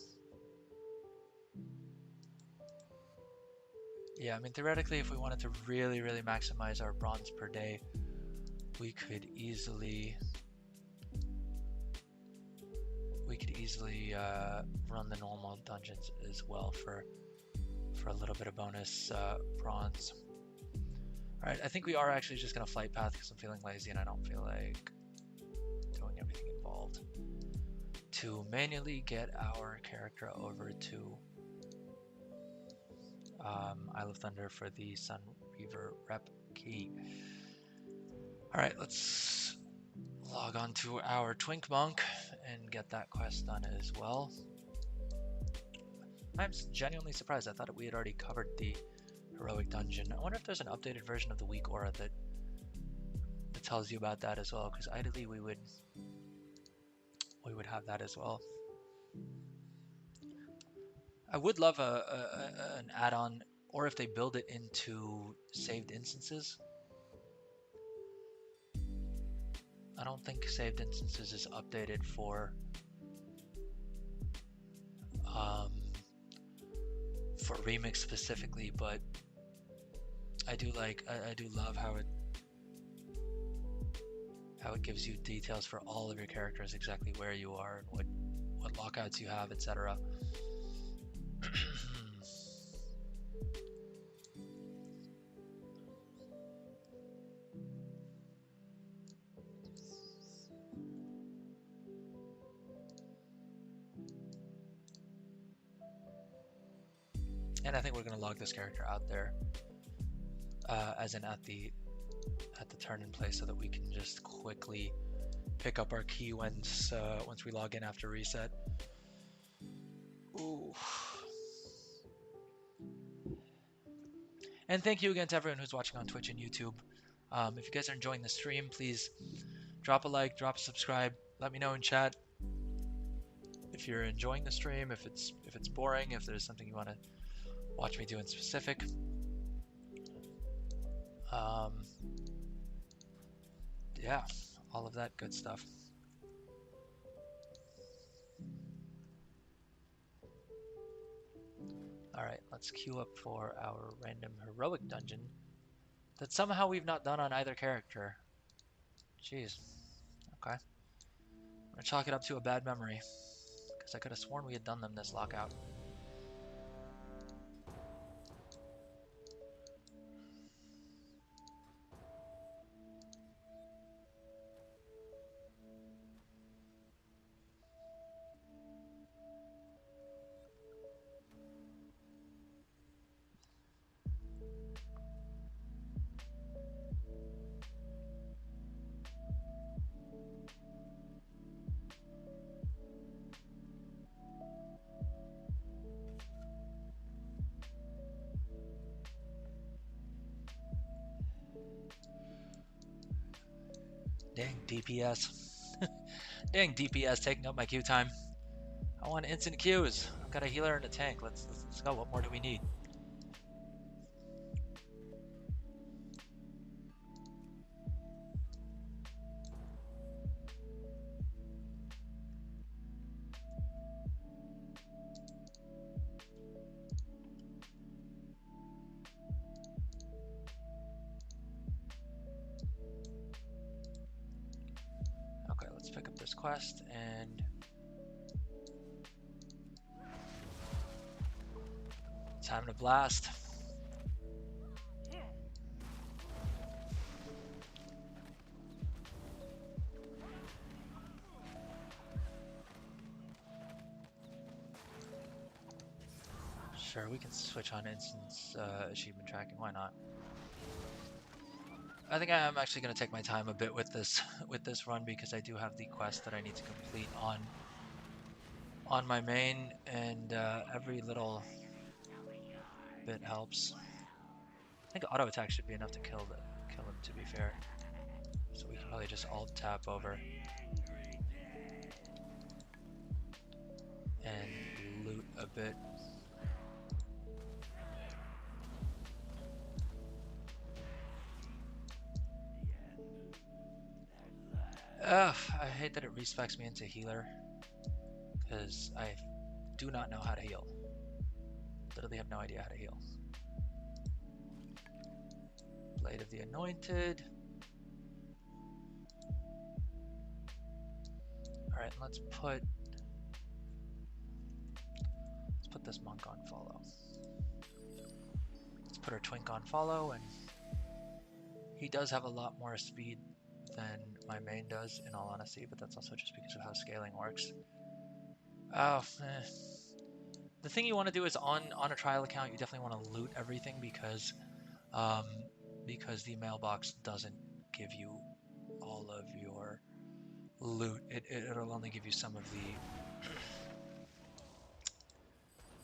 yeah, I mean, theoretically, if we wanted to really maximize our bronze per day, we could easily run the normal dungeons as well for a little bit of bonus bronze. Alright, I think we are actually just going to flight path because I'm feeling lazy and I don't feel like doing everything involved to manually get our character over to Isle of Thunder for the Sun Reaver rep key. Alright, let's log on to our Twink Monk and get that quest done as well. I'm genuinely surprised. I thought we had already covered the heroic dungeon. I wonder if there's an updated version of the weak aura that tells you about that as well, because ideally we would have that as well. I would love an add-on, or if they build it into saved instances. I don't think saved instances is updated for Remix specifically, but I do love how it gives you details for all of your characters, exactly where you are and what lockouts you have, etc. And I think we're going to log this character out there, as in at the turn in place, so that we can just quickly pick up our key once we log in after reset. Ooh. And thank you again to everyone who's watching on Twitch and YouTube. If you guys are enjoying the stream, please drop a like, drop a subscribe. Let me know in chat if you're enjoying the stream, if it's boring, if there's something you want to watch me do in specific. Um, yeah, all of that good stuff. Alright, let's queue up for our random heroic dungeon that somehow we've not done on either character. Jeez. Okay. I'm gonna chalk it up to a bad memory, because I could have sworn we had done them this lockout. Dang DPS. Dang DPS taking up my queue time. I want instant queues. I've got a healer and a tank. Let's go. What more do we need? Okay, let's pick up this quest and time to blast. Sure, we can switch on instance achievement tracking. Why not? I think I am actually going to take my time a bit with this run because I do have the quest that I need to complete on my main, and every little bit helps. I think auto attack should be enough to kill him. To be fair, so we can probably just alt tab over and loot a bit. Ugh, I hate that it respecs me into healer, because I do not know how to heal. Literally have no idea how to heal. Blade of the Anointed. Alright, let's put this monk on follow. Let's put our twink on follow, and he does have a lot more speed than my main does, in all honesty, but that's also just because of how scaling works. The thing you want to do is on a trial account, you definitely want to loot everything because the mailbox doesn't give you all of your loot. It'll only give you some of the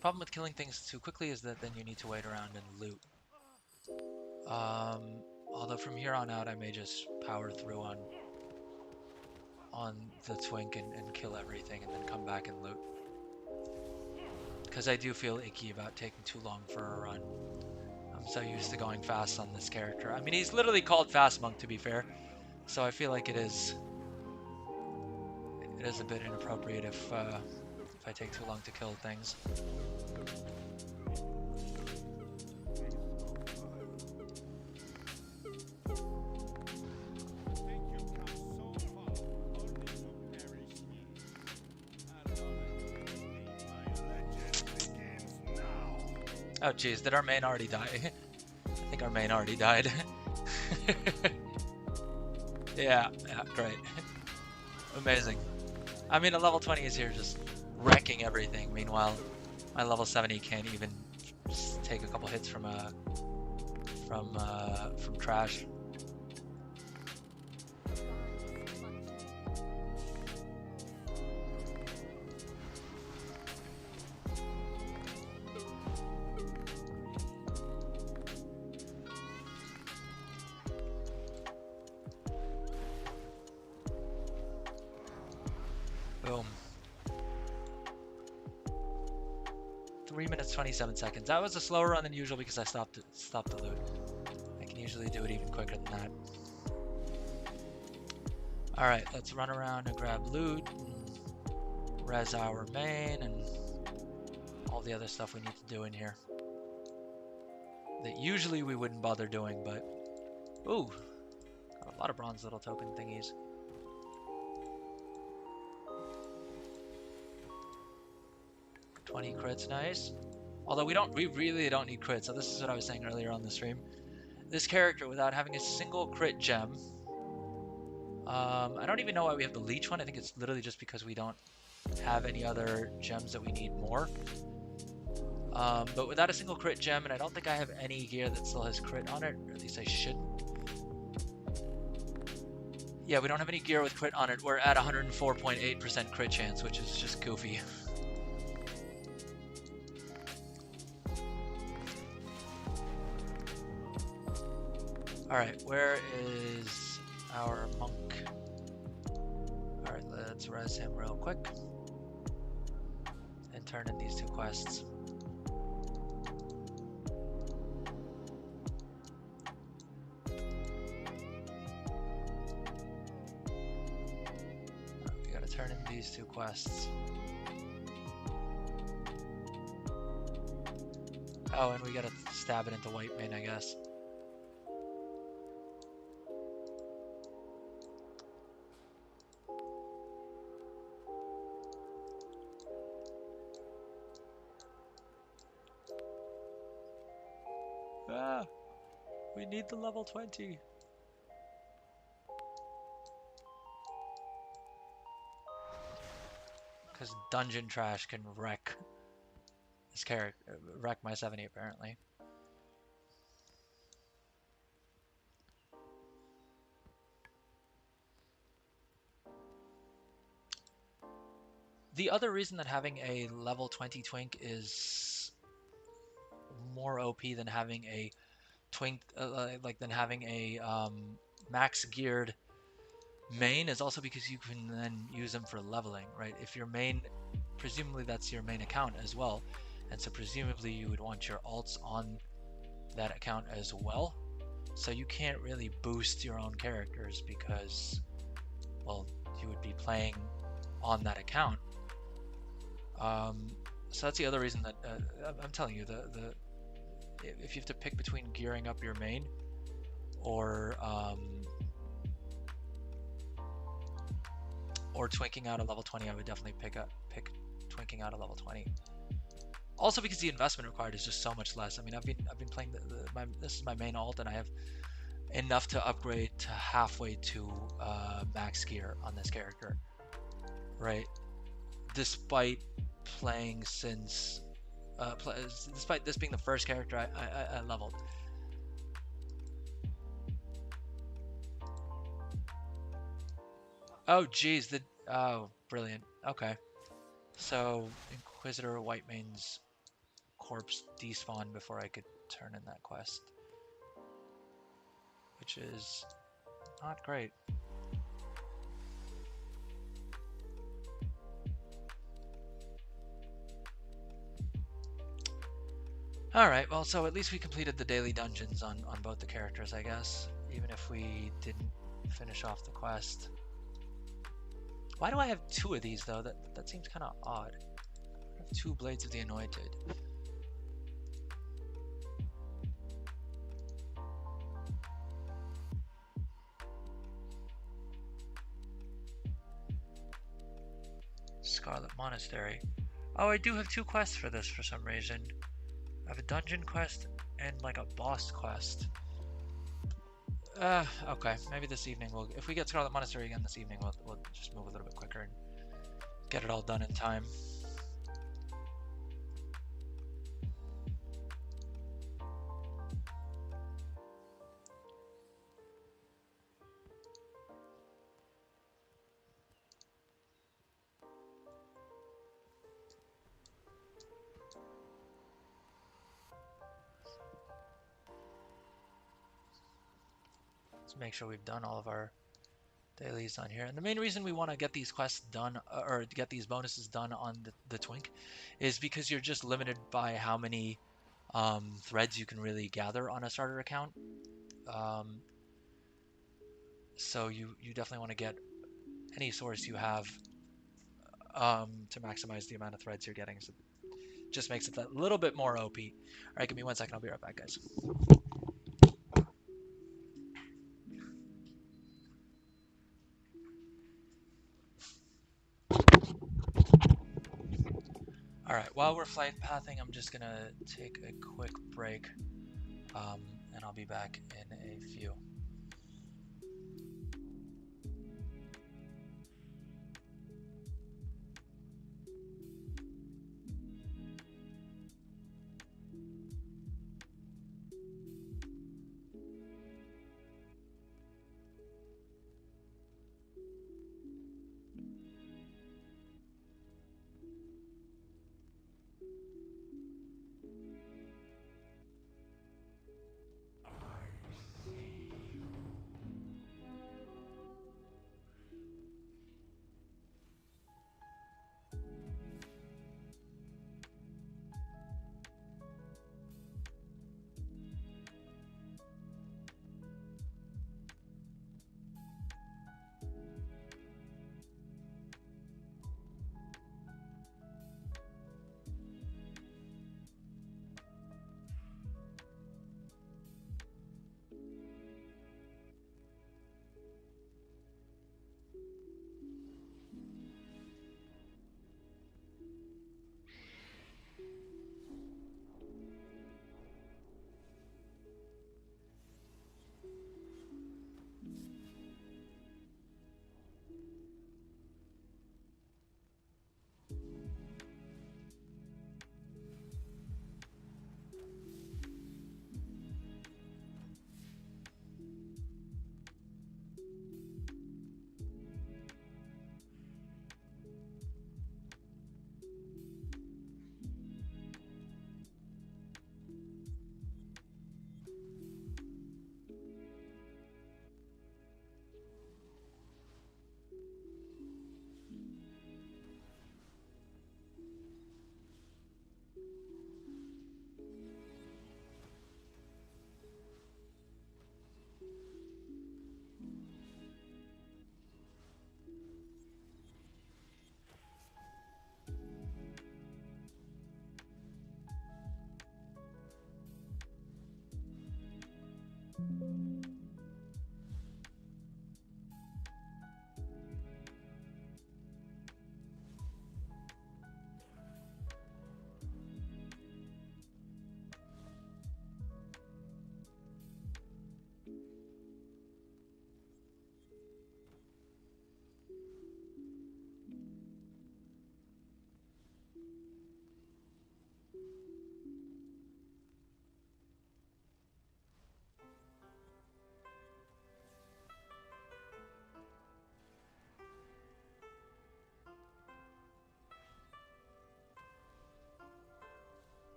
problem with killing things too quickly is that then you need to wait around and loot. Although from here on out, I may just power through on the twink and kill everything and then come back and loot. Because I do feel icky about taking too long for a run. I'm so used to going fast on this character. I mean, he's literally called Fast Monk, to be fair. So I feel like it is a bit inappropriate if I take too long to kill things. Oh geez, did our main already die? I think our main already died. Yeah, great. Amazing. I mean, a level 20 is here just wrecking everything. Meanwhile, my level 70 can't even just take a couple hits from trash. 3 minutes 27 seconds. That was a slower run than usual because I stopped the loot. I can usually do it even quicker than that. Alright, let's run around and grab loot, and res our main, and all the other stuff we need to do in here. That usually we wouldn't bother doing, but... Ooh! Got a lot of bronze little token thingies. $20 crits, nice. Although we really don't need crits, so this is what I was saying earlier on the stream. This character, without having a single crit gem... I don't even know why we have the leech one. I think it's literally just because we don't have any other gems that we need more. But without a single crit gem, and I don't think I have any gear that still has crit on it, or at least I shouldn't. Yeah, we don't have any gear with crit on it. We're at 104.8% crit chance, which is just goofy. Alright, where is our monk? Alright, let's res him real quick. And turn in these 2 quests. We gotta turn in these 2 quests. Oh, and we gotta stab it into white main, I guess. Ah, we need the level 20. Because dungeon trash can wreck this character, wreck my 70 apparently. The other reason that having a level 20 twink is more OP than having a twink, than having a max geared main is also because you can then use them for leveling, right? If your main, presumably that's your main account as well, and so presumably you would want your alts on that account as well. So you can't really boost your own characters because, well, you would be playing on that account. So that's the other reason that I'm telling you, if you have to pick between gearing up your main or twinking out a level 20, I would definitely pick twinking out a level 20. Also because the investment required is just so much less. I mean, I've been playing this is my main alt, and I have enough to upgrade to halfway to max gear on this character, right? Despite playing since despite this being the first character I leveled. Oh geez, oh brilliant. Okay, so Inquisitor Whitemane's corpse despawned before I could turn in that quest, which is not great. Alright, well, so at least we completed the daily dungeons on both the characters, I guess, even if we didn't finish off the quest. Why do I have 2 of these, though? That seems kind of odd. I have 2 Blades of the Anointed. Scarlet Monastery. Oh, I do have 2 quests for this for some reason. I have a dungeon quest and like a boss quest. Okay, maybe this evening if we get Scarlet Monastery again this evening, we'll just move a little bit quicker and get it all done in time. Let's make sure we've done all of our dailies on here. And the main reason we want to get these quests done or get these bonuses done on the twink is because you're just limited by how many threads you can really gather on a starter account. Um, so you definitely want to get any source you have to maximize the amount of threads you're getting. So it just makes it a little bit more OP. All right, give me 1 second. I'll be right back, guys. All right, while we're flight pathing, I'm just gonna take a quick break, and I'll be back in a few.
I see.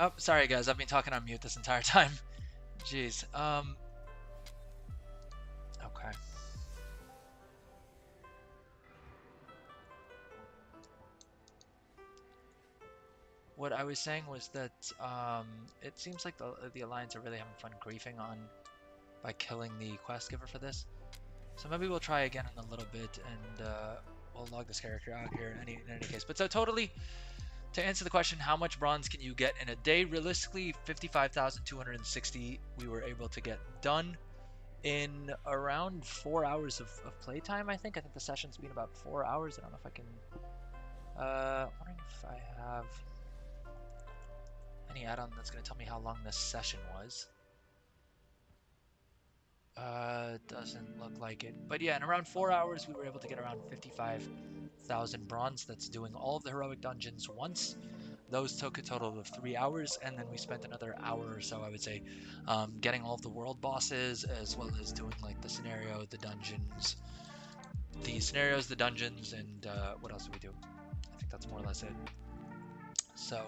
Oh, sorry guys, I've been talking on mute this entire time. Jeez. Okay. What I was saying was that it seems like the Alliance are really having fun griefing on by killing the quest giver for this. So maybe we'll try again in a little bit, and we'll log this character out here in any case. But so totally, to answer the question, how much bronze can you get in a day? Realistically, 55,260 we were able to get done in around 4 hours of playtime, I think. I think the session's been about 4 hours. I don't know if I can... wondering if I have any add-on that's going to tell me how long this session was. Doesn't look like it. But yeah, in around 4 hours, we were able to get around 55,000 bronze. That's doing all of the heroic dungeons once. Those took a total of 3 hours, and then we spent another hour or so, I would say, getting all of the world bosses, as well as doing like the scenario, the dungeons, the dungeons, and what else did we do? I think that's more or less it. So,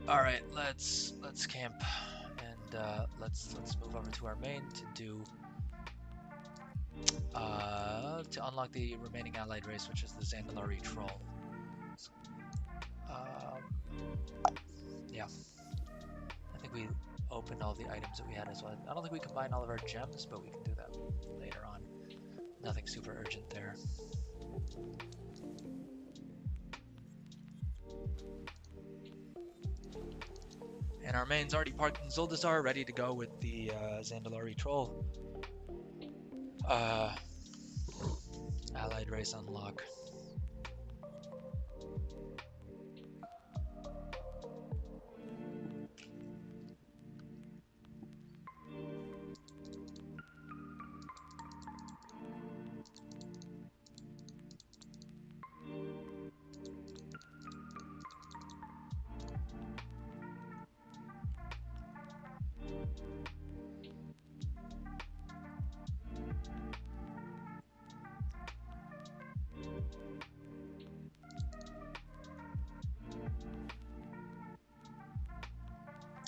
all right, let's camp, and let's move over to our main to do to unlock the remaining allied race, which is the Zandalari troll. Yeah, I think we opened all the items that we had as well. I don't think we combined all of our gems, but we can do that later on. Nothing super urgent there. And our main's already parked in Zuldazar, ready to go with the Zandalari troll. Allied race unlock.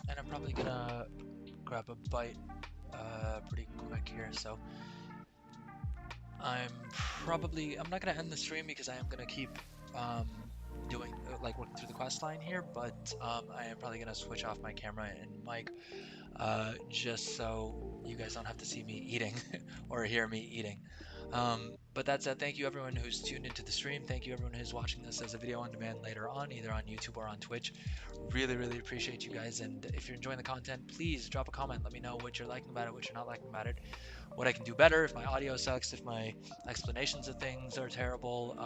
And I'm probably gonna grab a bite pretty quick here, so I'm not gonna end the stream because I am gonna keep doing like working through the quest line here, but I am probably gonna switch off my camera and mic just so you guys don't have to see me eating or hear me eating. But that said, thank you everyone who's tuned into the stream. Thank you everyone who's watching this as a video on demand later on, either on YouTube or on Twitch. Really, really appreciate you guys. And if you're enjoying the content, please drop a comment. Let me know what you're liking about it, what you're not liking about it, what I can do better, if my audio sucks, if my explanations of things are terrible.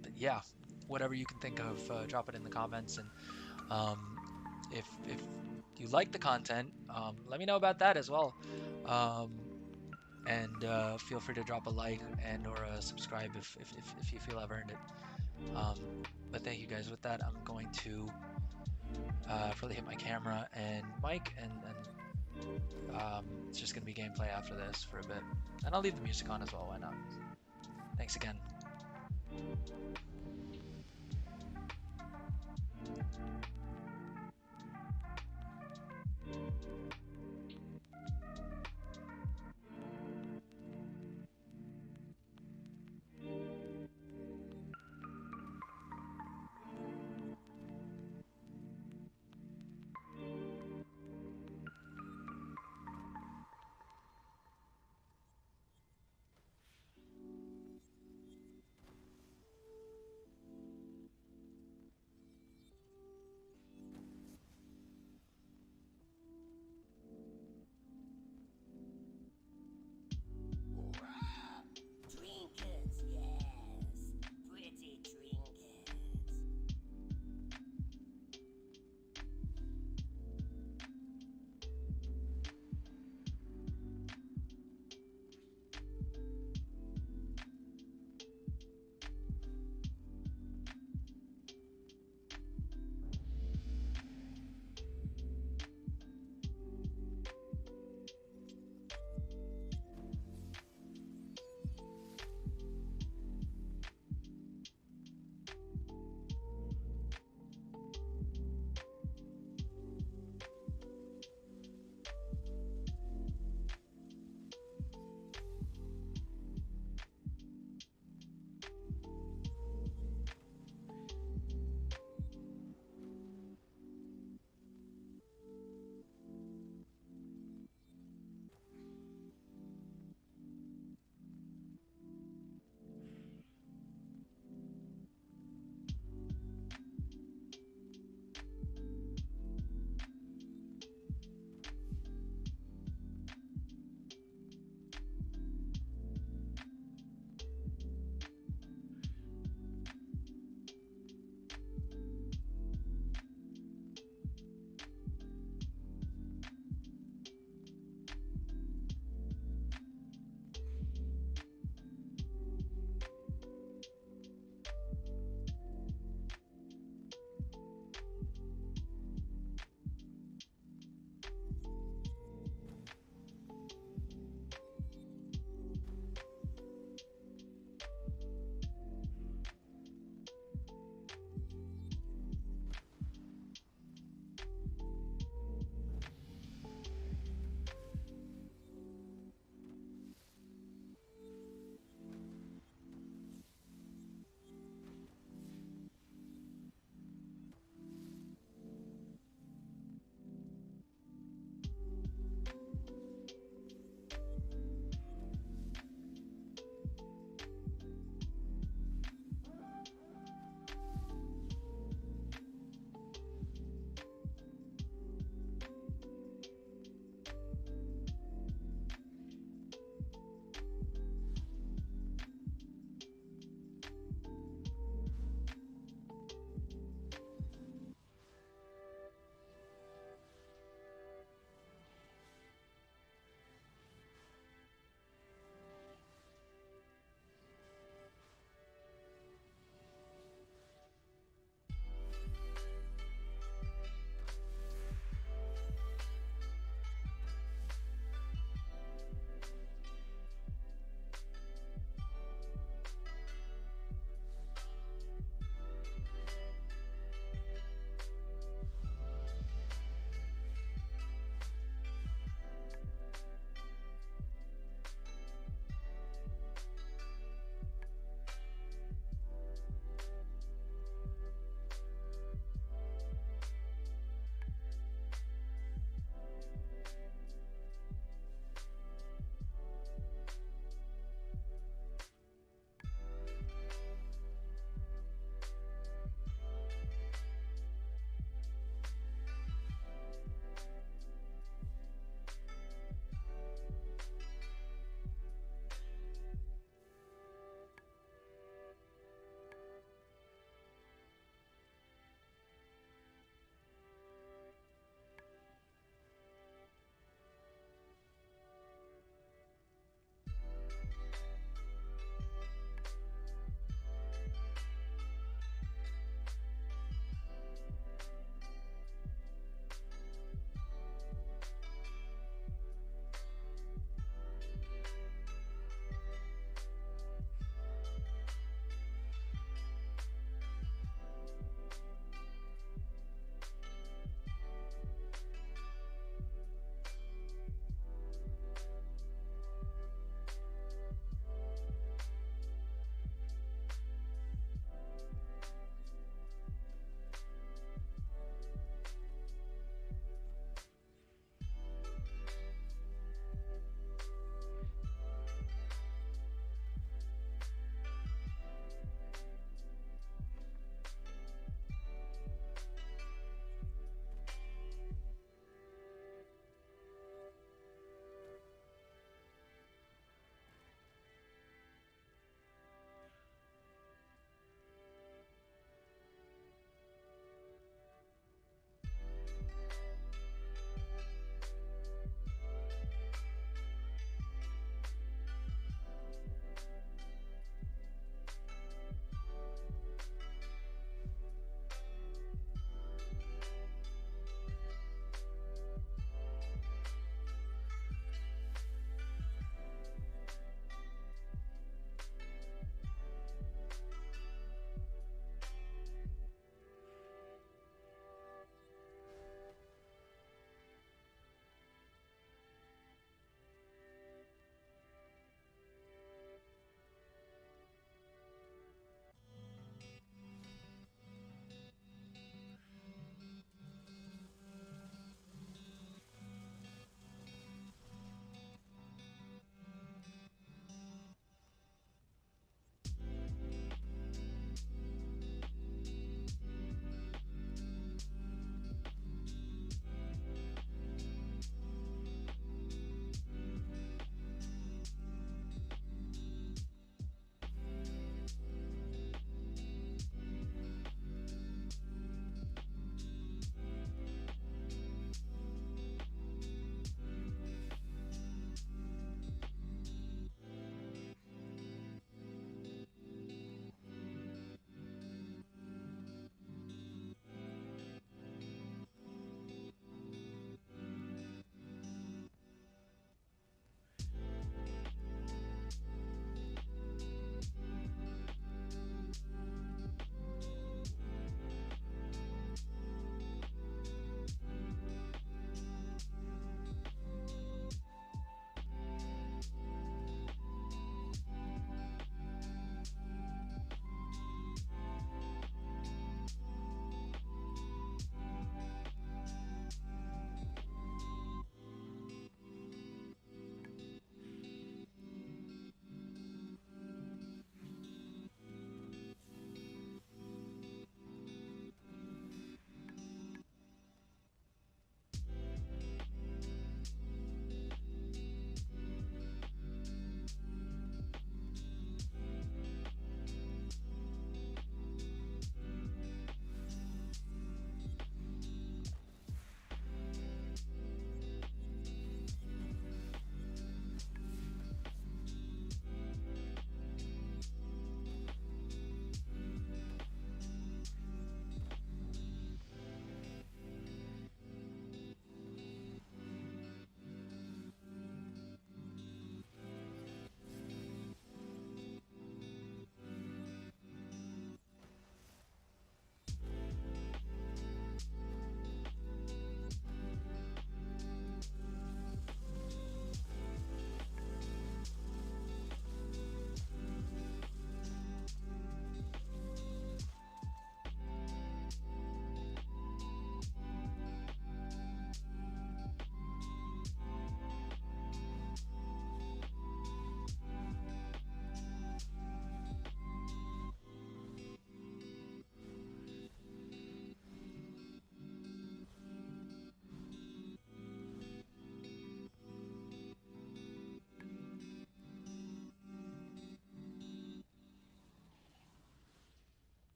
But yeah, whatever you can think of, drop it in the comments. And if you like the content, let me know about that as well. And feel free to drop a like and or a subscribe if you feel I've earned it. But thank you guys. With that, I'm going to probably hit my camera and mic, and it's just going to be gameplay after this for a bit. And I'll leave the music on as well, why not? Thanks again.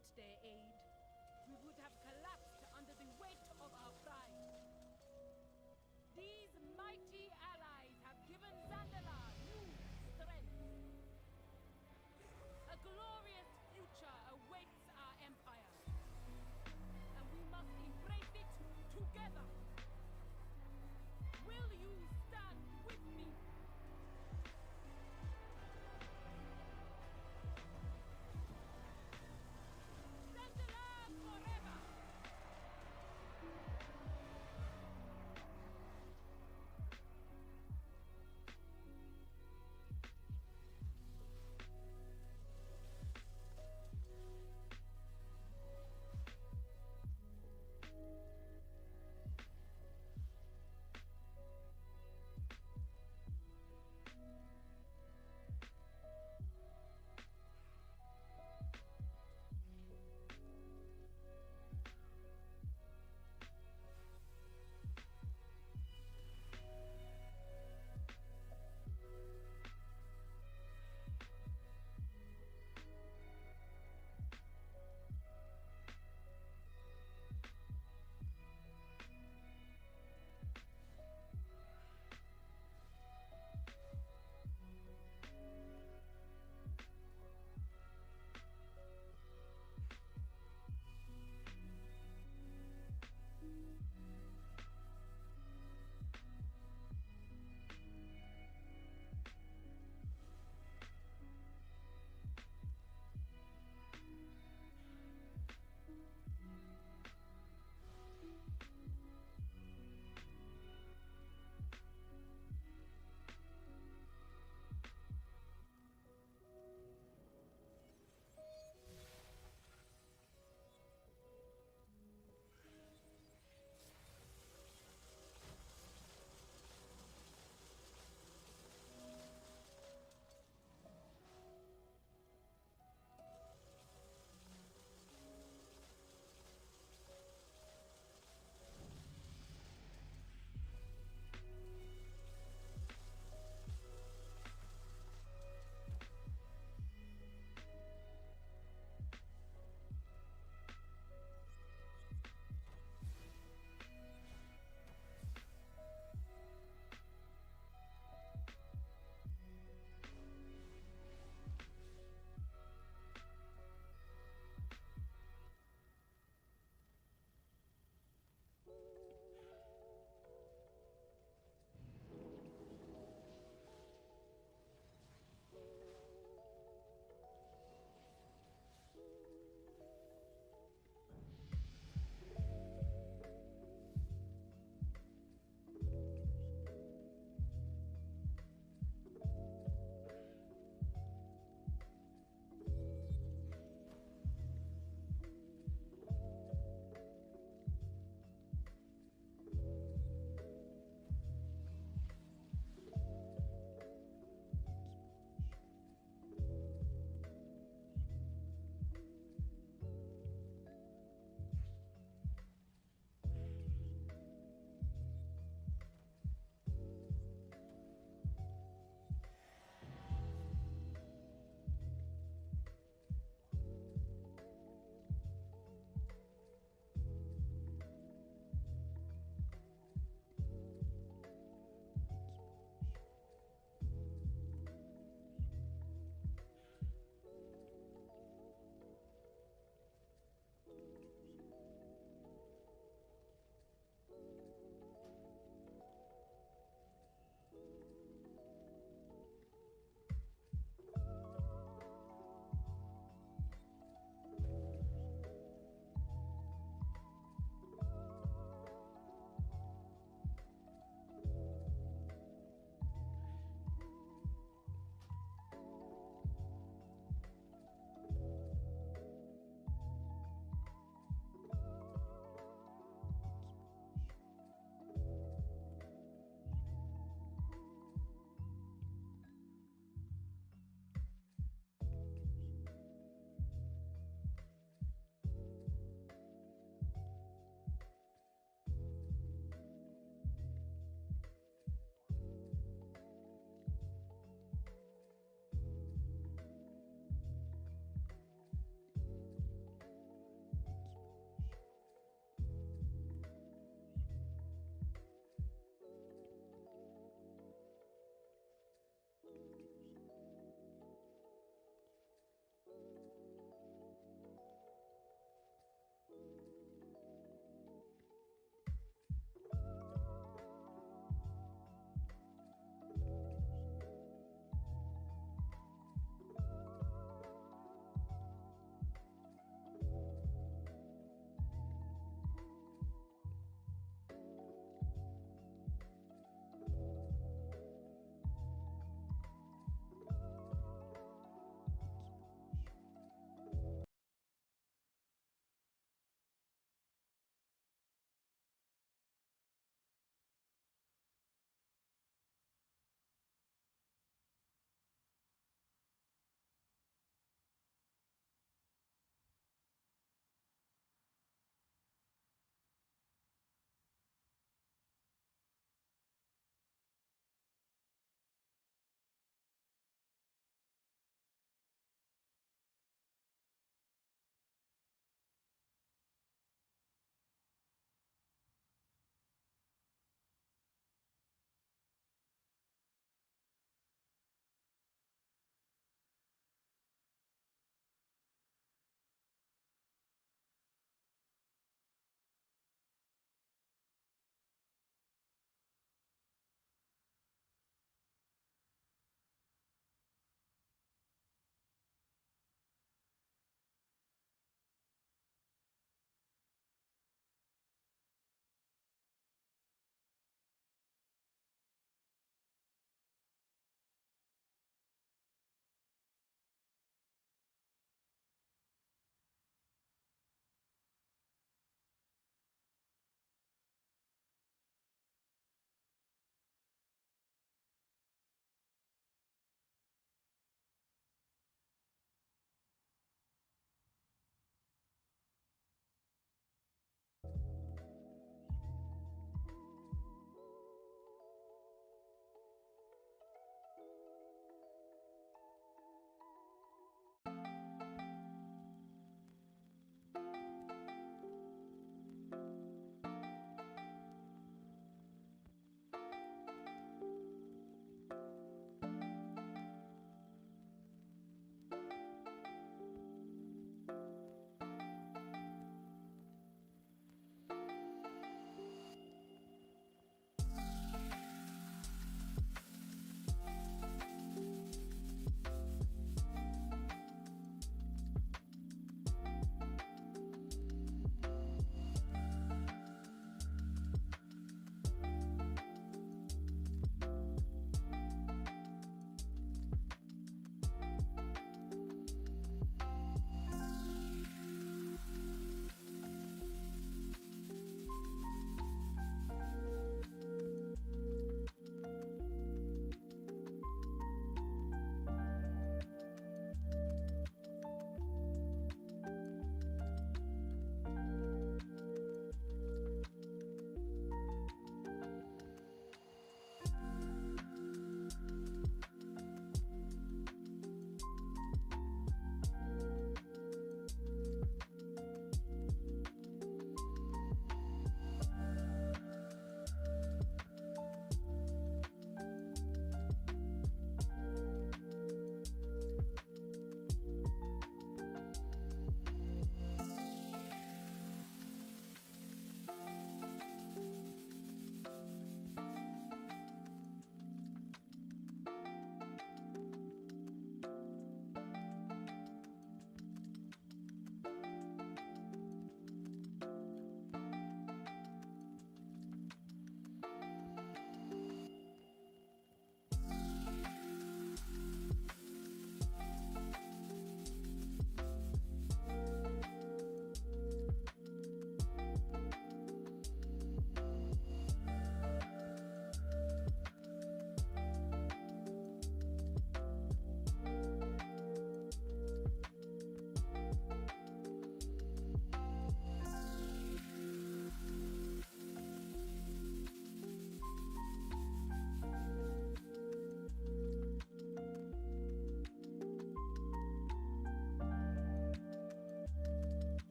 Without their aid, we would have collapsed under the weight of our pride. These mighty allies have given Zandalari new strength. A glorious future awaits our empire, and we must embrace it together. Will you stand with me? Zandalari forever!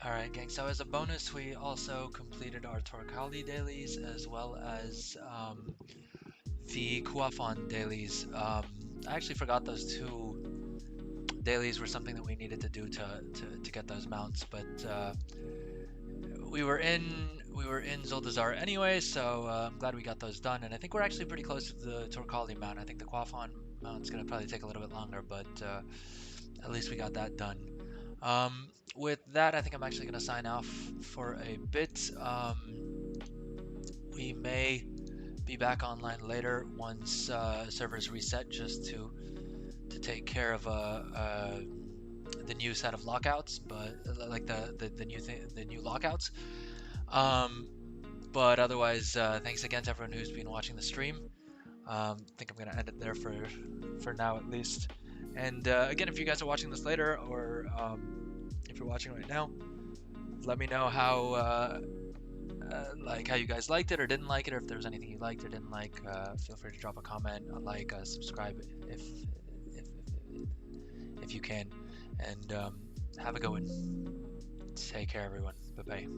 Alright, gang, so as a bonus, we also completed our Torkali dailies as well as the Kuafon dailies. I actually forgot those two dailies were something that we needed to do to get those mounts, but we were in Zuldazar anyway, so I'm glad we got those done. And I think we're actually pretty close to the Torkali mount. I think the Quafon mount's gonna probably take a little bit longer, but at least we got that done. With that, I think I'm actually gonna sign off for a bit. We may be back online later once servers reset, just to take care of the new set of lockouts, but like the new lockouts. But otherwise, thanks again to everyone who's been watching the stream. I think I'm gonna end it there for now at least. And again, if you guys are watching this later, or if you're watching right now, let me know how like how you guys liked it or didn't like it, or if there was anything you liked or didn't like. Feel free to drop a comment, a like, subscribe if if you can, and have a good one. Take care, everyone. Bye bye.